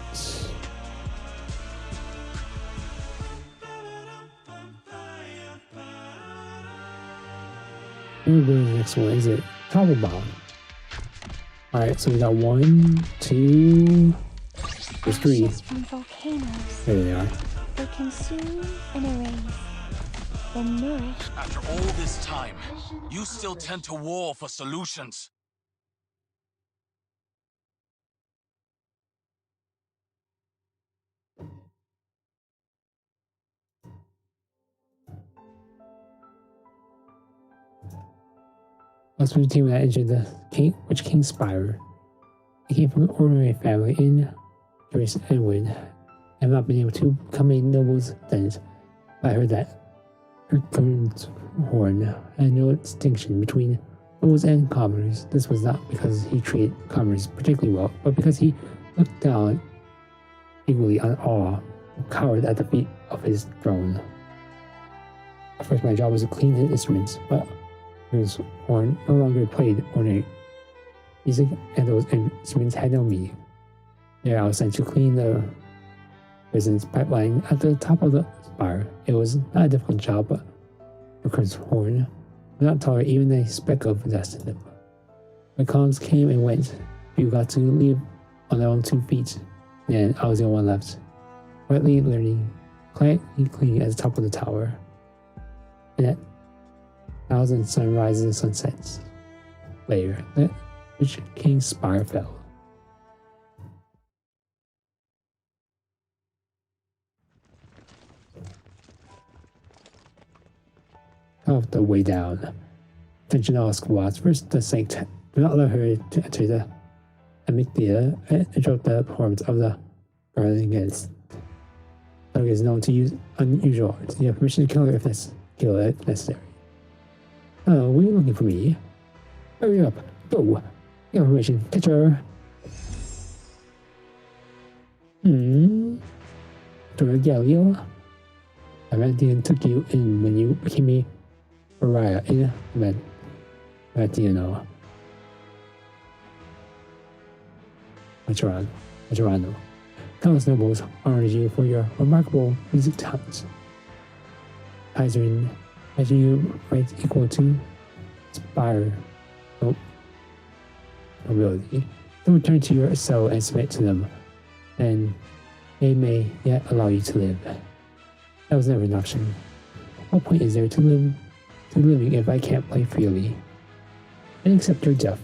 A: Where's the next one? Is it Fabled bomb? Alright, so we got 1, 2, there's 3.
O: Ashes from volcanoes.
A: There they are.
O: They consume and erase. Then nourish.
L: After all this time, you still tend to war for solutions.
A: Most of the team that entered the King's Spire. They came from an ordinary family in Grace Edwin. I have not been able to become a noble's descendant. I heard that Arknights had no distinction between nobles and commoners. This was not because he treated commoners particularly well, but because he looked down equally on all who cowered at the feet of his throne. At first, my job was to clean his instruments, but Horn no longer played ordinary music, and those instruments had no meaning. There, I was sent to clean the residence pipeline at the top of the spire. It was not a difficult job, but Horn would not tolerate even a speck of dust in them. My colleagues came and went. Few got to leave on their own 2 feet. Then I was the only one left, quietly cleaning at the top of the tower. And at 1,000 sunrises and sunsets later, the rich King's Spire fell. Off the way down, attention all squads. First, the Saint. Do not allow her to enter the amygdala and interrupt the performance of the guardian against. Target is known to use unusual arts. You have permission to kill her if necessary. Oh, were you looking for me? Hurry up, go! You have permission, catch her! Dora Galileo? I ran and took you in when you became a pariah in Latino. Majorano. Countless nobles honored you for your remarkable music talents. Kaiserin Imagine you write equal to Spire. Nope. Ability. Then return to your cell and submit to them. And they may yet allow you to live. That was never an option. What point is there to living if I can't play freely? And accept your death.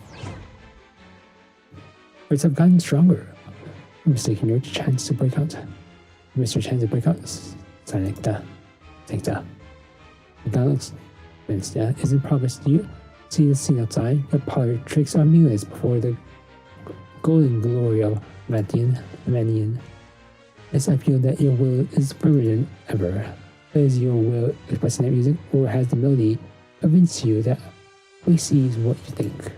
A: Words have gotten stronger. You're mistaking your chance to break out. You missed your chance to break out. Sancta. McDonald's is in progress. Do you see the scene outside? The parlor tricks are meaningless before the golden glory of Manian. As I feel that your will is firmer than ever. Is your will expressing that music, or has the melody convinced you that we see is what you think?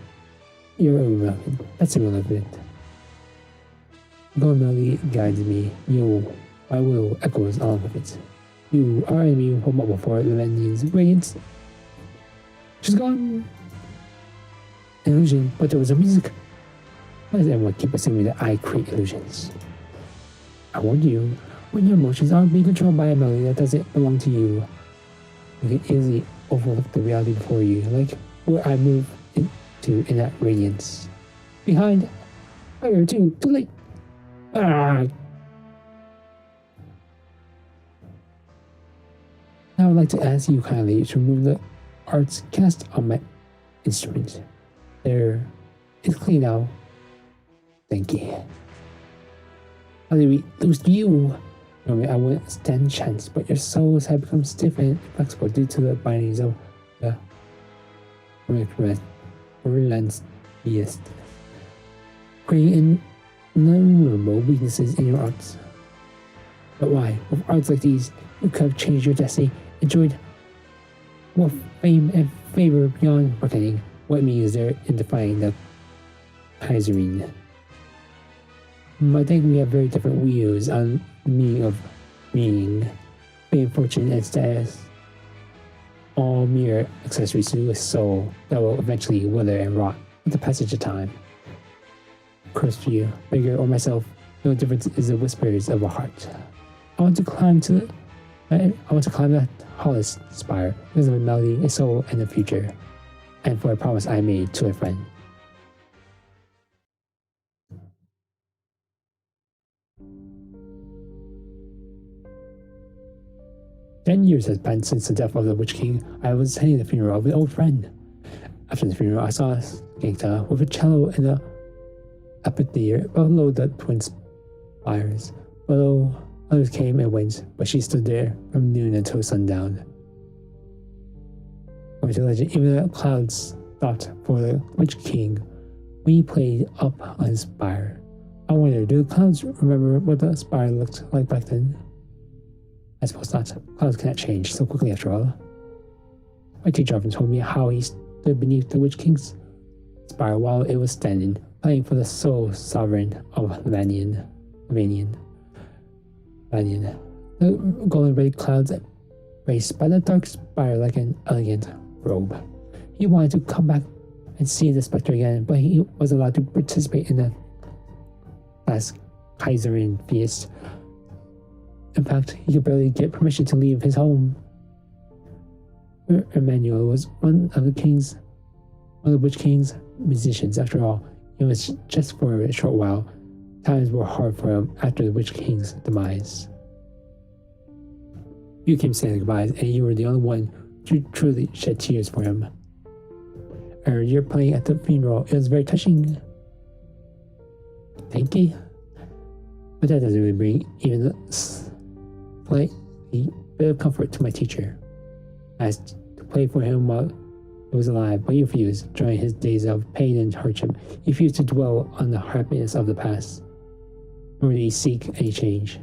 A: You're irrelevant. That's irrelevant. Golden melody guides me. My will echoes along with it. You are enemy will come up before the Manian's radiance. She's gone. Illusion, but there was a music. Why does everyone keep assuming that I create illusions? I warned you, when your emotions are being controlled by a melody that doesn't belong to you, you can easily overlook the reality before you, like where I move into in that radiance. Behind, fire too late. Ah. Now I'd like to ask you kindly to remove the arts cast on my instrument. There, it's clean now. Thank you. How did we lose you? Normally I wouldn't stand a chance, but your souls have become stiff and flexible due to the bindings of the relentless, creating innumerable weaknesses in your arts. But why? With arts like these, you could have changed your destiny, enjoyed more fame and favor beyond reckoning. What meaning is there in defying the Kaiserine? I think we have very different views on the meaning of fame, fortune, and status. All mere accessories to a soul that will eventually wither and rot with the passage of time. Cursed for you, bigger or myself, the only difference is the whispers of a heart. I want to climb the tallest spire because of a melody, a soul, and a future, and for a promise I made to a friend. Ten years has passed since the death of the Witch King. I was attending the funeral of an old friend. After the funeral, I saw Gankta with a cello in the amphitheater below the twin spires. Below, others came and went, but she stood there from noon until sundown. According to legend, even the clouds stopped for the Witch King when he played up on his spire. I wonder, do the clouds remember what the spire looked like back then? I suppose not. Clouds cannot change so quickly after all. My teacher often told me how he stood beneath the Witch King's spire while it was standing, playing for the sole sovereign of Manian. The golden red clouds raced by the dark spire like an elegant robe. He wanted to come back and see the spectre again, but he was allowed to participate in the last Kaiserine feast. In fact, he could barely get permission to leave his home. Emmanuel was one of the Witch King's musicians. After all, it was just for a short while. Times were hard for him after the Witch King's demise. You came saying goodbyes, and you were the only one to truly shed tears for him. I heard you're playing at the funeral. It was very touching. Thank you. But that doesn't really bring even the slight bit of comfort to my teacher. I asked to play for him while he was alive, but he refused. During his days of pain and hardship, he refused to dwell on the happiness of the past, nor did he seek any change.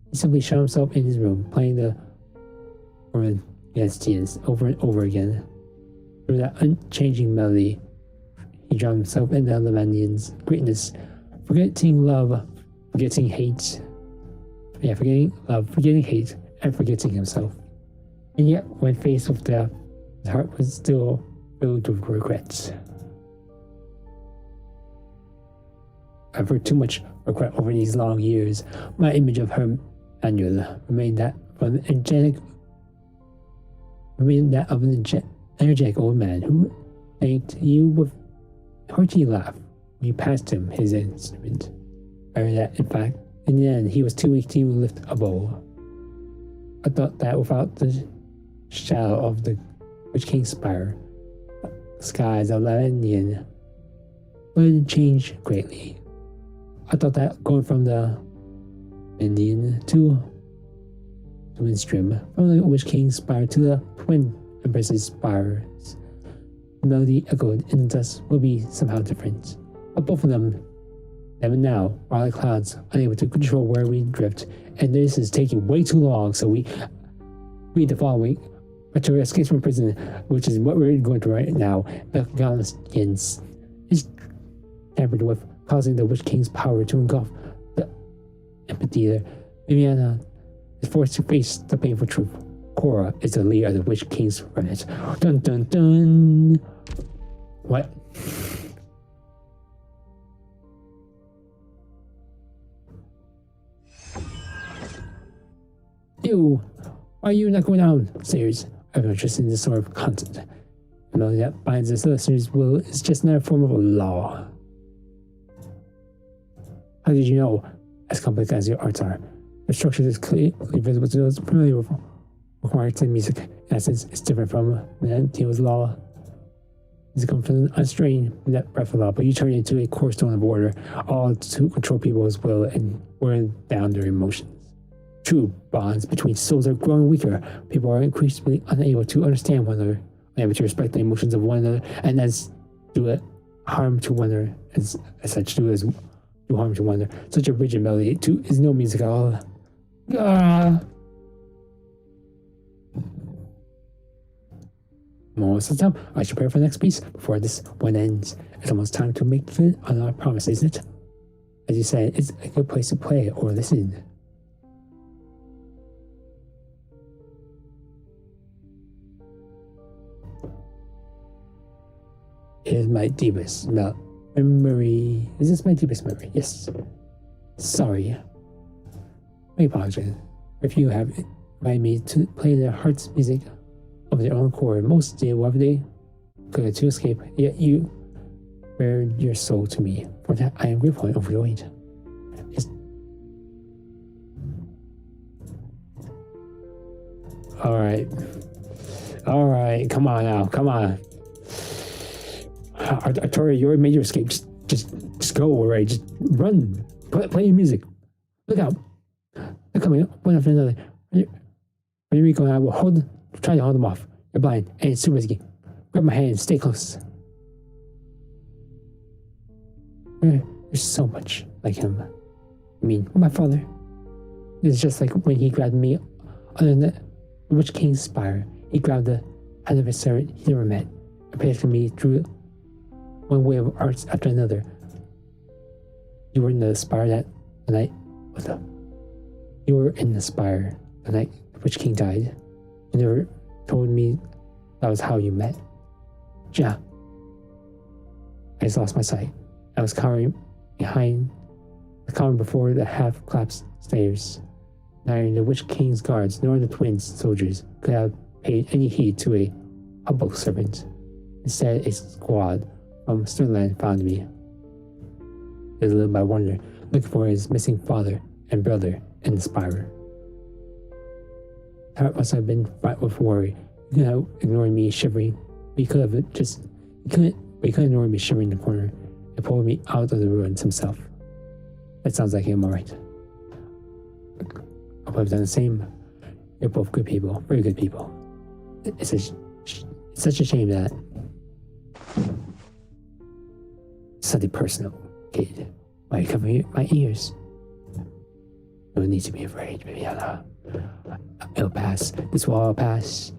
A: He simply shut himself in his room, playing the Organ over and over again. Through that unchanging melody, he drowned himself in the Lemanian's greatness, forgetting love, forgetting hate. Forgetting love, forgetting hate, and forgetting himself. And yet, when faced with death, his heart was still filled with regrets. I've heard too much regret over these long years. My image of her Emmanuel remained that from the angelic remained that of an energetic old man who thanked you with a hearty laugh when you passed him his instrument. I heard that, in fact, in the end, he was too weak to even lift a bow. I thought that without the shadow of the Witch King's spire, the skies of Lenient would change greatly. I thought that going from the Indian to Zwillingstürme, from the Witch King's spire to the Twin Empress's spires, the melody echoed in the dust will be somehow different. But both of them, even now, while the clouds unable to control where we drift, and this is taking way too long, so we read the following. Retro escapes from prison, which is what we're going to right now. The Gaussians is tampered with, causing the Witch King's power to engulf the amphitheater. Viviana is forced to face the painful truth. Cora is the leader of the Witch King's remnant. Dun dun dun! What? Ew! Why are you not going downstairs? I'm interested in this sort of content. The melody that binds us listeners' will is just another form of a law. How did you know? As complex as your arts are, the structure is clearly visible to those familiar with required to music. In essence, it's different from Menantio's law. Music comes from an unstrained net breath of law, but you turn it into a core stone of order, all to control people's will and wear down their emotions. True bonds between souls are growing weaker. People are increasingly unable to understand one another, unable to respect the emotions of one another, and as do it harm to one another, as such do harm to one another. Such a rigid melody too is no music at all. Most of the time, I should prepare for the next piece before this one ends. It's almost time to make good on our promise, isn't it? As you said, it's a good place to play or listen. Here's my deepest memory. Is this my deepest memory? Yes. Sorry. I apologize if you have invited me to play their heart's music of their own accord. Most did whatever they could to escape, yet you bared your soul to me. For that I am grateful and overjoyed. Alright, come on now, come on. Artoria, you already made your escape. Just go already. Just run. Play your music. Look out. They're coming one after another. Rico and I will try to hold them off. You're blind and it's too risky. Grab my hand. Stay close. You're so much like him. I mean, my father. It's just like when he grabbed me under the Witch King's spire. He grabbed the hand of a servant he never met and protected me through one way of arts after another. You were in the spire that the night. You were in the spire the night the Witch King died. You never told me that was how you met. Yeah. I just lost my sight. I was cowering before the half-collapsed stairs. Neither the Witch King's guards nor the twins' soldiers could have paid any heed to a humble servant. Instead, a squad from Sternland found me. He was led by wonder, looking for his missing father and brother in the spire. His heart must have been fraught with worry. He could have ignored me shivering, but he couldn't ignore me shivering in the corner and pulled me out of the ruins himself. That sounds like him, alright. I would have done the same. You're both good people, very good people. It's such a shame that something personal, kid, might cover my ears. No need to be afraid, Viviana. It'll pass. This will all pass.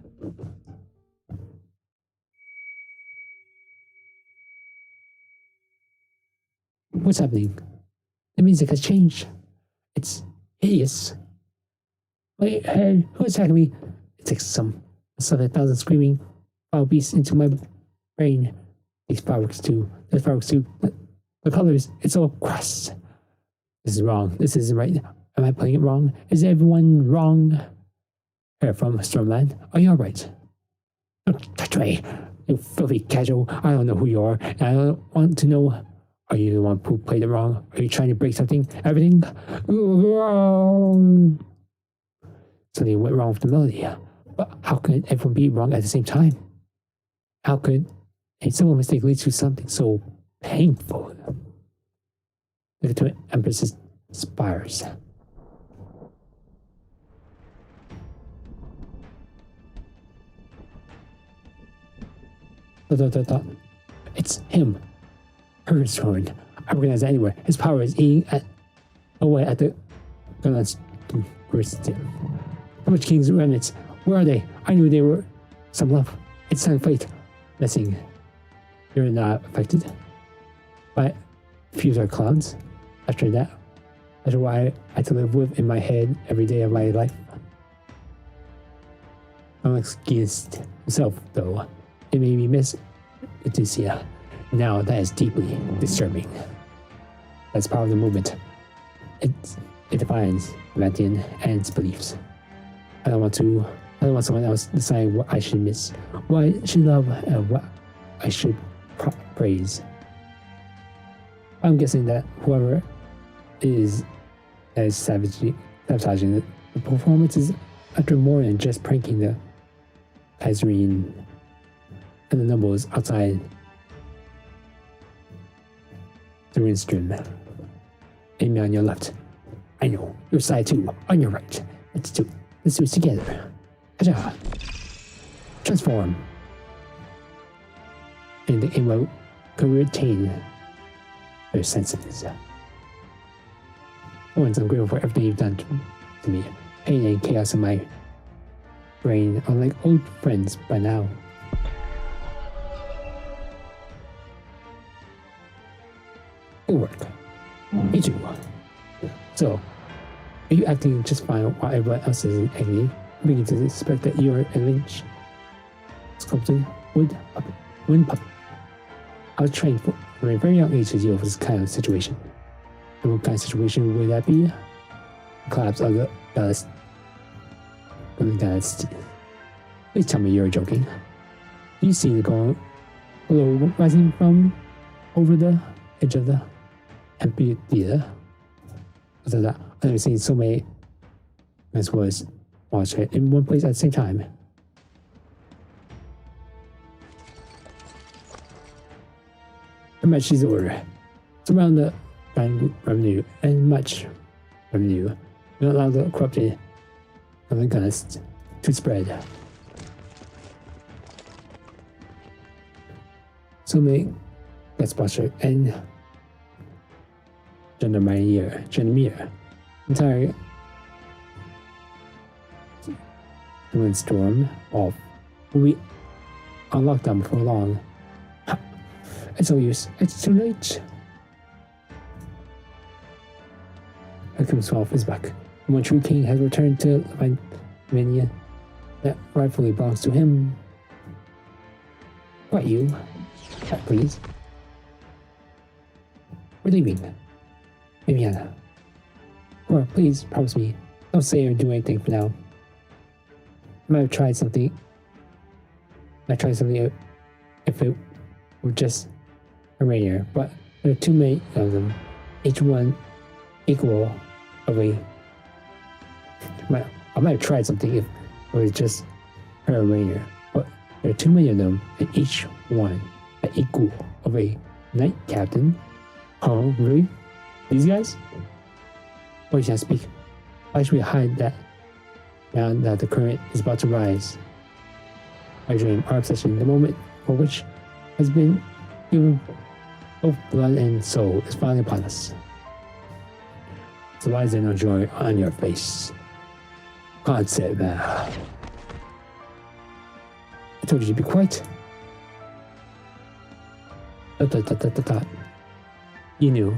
A: What's happening? The music has changed. It's hideous. Wait, hey, who's attacking me? It takes some 7,000 screaming wild beasts into my brain. These fireworks too. There's fireworks too. The colors, it's all crossed. This is wrong. This isn't right. Am I playing it wrong? Is everyone wrong? Here from Stormland. Are you alright? Don't touch me, you filthy casual. I don't know who you are, and I don't want to know. Are you the one who played it wrong? Are you trying to break something? Everything? Something went wrong with the melody. But how could everyone be wrong at the same time? How could a simple mistake lead to something so painful? The twin empresses spires. It's him. Herbst horn. I recognize it anywhere. His power is eating away at the guns. How much King's remnants? Where are they? I knew they were some love. It's time to fight. Messing. You're not affected by future clouds. After that, that's what I had to live with in my head every day of my life. Against himself, though, it made me miss Odysseus. Now that is deeply disturbing. That's part of the movement. It defines Atlantean and its beliefs. I don't want someone else deciding what I should miss, what I should love, and what I should praise. I'm guessing that whoever is sabotaging the performance is after more than just pranking the Kaiserine and the nobles outside the Zwillingstürme. Aim on your left. I know. Your side too. On your right. Let's do it together. Aja. Transform. And the aim can retain their senses. Once I'm grateful for everything you've done to me. Pain and chaos in my brain are like old friends by now. Good work. Me too. So, are you acting just fine while everyone else is acting? I'm beginning to suspect that you're a lynch sculpted wind puppet. I was trained from a very young age to deal with this kind of situation. And what kind of situation would that be? Collapse of the ballast. Please tell me you're joking. Do you see the glow rising from over the edge of the amphitheater? I've never seen so many as was watched in one place at the same time. Her Majesty's order. Surround the revenue and much revenue. Don't allow the corrupted guns to spread. So many Gaspacher and Gendarmerie. Entire Zwillingstürme off. Will be on lockdown before long. It's no use. It's too late. Himself is back. And when True King has returned to Lenient that rightfully belongs to him. What you? Please. We're leaving. Viviana. Or please promise me. Don't say or do anything for now. I might have tried something. If it were just a rainier, but there are too many of them. Each one equal of a. I might have tried something if it was just a rainier, but there are too many of them, and each one the equal of a knight captain. Oh, really? These guys? Why can't speak? Why should we hide that now that the current is about to rise? Our dream, our obsession, the moment for which has been given both blood and soul is finally upon us. So why is there no joy on your face? God said that. I told you to be quiet. You knew.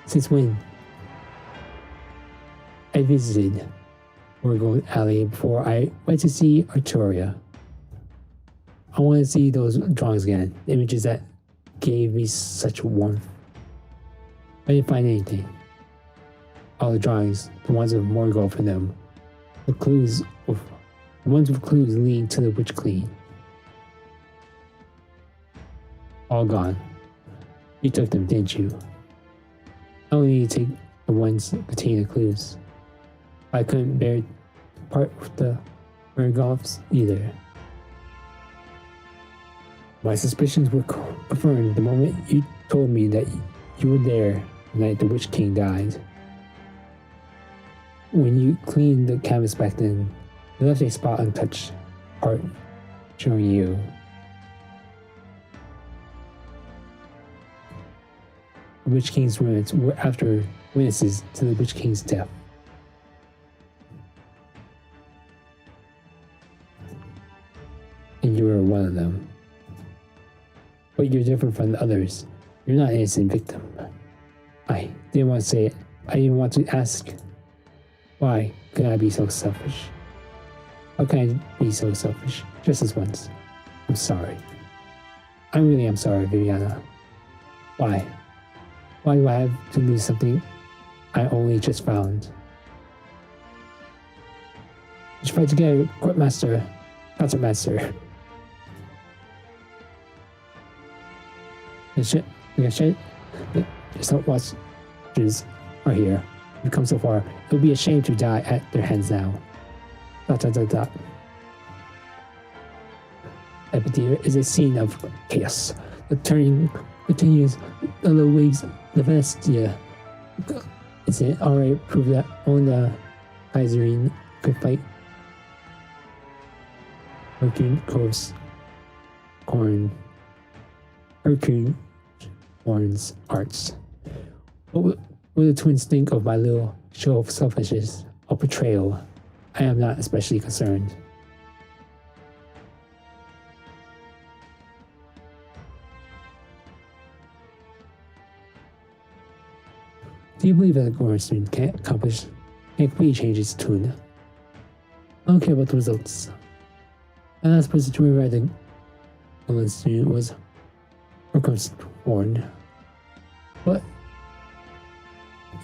A: Since when? I visited Morgold Alley before I went to see Arturia. I want to see those drawings again, the images that gave me such warmth. I didn't find anything. All the drawings, the ones of Morgold for them, the clues of The ones with clues leading to the witch queen. All gone. You took them, didn't you? I only need to take the ones containing the clues. I couldn't bear part with the Mergoffs either. My suspicions were confirmed the moment you told me that you were there the night the Witch King died. When you cleaned the canvas back then, you left a spot untouched, part showing you. The Witch King's ruins were after witnesses to the Witch King's death. And you were one of them. But you're different from the others. You're not an innocent victim. I didn't want to say it. I didn't want to ask. Why could I be so selfish? How can I be so selfish? Just this once. I'm sorry. I really am sorry, Viviana. Why? Why do I have to lose something I only just found? Let's fight together, Courtmaster, Concert Master. The stopwatches are here. We've come so far. It would be a shame to die at their hands now. ... Epicure is a scene of chaos. The turning continues. The low waves, the Vestia. Is it already proved that only the Kaiserine could fight? Hurricane Cove's Hurricane Horn's arts. What will the twins think of my little show of selfishness or betrayal? I am not especially concerned. Do you believe that the Gornstone can't completely change its tune? I don't care about the results. The last person to rewrite the Gornstone was Horn. But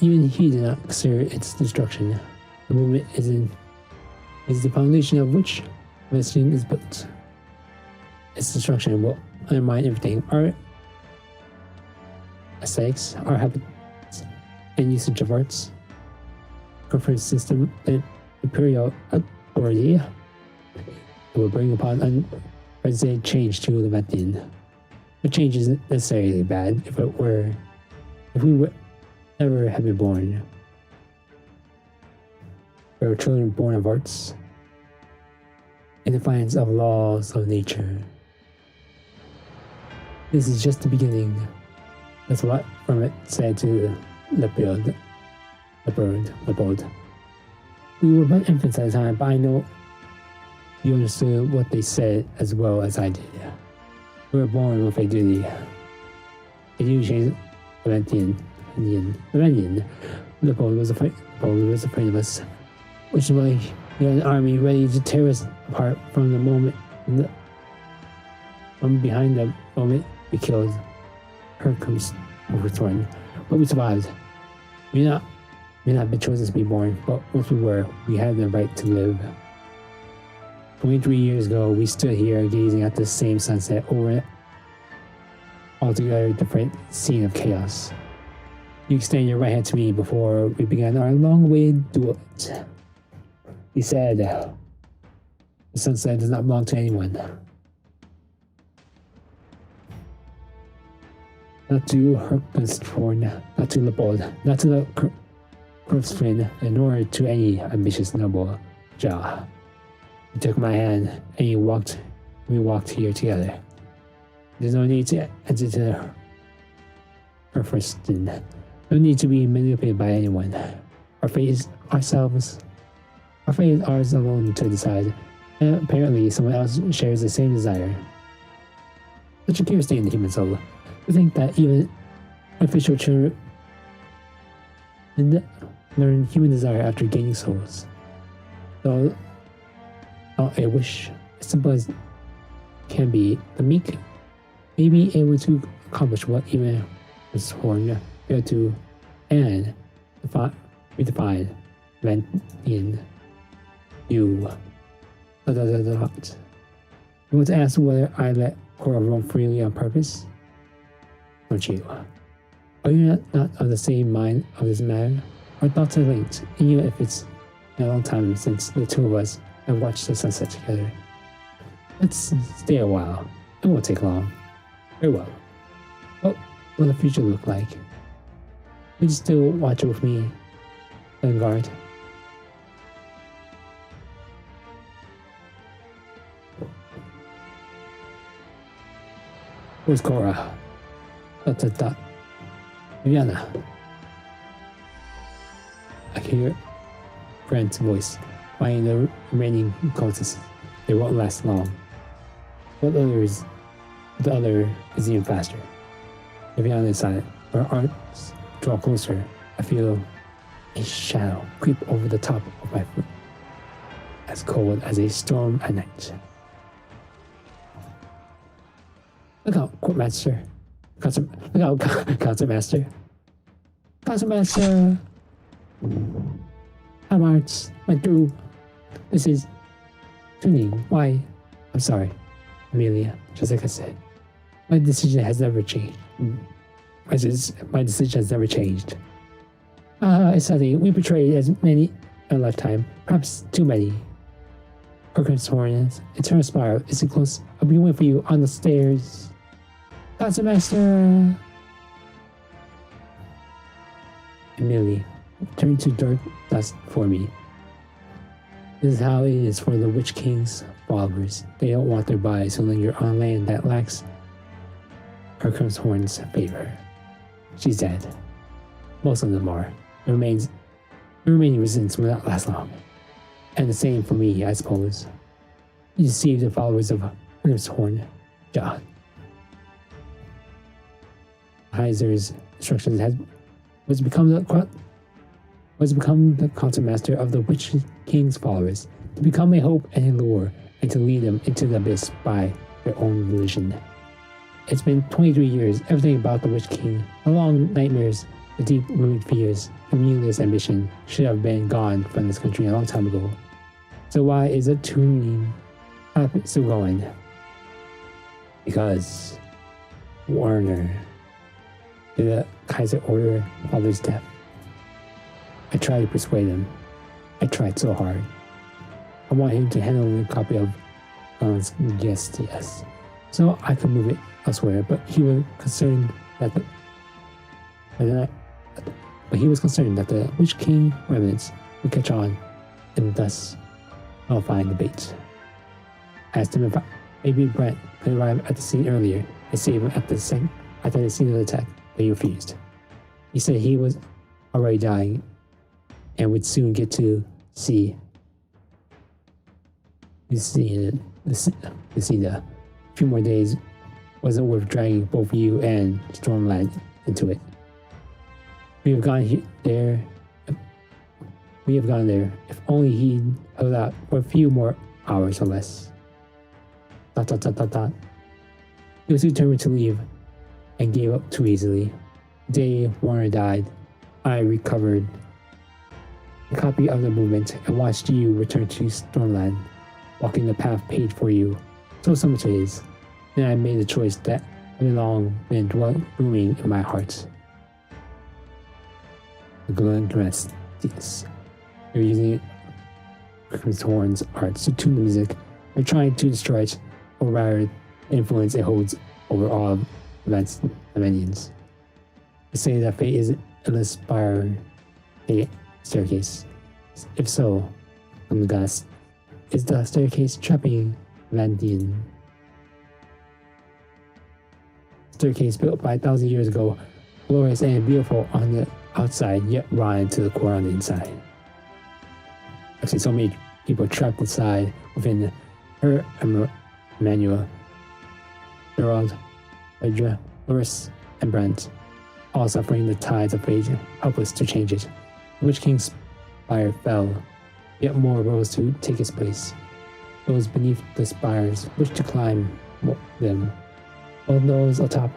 A: even he did not consider its destruction. The movement is the foundation of which Vesting is built. Its destruction will undermine everything: art, aesthetics, our habits, and usage of arts, conference system, and imperial authority. It will bring upon unprecedented change to Levantian. The change isn't necessarily bad if we would never have been born. We are children born of arts, in defiance of laws of nature. This is just the beginning. That's what from it said to Leopold. We were but infants at the time, but I know you understood what they said as well as I did. We were born with a duty. A duty change Levantian. Leopold was afraid of us, which is why we had an army ready to tear us apart from behind the moment we killed Hercules overthrown. But we survived. We not been chosen to be born, but once we were, we had the right to live. 23 years ago, we stood here gazing at the same sunset over an altogether different scene of chaos. You extended your right hand to me before we began our long-awaited duet. He said, the sunset does not belong to anyone. Not to Hercules, not to Leopold, not to the Craftsman, and nor to any ambitious noble Jah. You took my hand and we walked here together. There's no need to enter to Herfeston. No need to be manipulated by anyone. Our fate is ours alone to decide, and apparently someone else shares the same desire. Such a curious thing in the human soul, to think that even official children learn human desire after gaining souls. Though not a wish as simple as can be, the meek may be able to accomplish what even was Horn failed to, and redefine Levantian. You You want to ask whether I let Cora roam freely on purpose? Don't you? Are you not of the same mind of this matter? Our thoughts are linked, and even if it's a long time since the two of us have watched the sunset together. Let's stay a while. It won't take long. Very well. What will the future look like? Would you still watch with me, Vanguard? Where's Cora? Viviana. I can hear Brent's voice, fighting the remaining cultists. They won't last long. The other is even faster. Viviana is silent. Her arms draw closer. I feel a shadow creep over the top of my foot, as cold as a storm at night. Look out, Courtmaster. Look out, Concertmaster. Concertmaster! Hi, Marts. Went through. This is tuning. Why? I'm sorry, Amelia. Just like I said, my decision has never changed. My decision has never changed. It's nothing. We betrayed as many in a lifetime, perhaps too many. Arknights Horns, Eternal Spiral is close. I'll be waiting for you on the stairs. Concertmaster! Amelia, turn to dark dust for me. This is how it is for the Witch King's followers. They don't want their bodies to linger on land that lacks Arknights Horn's favor. She's dead. Most of them are. The remaining resistance will not last long. And the same for me, I suppose. You deceive the followers of Arknights Horn, John. Heiser's instructions was become the concertmaster of the Witch King's followers, to become a hope and a lure, and to lead them into the abyss by their own volition. It's been 23 years. Everything about the Witch King, the long nightmares, the deep-rooted fears, the meaningless ambition, should have been gone from this country a long time ago. So why is the tuning still going? Because Warner did the Kaiser order father's death. I tried to persuade him. I tried so hard. I want him to handle a copy of God's yes, so I could move it elsewhere. But he was concerned that the Witch King remnants would catch on, and thus nullifying the bait. I asked him if maybe Brent could arrive at the scene earlier and save him at the scene of the attack, but he refused. He said he was already dying and would soon get to see the few more days wasn't worth dragging both you and Stormland into it. We have gone there. If only he'd held out for a few more hours or less. ... He was determined to leave and gave up too easily. The day Warner died, I recovered a copy of the movement and watched you return to Stormland, walking the path paved for you. So much it is. Then I made the choice that had long been brewing in my heart. The Glen Yes. They're using Arknights Horn's arts to tune the music. They're trying to destroy it, or rather, the influence it holds over all events and minions. They say that fate is an aspiring staircase. If so, I'm the goddess. Is the staircase trapping Vandian? Staircase built by 1,000 years ago, glorious and beautiful on the outside, yet rotten to the core on the inside. I've seen so many people trapped inside within her, Emmanuel, Gerald, Edra, Loris, and Brent, all suffering the tides of fate, helpless to change it. The Witch King's spire fell, yet more rose to take its place. Those beneath the spires wished to climb them, while those atop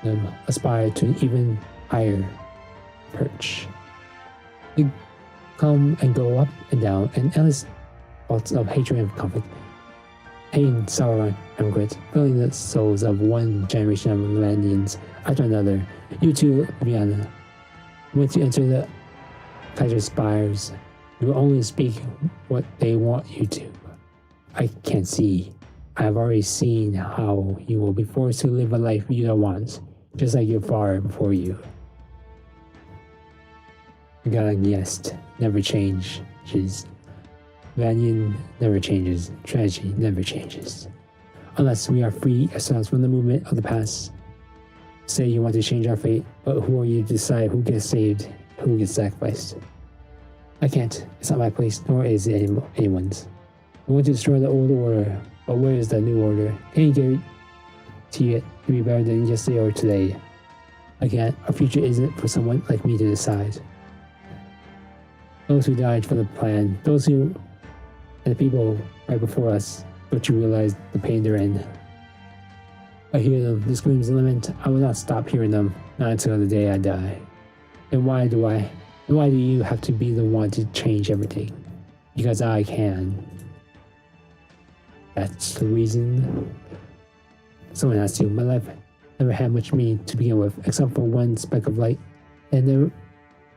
A: them aspire to an even higher perch. They come and go up and down, and endless thoughts of hatred and conflict, pain, sorrow, and regret, filling the souls of one generation of Lenians after another. You too, Vienna. Once you enter the pleasure spires, you will only speak what they want you to. I can't see. I have already seen how you will be forced to live a life you don't want, just like your father before you. Galagniest never changes. Vanian never changes. Tragedy never changes. Unless we are free ourselves from the movement of the past. Say you want to change our fate, but who are you to decide who gets saved, who gets sacrificed? I can't. It's not my place, nor is it anyone's. I want to destroy the old order, but where is the new order? Can you guarantee it to be better than yesterday or today? I can't. Our future isn't for someone like me to decide. Those who died for the plan, those who, and the people right before us, don't you realize the pain they're in? I hear them, the screams and lament. I will not stop hearing them, not until the day I die. And why do you have to be the one to change everything? Because I can. That's the reason. Someone has to. My life never had much meaning to begin with, except for one speck of light. And never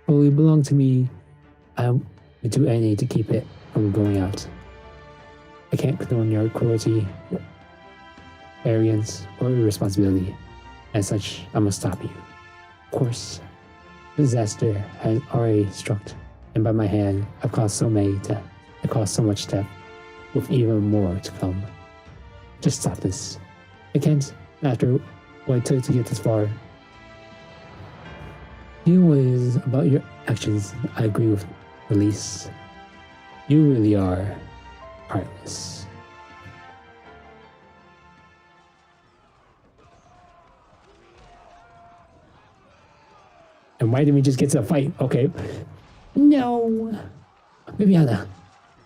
A: fully belonged to me. I would do anything to keep it from going out. I can't condone your cruelty, arrogance, or irresponsibility. As such, I must stop you. Of course, disaster has already struck, and by my hand, I've caused so much death, with even more to come. Just stop this. I can't, after what it took to get this far. You know what it is about your actions I agree with the least. You really are heartless. And why didn't we just get to a fight? Okay. No. Viviana.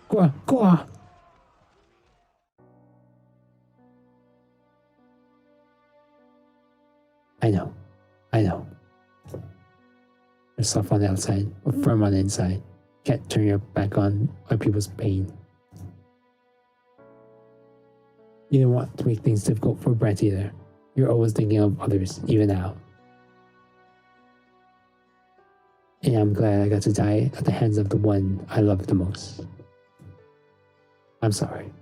A: Go on. I know. You're soft on the outside, but firm on the inside. Can't turn your back on people's pain. You don't want to make things difficult for Brent either. You're always thinking of others, even now. And I'm glad I got to die at the hands of the one I love the most. I'm sorry.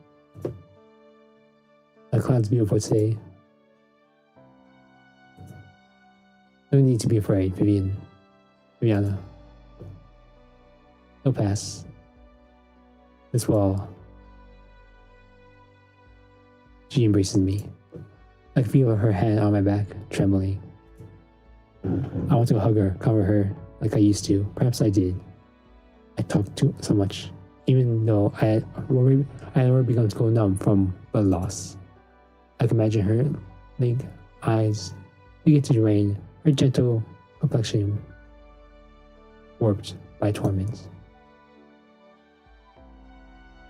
A: The cloud's beautiful today. No need to be afraid, Viviana. No pass. This wall. She embraces me. I can feel her hand on my back, trembling. I want to hug her, cover her, like I used to. Perhaps I did. I talked too so much, even though I had already begun to go numb from the loss. I can imagine her big eyes begin to drain, her gentle complexion warped by torment.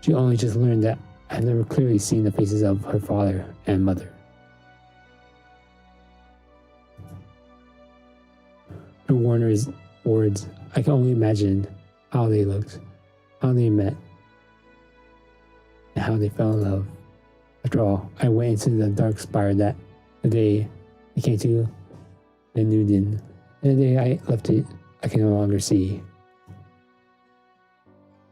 A: She only just learned that I had never clearly seen the faces of her father and mother. Through Warner's words, I can only imagine how they looked, how they met, and how they fell in love. After all, I went into the dark spire that the day I came to the Newton, and the day I left it, I can no longer see.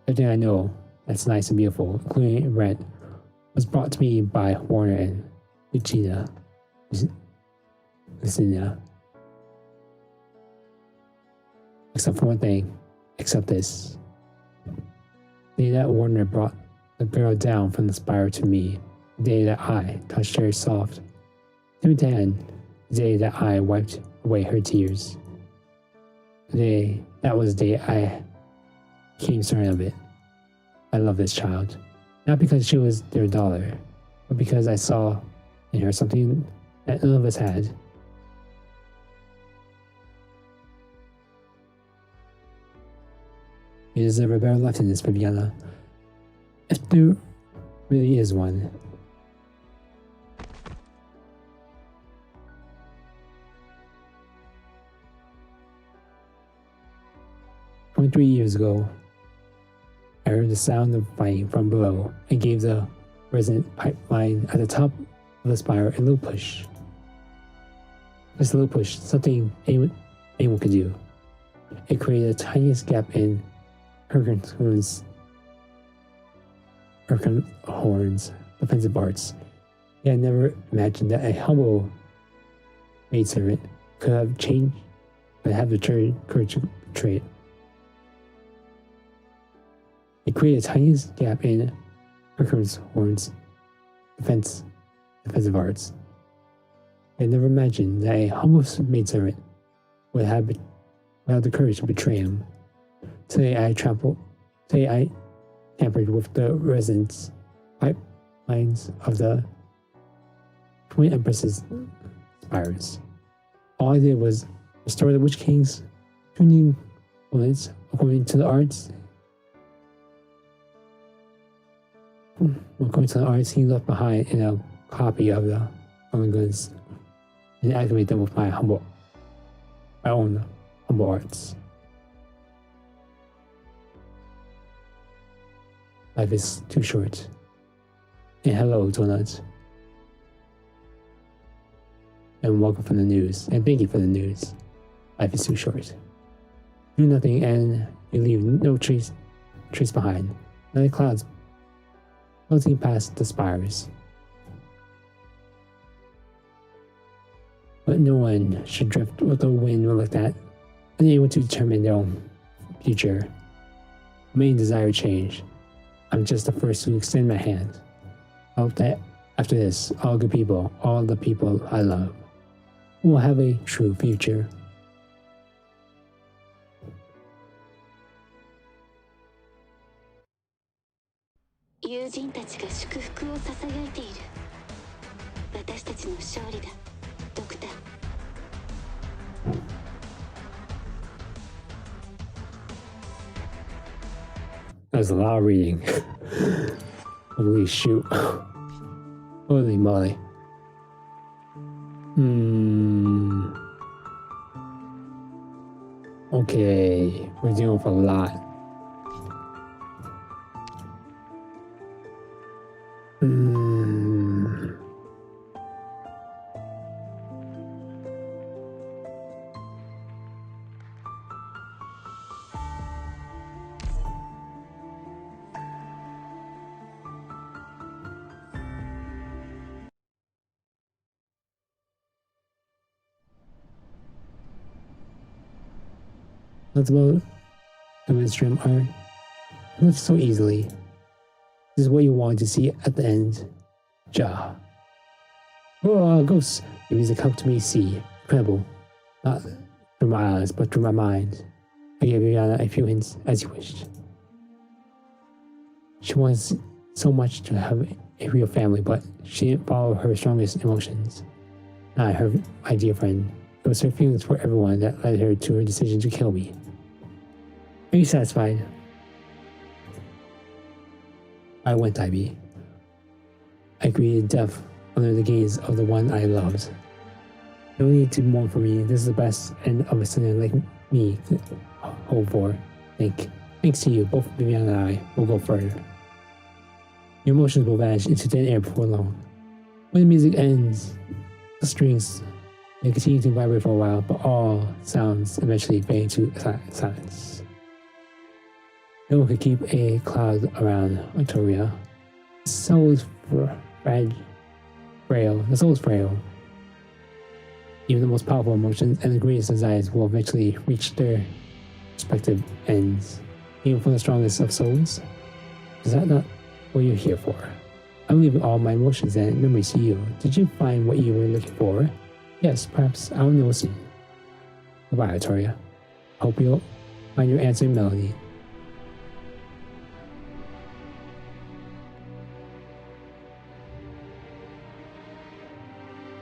A: Everything I know that's nice and beautiful, including Brent, was brought to me by Warner and Lucina. Except for one thing, except this. The day that Warner brought the girl down from the spire to me, the day that I touched her soft, timid hand, the day that I wiped away her tears. That was the day I became certain of it. I love this child. Not because she was their daughter, but because I saw in her something that none of us had. You deserve a better life than this, Viviana. If there really is one. "23 years ago, I heard the sound of fighting from below and gave the resonant pipeline at the top of the spiral a little push. Just a little push, something anyone could do. It created the tiniest gap in Arknights' defensive arts. He had never imagined that a humble maidservant could have changed, but have the courage to betray it. It created the tiniest gap in Arknights' defensive arts. I had never imagined that a humble maidservant would have the courage to betray him. Today I tampered with the resonance pipelines of the Twin Empresses' spires. All I did was restore the Witch King's tuning components according to the arts. According to the arts he left behind in a copy of the goods, and activate them with my own humble arts. Life is too short. And hello, Donuts. And welcome from the news. And thank you for the news. Life is too short. Do nothing and you leave no trace behind. Now the clouds floating past the spires. But no one should drift with the wind like that, unable to determine their own future. Main desire change. I'm just the first to extend my hand. I hope that after this, all the people I love, will have a true future. That was a lot of reading. Holy shoot. Holy moly. Okay, we're dealing with a lot. That's about the mainstream art. Not so easily. This is what you want to see at the end. Ja. Oh, ghosts. Your music helped me see. Incredible. Not through my eyes, but through my mind. I gave Rihanna a few hints as you wished. She wants so much to have a real family, but she didn't follow her strongest emotions. Not her ideal friend. It was her feelings for everyone that led her to her decision to kill me. Are you satisfied? I went, Ivy. I greeted death under the gaze of the one I loved. No need to mourn for me. This is the best end of a sinner like me could hope for. Thanks to you, both Vivian and I will go further. Your emotions will vanish into thin air before long. When the music ends, the strings may continue to vibrate for a while, but all sounds eventually fade into silence. No one could keep a cloud around Victoria. The soul is frail. The soul is frail. Even the most powerful emotions and the greatest desires will eventually reach their respective ends. Even for the strongest of souls. Is that not what you're here for? I'm leaving all my emotions and memories to you. Did you find what you were looking for? Yes, perhaps I'll know soon. Goodbye, Victoria. I hope you'll find your answer in melody.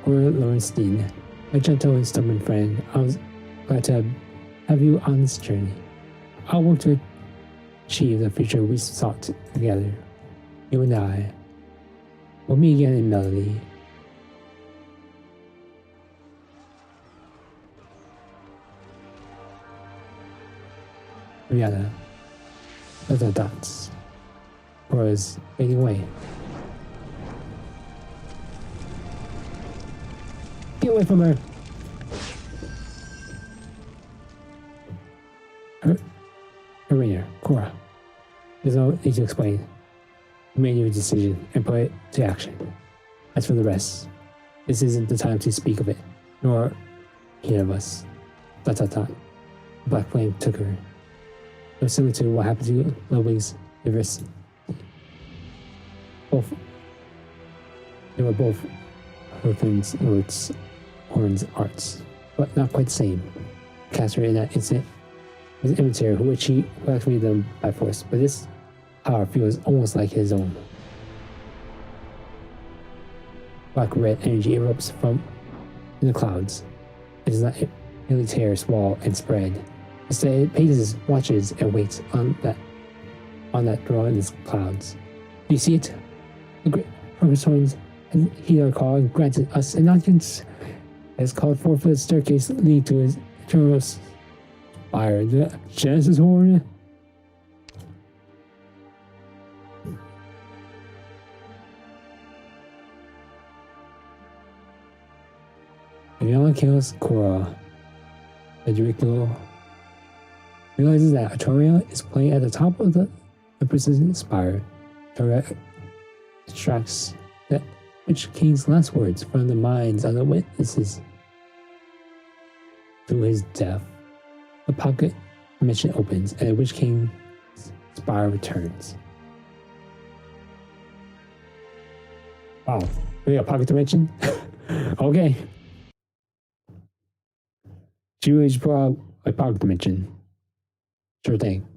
A: Poor Lorenstein, my gentle and stubborn friend, I was glad to have you on this journey. I'll work to achieve the future we sought together. You and I. We'll meet again in melody. Rihanna. The dots. Cora is fading away. Get away from her! Her Cora. There's no need to explain. You made your decision and put it to action. As for the rest, this isn't the time to speak of it, nor hear of us. ... Black Flame took her. It was similar to what happened to Ludwig's Herbst. They were both Herfin's roots, Horn's arts, but not quite the same. Caster in that incident was an emissary who activated them by force, but this power feels almost like his own. Black-red energy erupts from in the clouds. It does not merely tear, swall, and spread. Instead, it paces, watches, and waits on that draw in the clouds. Do you see it? The great Purgatorians and heed our call and granted us an audience. It has called forth the staircase leading to his eternal spire, the Genesis Horn. Beyond kills Cora, Federico realizes that Artoria is playing at the top of the precision spire. Artoria extracts that Witch King's last words from the minds of the witnesses. Through his death, the pocket dimension opens and the Witch King's spire returns. Wow, we got a pocket dimension? Okay. Jewish brought a pocket dimension. Sure thing.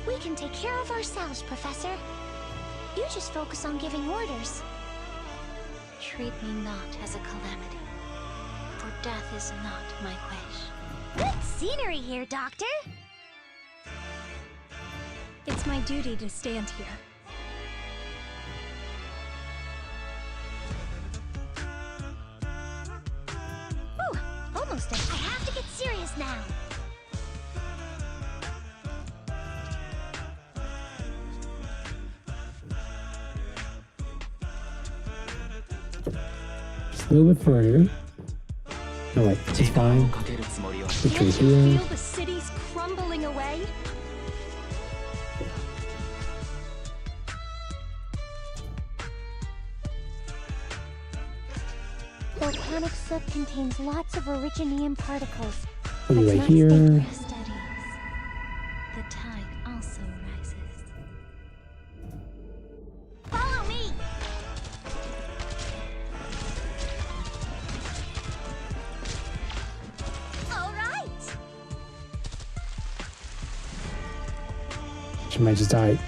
O: We can take care of ourselves, Professor. You just focus on giving orders.
F: Treat me not as a calamity, for death is not my wish.
O: Good scenery here, Doctor.
D: It's my duty to stand here.
O: Ooh, almost done. I have to get serious now.
A: A little bit further. No, wait, it's fine.
D: Can't you feel the cities crumbling away?
O: Volcanic soot contains lots of originium particles.
A: Put it right here.
F: Studies. The tide also rises.
O: Follow me!
A: She might just die.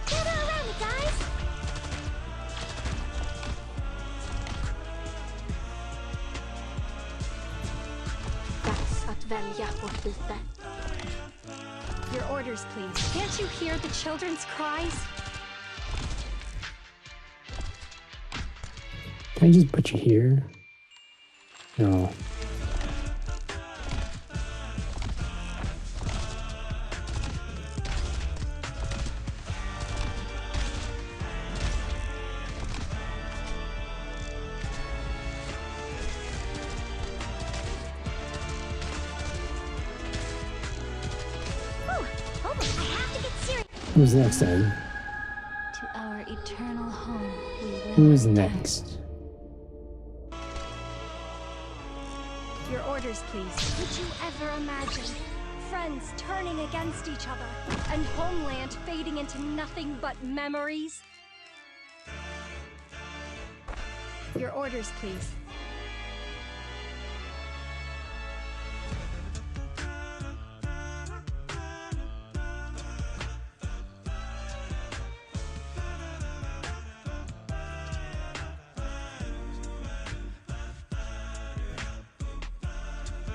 O: Gather around me, guys!
D: Dags att välja vårt byte. Your orders, please. Can't you hear the children's cries?
A: Can I just put you here? No. Who's next then?
F: To our eternal home we will.
A: Who's next?
D: Your orders, please.
O: Did you ever imagine
D: Friends turning against each other, and homeland fading into nothing but memories? Your orders, please.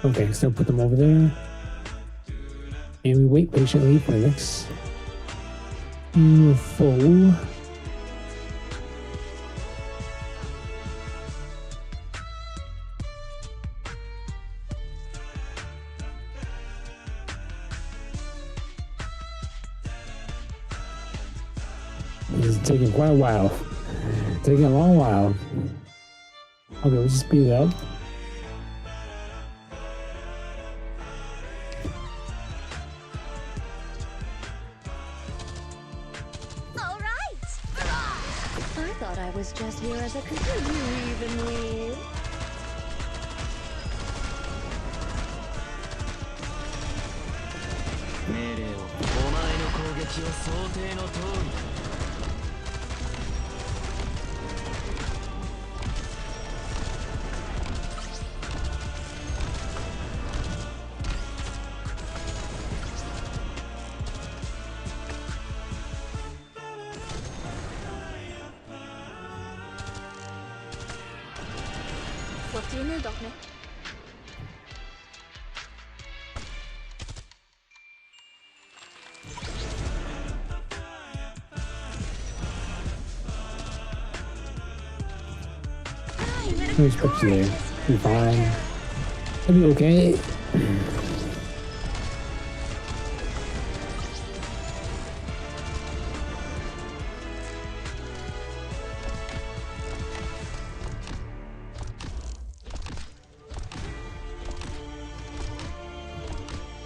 A: Okay, so put them over there. And we wait patiently for the next foe. This is taking quite a while. Taking a long while. Okay, we'll just speed it up.
K: I thought I was just here as a companion evenly.
D: What do you need of me?
A: No respect there. Be fine. It'll be okay.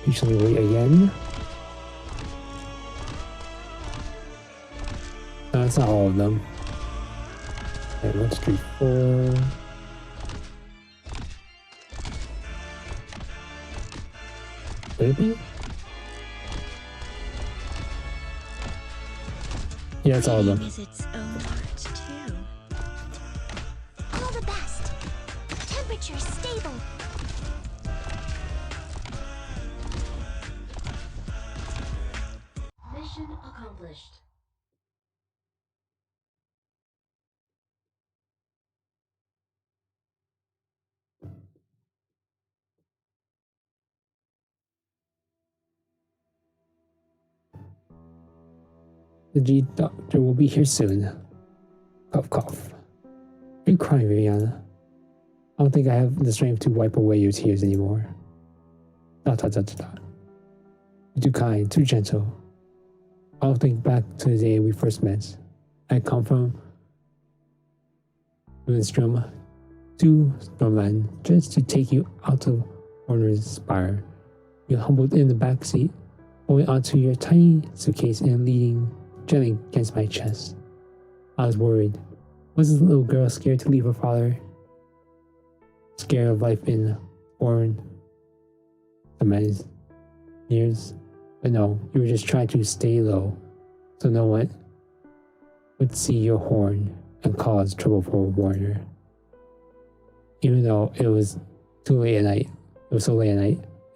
A: Usually wait again. No, that's not all of them. Okay, 1, 2, 3, 4. Would it be? Yeah, it's all of them.
O: All the best. Temperature stable.
H: Mission accomplished.
A: The G doctor will be here soon. Cough, cough. Are you crying, Viviana? I don't think I have the strength to wipe away your tears anymore. Dot, dot, dot, dot. You're too kind, too gentle. I'll think back to the day we first met. I come from Zwillingstürme to Stormland just to take you out of Warner's Spire. You're humbled in the backseat, holding onto your tiny suitcase and leaning gently against my chest. I was worried. Was this little girl scared to leave her father? Scared of life in foreign years? But no, you were just trying to stay low, so no one would see your horn and cause trouble for Warner. Even though it was so late at night,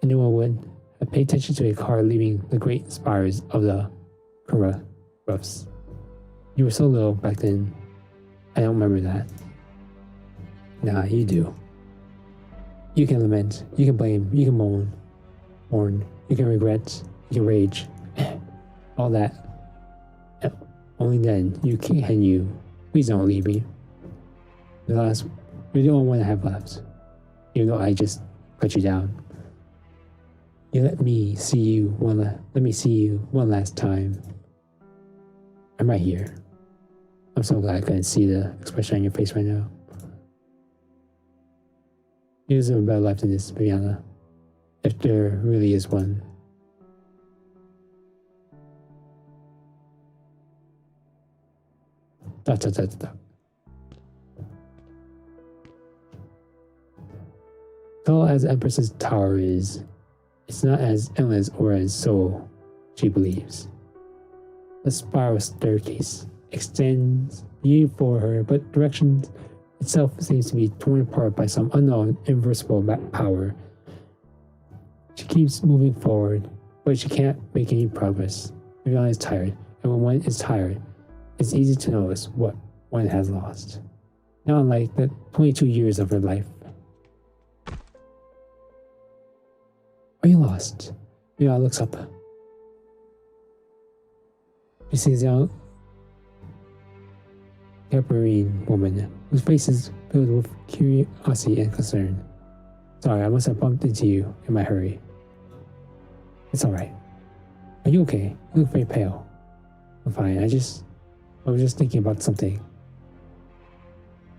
A: and no one would have paid attention to a car leaving the great spires of the Kura roofs. You were so little back then, I don't remember that. Nah, you do. You can lament, you can blame, you can mourn, you can regret, you can rage, all that. Only then can you. Please don't leave me. You're the only one I have left. Even though I just cut you down. You let me see you one last time. I'm right here. I'm so glad I couldn't see the expression on your face right now. You deserve a better life than this, Viviana. If there really is one. Dot, dot, dot, dot. Tall as Empress's tower is, it's not as endless or as so she believes. The spiral staircase extends before her, but direction itself seems to be torn apart by some unknown, invincible power. She keeps moving forward, but she can't make any progress. Viviana is tired, and when one is tired, it's easy to notice what one has lost. Not unlike the 22 years of her life. Are you lost? Mia looks up. She sees a young Capricorn woman whose face is filled with curiosity and concern. Sorry, I must have bumped into you in my hurry. It's alright. Are you okay? You look very pale. I'm fine. I was just thinking about something.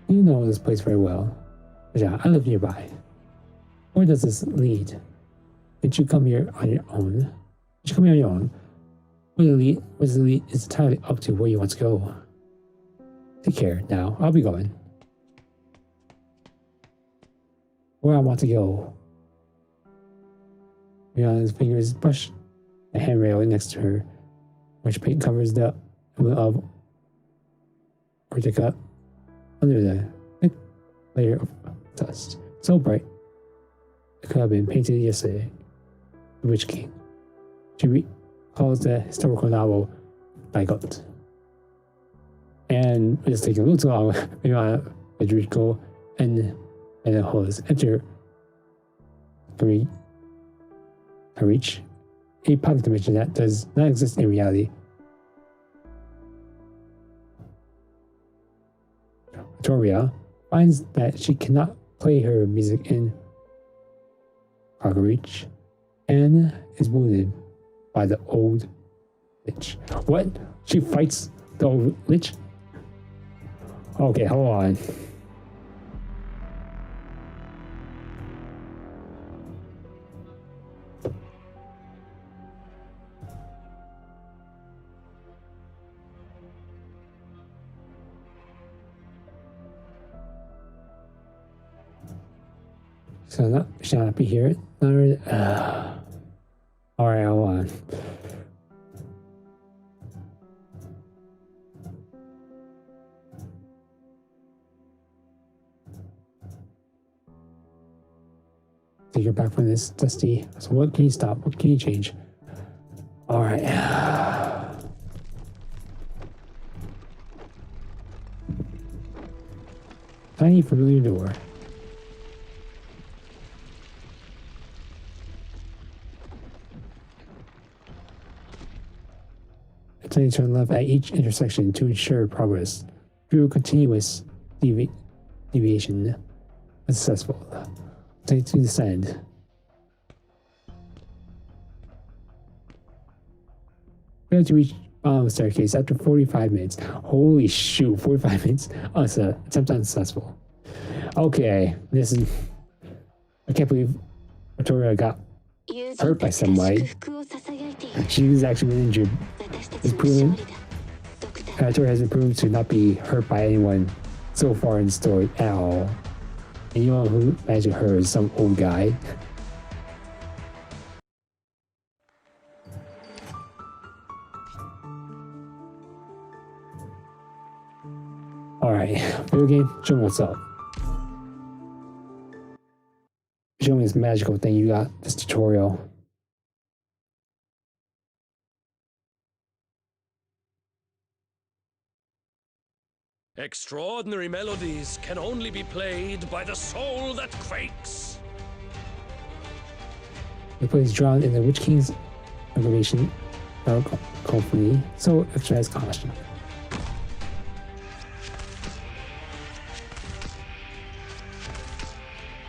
A: You know this place very well. But yeah, I live nearby. Where does this lead? Did you come here on your own? Did you come here on your own? Where's the lead? It's entirely up to where you want to go. Take care now. I'll be going. Where I want to go. Rihanna's fingers brush the handrail next to her, which paint covers the wheel of Ortica under the thick layer of dust. So bright, it could have been painted yesterday. The Witch King. She recalls the historical novel Fabled. And it's taking a little too long. Rihanna, Federico, and the host enter can reach a pocket dimension that does not exist in reality. Victoria finds that she cannot play her music in Reach and is wounded by the old lich. What? She fights the old lich? Okay, hold on. So should not be here. Alright, hold on. Take her back from this dusty. So what can you stop? What can you change? Alright. Tiny familiar door. Attempt to turn left at each intersection to ensure progress through continuous deviation. Unsuccessful. Attempt to descend. Failed to reach bottom of the staircase after 45 minutes. Holy shoot, 45 minutes? Oh, it's an attempt unsuccessful. Okay, this is... I can't believe Victoria got hurt by somebody. She was actually injured. It's proven Victoria has been proven to not be hurt by anyone so far in the story at all. And you know who imagined her is some old guy. Alright, video game, show me what's up. Show me this magical thing you got, this tutorial.
N: Extraordinary melodies can only be played by the soul that quakes.
A: The play is drawn in the Witch King's Collaberation, hopefully, so exercise caution.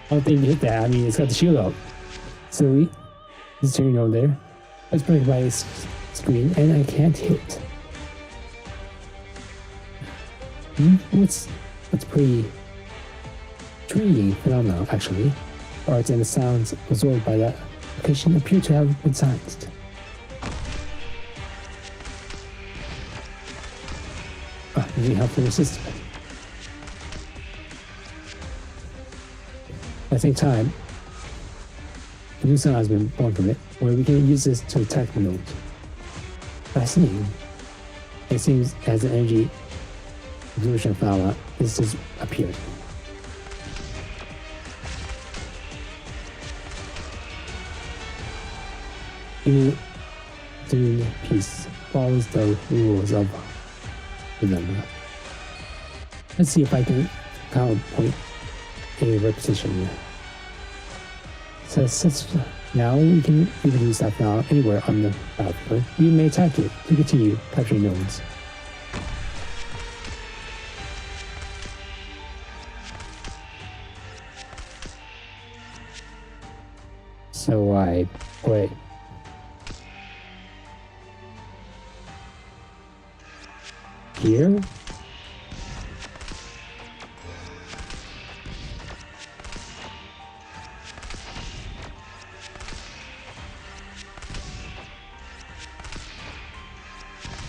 A: I don't think you hit that. I mean, it's got the shield up. Silly. It's turning over there. Let's break by his screen, and I can't hit. What's pretty intriguing phenomenon, actually. Arts and the sounds absorbed by that location appear to have been silenced. Need help from your sister. At the same time, a new sound has been born from it, where we can use this to attack the node. Fascinating. It seems as an energy absorption phenomenon, this just appeared. Even the piece follows the rules of rhythm. Let's see if I can counterpoint a repetition. Successful Now we can use that now anywhere on the battlefield. You may attack it to continue capturing nodes. So I put here.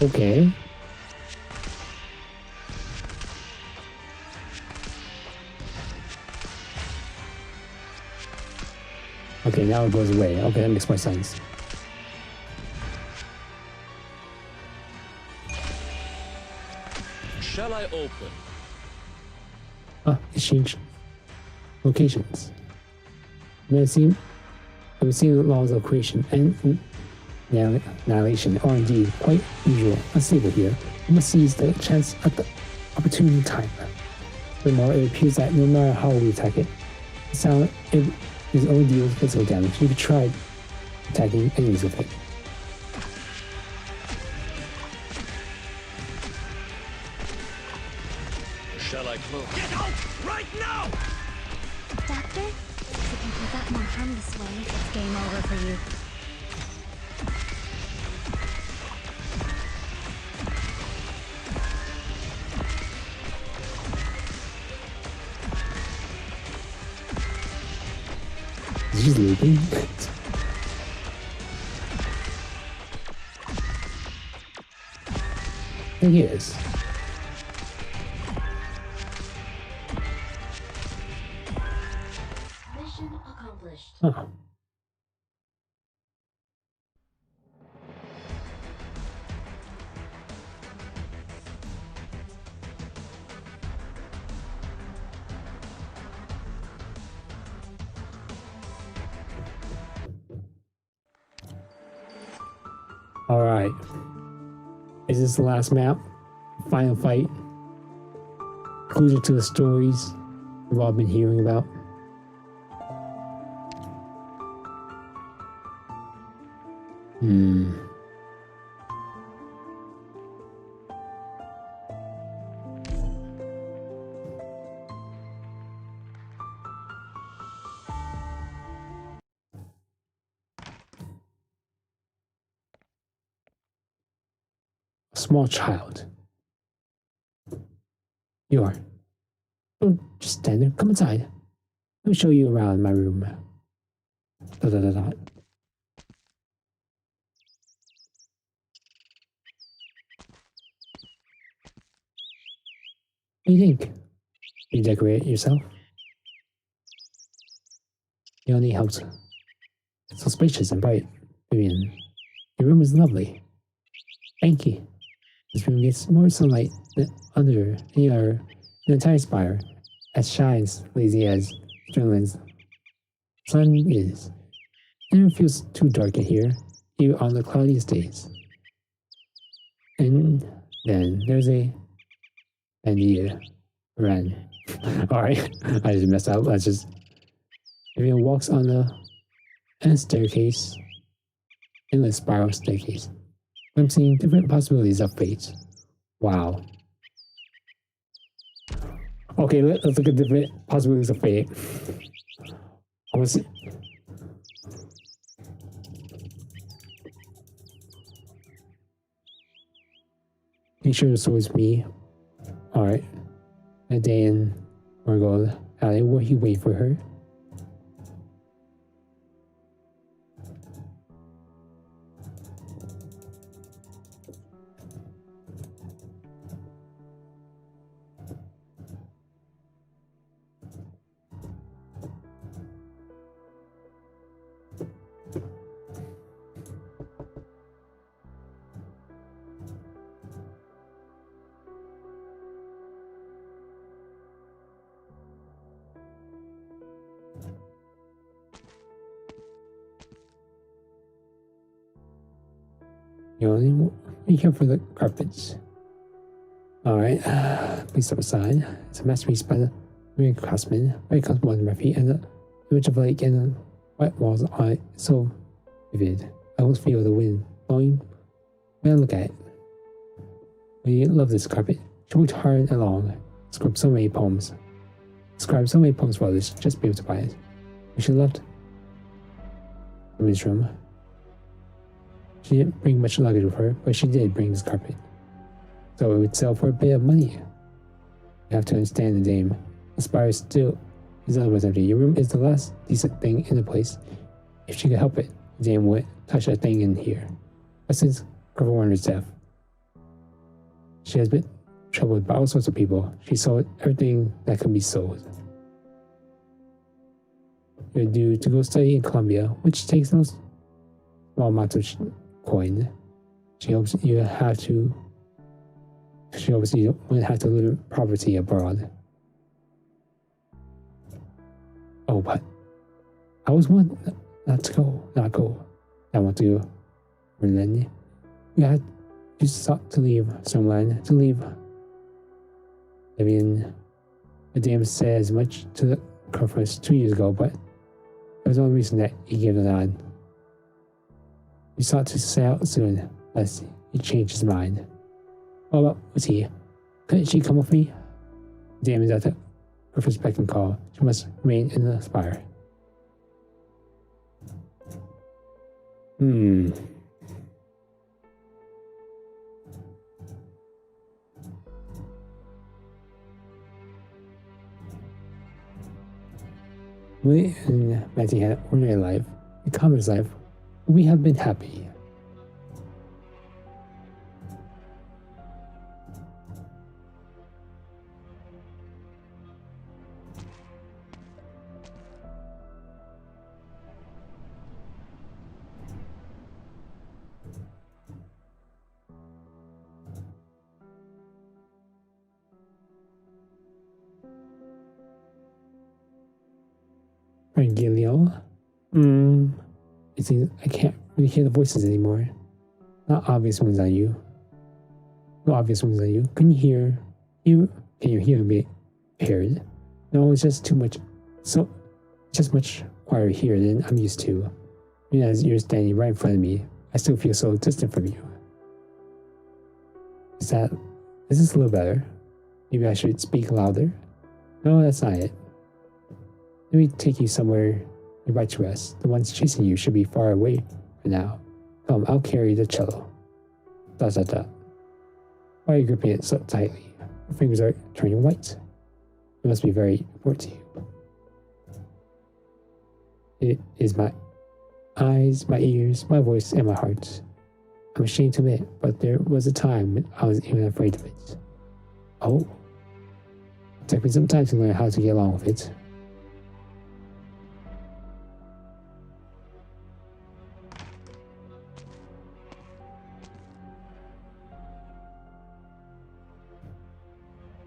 A: Okay. Okay, now it goes away. Okay, that makes more sense.
N: Shall I open?
A: Exchange locations. We've seen the laws of creation and annihilation are indeed quite usual, unstable here. We must seize the chance at the opportune time. Furthermore, it appears that no matter how we attack it, it only deals physical damage. You could try attacking enemies with it.
N: Shall I close? Get out right now!
O: Doctor, if you put that more harm this way, it's game over for you.
A: She's leaving. There he is.
H: Mission accomplished.
A: Huh. Alright. Is this the last map? Final fight? Conclusion to the stories we've all been hearing about? Small child. You are. Don't just stand there. Come inside. Let me show you around my room. What do you think? You decorate it yourself? You don't need help. It's so spacious and bright, Vivian. Your room is lovely. Thank you. This room gets more sunlight than under any other in the entire spire, as shines lazy as Sterling's sun is. It never feels too dark in here, even on the cloudiest days. And then there's a Bandia Ren. Alright, I just messed up. Let's just. Everyone walks on a staircase, endless spiral staircase. I'm seeing different possibilities of fate. Wow. Okay, let's look at different possibilities of fate. I want to see. Make sure it's always me. Alright. A day in Margot Alley where he wait for her. You only be here for the carpets. Alright, please step aside. It's a masterpiece by the American craftsman, very comfortable under my feet, and the image of a lake and white walls are so vivid. I almost feel the wind blowing when I look at it. We love this carpet. She worked hard and long, scribed so many poems for others just to be able to buy it. She loved the women's room. She didn't bring much luggage with her, but she did bring this carpet. So it would sell for a bit of money. You have to understand the dame. The spire still is otherwise empty. Your room is the last decent thing in the place. If she could help it, the dame wouldn't touch a thing in here. But since Grover Warner's death, she has been troubled by all sorts of people. She sold everything that could be sold. You're due to go study in Columbia, which takes no small amount of coin. She hopes you wouldn't have to live in poverty abroad. Oh, but I always want not go. I want to go. Berlin. You sought to leave Stoneland, to leave living. The dame said as much to the Curfus 2 years ago, but it was the only reason that he gave the nod. You sought to set out soon, lest he changed his mind. What about was he? Couldn't she come with me? The dame is at the Curfus beck and call. She must remain in the spire. We and Matty had an ordinary life, a common's life. We have been happy. Gilio. It seems I can't really hear the voices anymore. Not obvious ones on you. No obvious ones on you. Can you hear me heard? No, it's just too much. So, just much quieter here than I'm used to. Even as you're standing right in front of me, I still feel so distant from you. Is this a little better? Maybe I should speak louder? No, that's not it. Let me take you somewhere nearby to rest. The ones chasing you should be far away for now. Come, I'll carry the cello. Why are you gripping it so tightly? Your fingers are turning white. It must be very important to you. It is my eyes, my ears, my voice, and my heart. I'm ashamed to admit, but there was a time when I was even afraid of it. Oh. It took me some time to learn how to get along with it.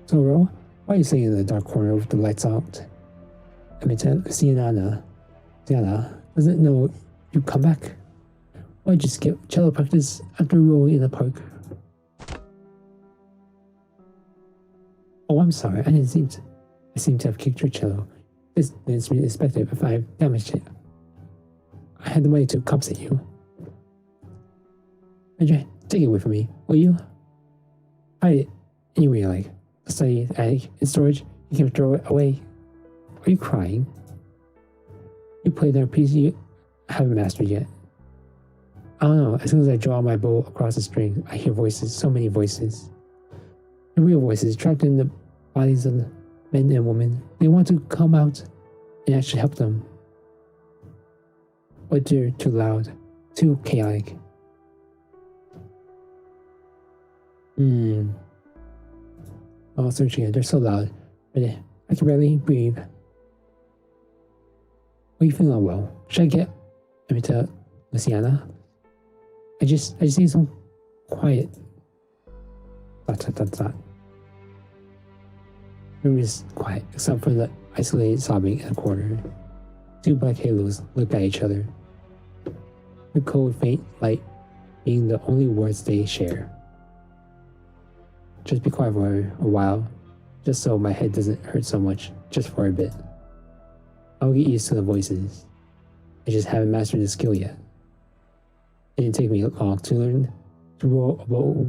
A: So, Ro, why are you sitting in the dark corner with the lights out? I mean, Sienna doesn't know you come back. Why'd you skip cello practice after rolling in the park? Oh, I'm sorry. I seem to have kicked your cello. This instrument is expected if I've damaged it. I had the money to compensate you. Andrea, take it away from me, will you? Hide it anywhere you like. Study, attic, in storage. You can throw it away. Are you crying? You played that piece you haven't mastered yet. I don't know. As soon as I draw my bow across the string, I hear voices. So many voices. The real voices trapped in the bodies of the men and women. They want to come out and actually help them. But they're too loud. Too chaotic. Oh, searching. They're so loud. I can barely breathe. Are you feeling unwell? Should I get to Luciana? I just need some quiet. The room is quiet, except for the isolated sobbing in the corner. Two black halos look at each other. The cold, faint light being the only words they share. Just be quiet for a while, just so my head doesn't hurt so much, just for a bit. I'll get used to the voices. I just haven't mastered the skill yet. It didn't take me long to learn to row a boat.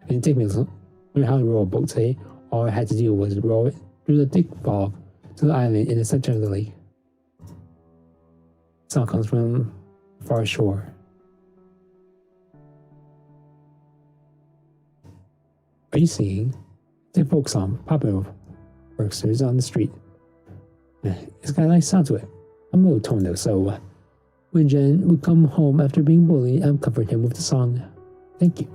A: It didn't take me long to learn how to row a boat today. All I had to do was row it through the thick fog to the island in the center of the lake. The song comes from far shore. Are you singing? It's a folk song, popular worksters on the street. It's got a nice sound to it. I'm a little toned though, so when Jen would come home after being bullied, I'd comfort him with the song. Thank you.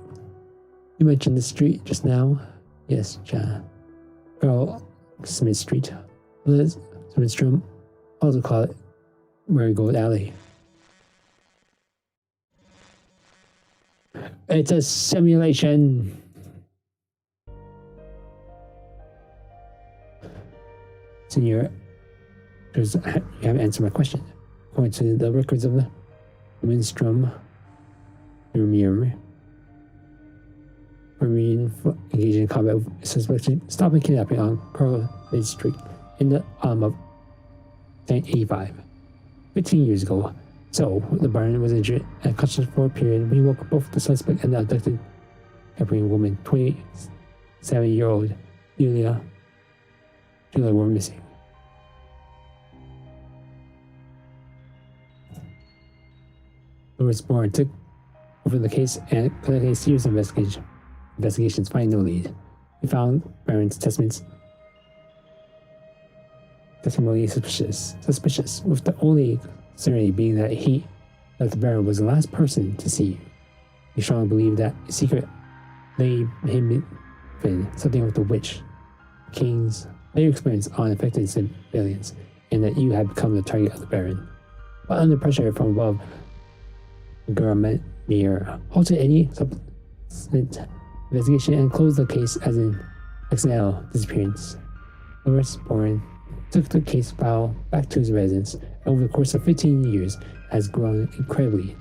A: You mentioned the street just now. Yes, Jen. Girl, Smith Street. Liz Zwillingstürme also call it Marigold Alley. It's a simulation. Senior, you haven't answered my question. According to the records of the Zwillingstürme, Marine engaged in combat with suspected stopping kidnapping on Carl Street in the autumn of 1985, 15 years ago. So, the Baron was injured and conscious for a period. We woke both the suspect and the abducted Hebrew woman, 27-year-old Julia were missing. Louis Bourne took over the case and conducted a series of investigations, finding no lead. We found Baron's testimony suspicious, with the only certainty being that the Baron was the last person to see you. We strongly believe that a secret lay hidden, something with the witch king's later experience on affected civilians, and that you have become the target of the Baron. But under pressure from above, Garmenier halted any subsequent investigation and closed the case as an accidental disappearance. Louis Bourne took the case file back to his residence, and over the course of 15 years has grown incredibly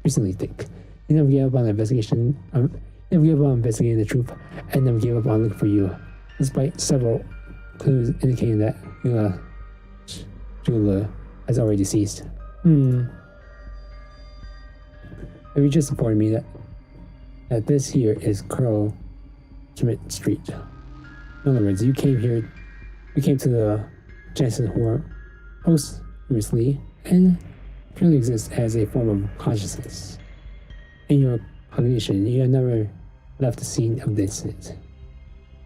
A: thick. He never gave up on the investigation, never gave up on investigating the truth, and never gave up on looking for you, despite several clues indicating that Julia has already deceased. Maybe just informed me that this here is Carl Schmidt Street. In other words, you came to the Jansen Horror posthumously and purely exists as a form of consciousness. In your cognition, you have never left the scene of the incident.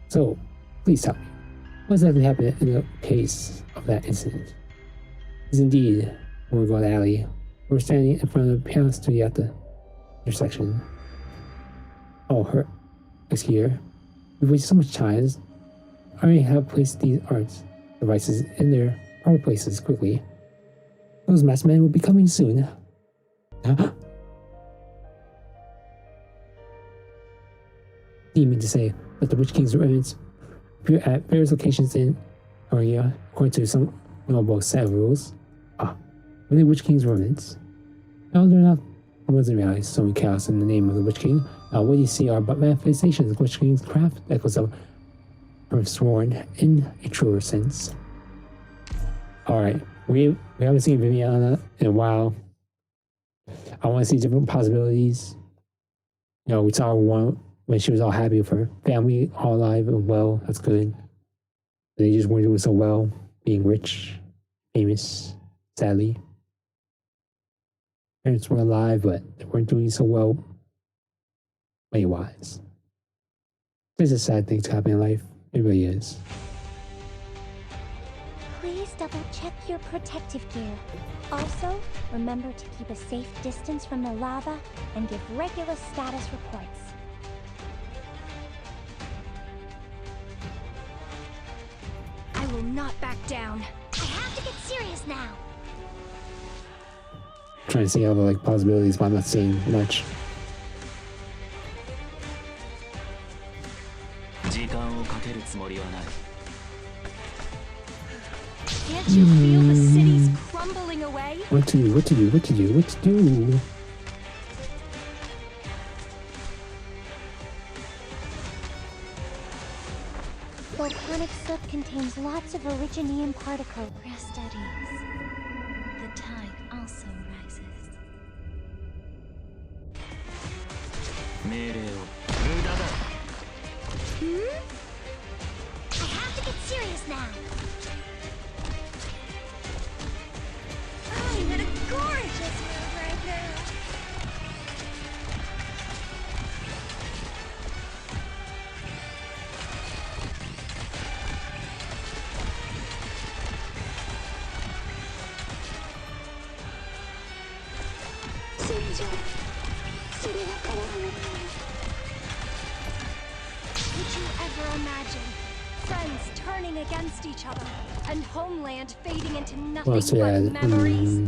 A: So, please tell me, what exactly happened in the case of that incident? Is indeed Marigold Alley. We're standing in front of the piano studio at the intersection. Oh, excuse me. We've wasted so much time. I already have placed these art devices in their proper places quickly. Those masked men will be coming soon. Do you mean to say that the Witch King's remnants appear at various locations in Aria according to some noble set of rules? Were they Witch King's remnants? No, they're not. I wasn't realized sowing chaos in the name of the Witch King. What you see are but manifestations of Witch King's craft, echoes of sworn in a truer sense. Alright, we haven't seen Viviana in a while. I want to see different possibilities. We saw one when she was all happy with her family, all alive and well. That's good. They just weren't doing so well, being rich, famous, sadly. Parents were alive, but they weren't doing so well money-wise. There's a sad thing to happen in life. It really is.
O: Please double-check your protective gear. Also, remember to keep a safe distance from the lava and give regular status reports.
D: I will not back down.
O: I have to get serious now.
A: Trying to see all the possibilities, but I'm not seeing much.
D: Can't you feel the cities crumbling away?
A: What to do?
O: Volcanic soot contains lots of originium particles.
D: Studies. The
F: tide also rises.
O: I have to get serious now.
D: Oh, you did a gorgeous move right there. Could you ever imagine friends turning against each other and homeland fading into nothing
A: Well, so yeah,
D: but memories?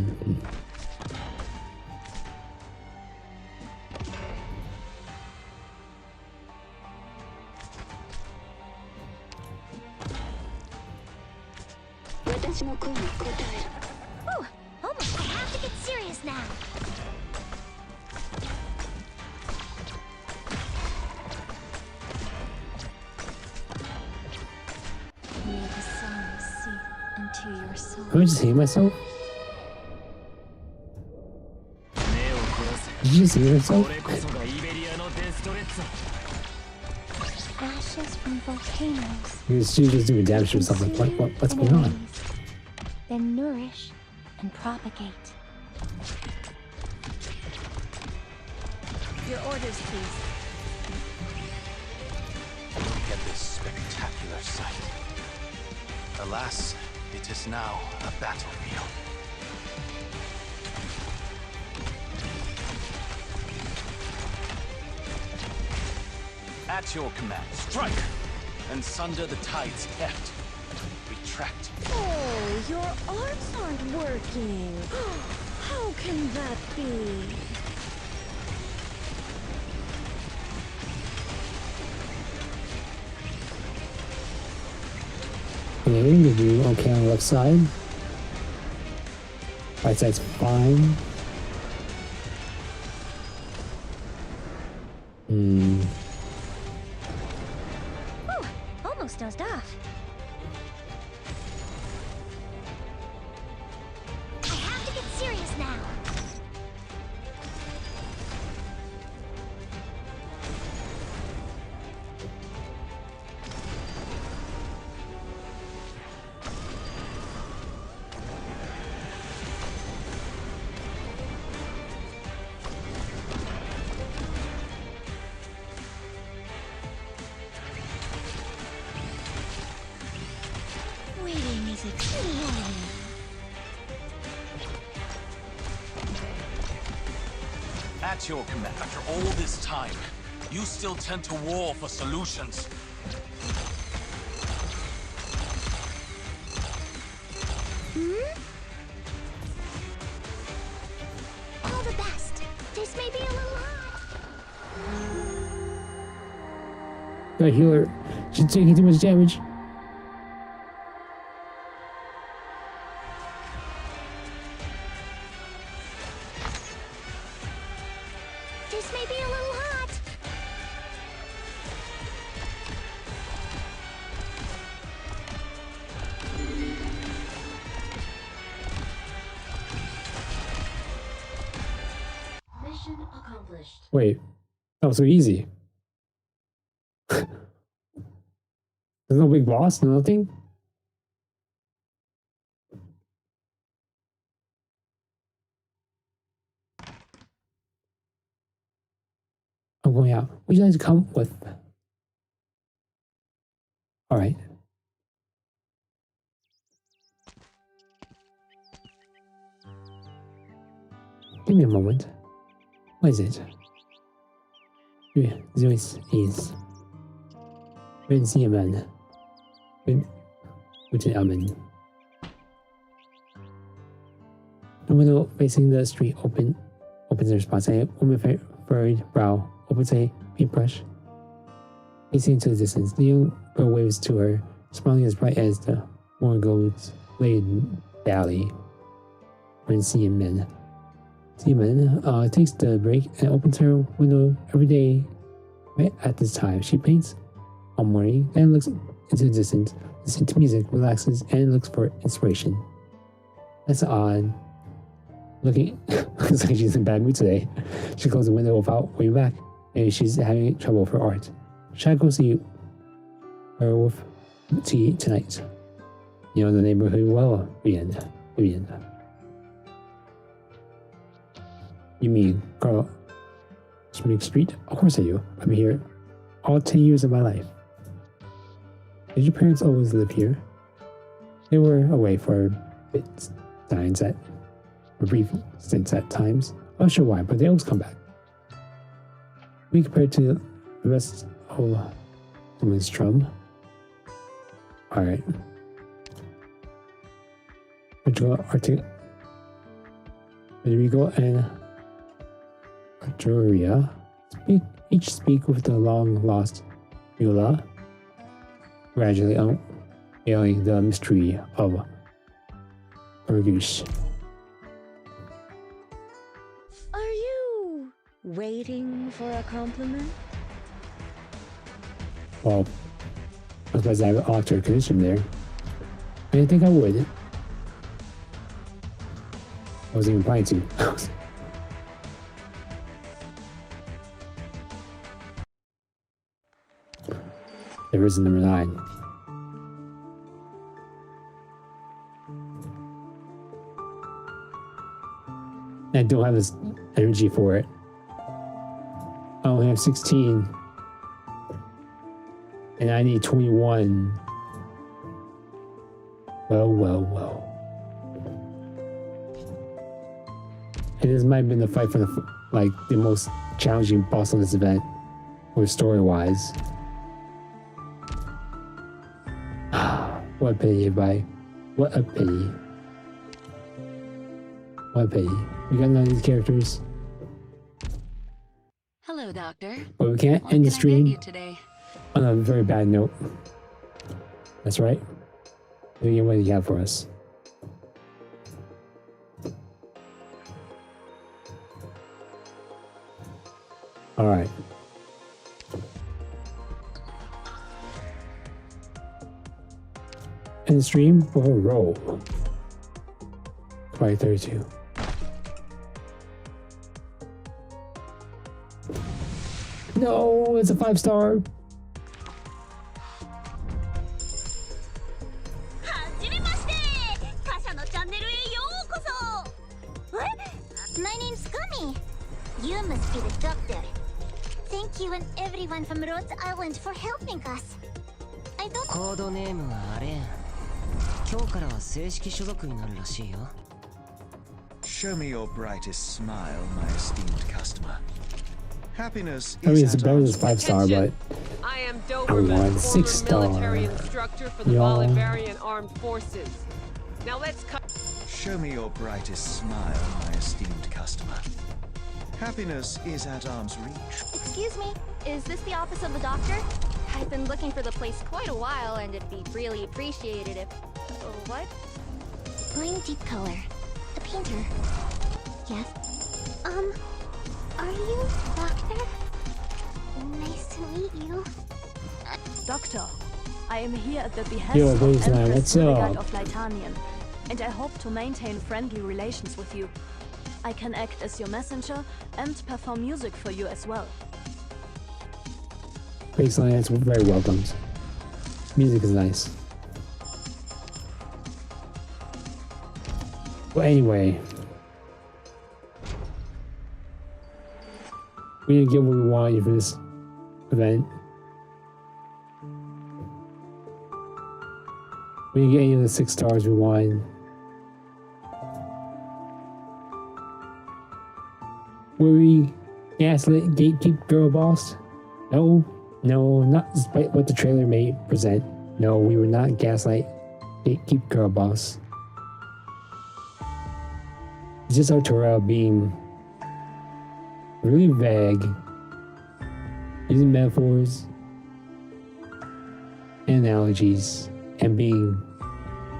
O: Ooh, almost. I have to get serious now.
F: May the song seep into your soul.
A: Am I just seeing myself? Did you see yourself?
O: Ashes from volcanoes.
A: She's just doing damage to herself. Like, what's going on?
O: Enemies, then nourish and propagate.
D: Your orders, please.
L: Look at this spectacular sight. Alas, it is now a battlefield. At your command, strike! And sunder the tide's heft. Retract.
K: Oh, your arts aren't working. How can that be?
A: Okay, we do okay on the left side. Right side's fine.
O: Ooh, almost dozed off. I have to get serious now.
F: Waiting is exhilarating.
L: At your command. After all this time, you still tend to war for solutions.
O: All the best. This may be a little hard.
A: Gotta heal her. She's taking too much damage.
O: This may be a little hot.
H: Mission accomplished.
A: Wait, that was so easy. There's no big boss, nothing? I'm going out. Would you like to come with? Alright. Give me a moment. What is it? This is Zwillingstürme. The window facing the street opens in response. A woman furrowed brow opens a paintbrush. Facing into the distance, the young girl waves to her, smiling as bright as the morning goes laden valley. Zwillingstürme takes the break and opens her window every day right at this time. She paints all morning and looks into the distance, listens to music, relaxes, and looks for inspiration. That's odd. Looks like she's in a bad mood today. She closed the window without waving back. Maybe she's having trouble with her art. Should I go see her with tea tonight? You know the neighborhood well, Vivian. You mean Carl Spring Street? Of course I do. I've been here all 10 years of my life. Did your parents always live here? They were away for a bit, brief stints at times. I'm not sure why, but they always come back. We compared to the rest of Zwillingstürme. Alright. Rodrigo and Arturia each speak with the long-lost Viola, gradually unveiling the mystery of Urgush.
K: Are you waiting for a compliment?
A: Well, I was about to have an author condition there. I didn't think I would. I wasn't even planning to. There is number 9. I don't have this energy for it. I only have 16. And I need 21. Well. And this might have been the fight for the most challenging boss of this event, or story-wise. What a pity, everybody. What a pity. What a pity. We got none of these characters.
B: Hello, Doctor.
A: But we can't end the stream
B: today?
A: on a very bad note. That's right. Vivian, what do you have for us? Alright. End the stream for a roll. 2032. No, it's a 5-star.
C: My name's Gummy. You must be the doctor. Thank you and everyone from Rhodes Island for helping us. I don't...
P: コードネームはアレン。今日からは正式所属になるらしいよ。
Q: Show me your brightest smile, my esteemed customer. Happiness
A: I mean,
Q: is
A: it's
Q: at
A: better than
Q: arm's
A: 5-star, but
R: I am
A: I
R: Doberman,
A: want
R: former
A: 6-star.
R: military instructor for the
A: Y'all.
R: Bolivarian Armed Forces. Now let's cut.
Q: Show me your brightest smile, my esteemed customer. Happiness is at arm's reach.
D: Excuse me, is this the office of the doctor? I've been looking for the place quite a while, and it'd be really appreciated if... what?
C: I'm Deep Color, a painter. Yes? Are you doctor? Nice to meet you.
S: Doctor, I am here at the behest
A: Yo,
S: of
A: Baseline,
S: Empress
A: what's
S: Hildegard
A: up?
S: of Lytanian, and I hope to maintain friendly relations with you. I can act as your messenger and perform music for you as well.
A: Baseline, it's very welcomed. Music is nice. But anyway, we didn't get what we wanted for this event. We didn't get any of the 6 stars we wanted. Were we gaslit gatekeep girl boss? No, not despite what the trailer may present. No, we were not gaslight gatekeep girl boss. It's just Artura being really vague, using metaphors and analogies, and being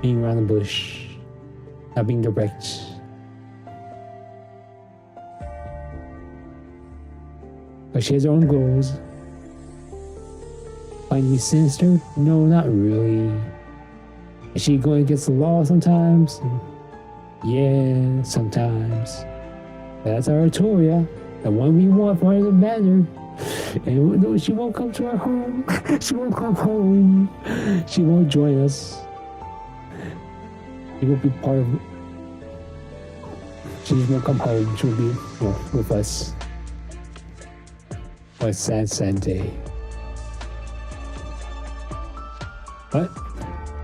A: around the bush, not being direct. But she has her own goals. Find me sinister? No, not really. Is she going against the law sometimes? Yeah, sometimes. That's our Artoria, the one we want for the banner. And no, she won't come to our home. She won't come home. She won't join us. She won't be part of. She just won't come home. She will be, with us. What a sad, sad day. But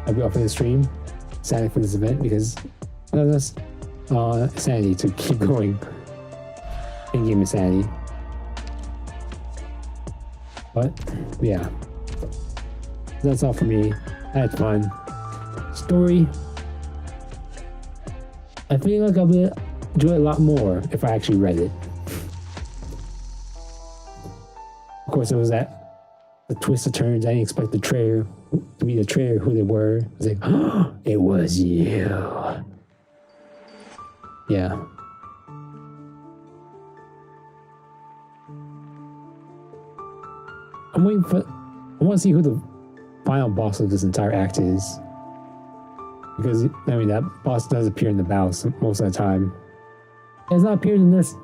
A: I'll be off of the stream. Sadly for this event because it allows us sanity to keep going. In-game insanity. But yeah, that's all for me. I had fun. Story, I feel like I would enjoy it a lot more if I actually read it. Of course, it was that the twist of turns. I didn't expect the trailer to be the trailer who they were. I was like, oh, it was you. Yeah. I'm waiting for. I want to see who the final boss of this entire act is. Because, I mean, that boss does appear in the battles most of the time. It has not appeared in this.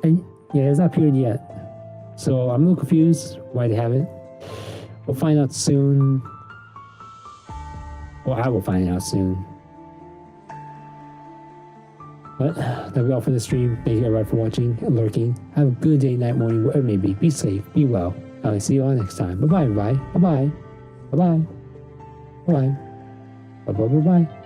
A: And yeah, it has not appeared yet. So I'm a little confused why they haven't. We'll find out soon. Well, I will find out soon. But that'll be all for the stream. Thank you everybody for watching and lurking. Have a good day, night, morning, whatever it may be. Be safe. Be well. I'll see you all next time. Bye-bye, everybody. Bye-bye. Bye-bye. Bye-bye. Bye-bye. Bye-bye.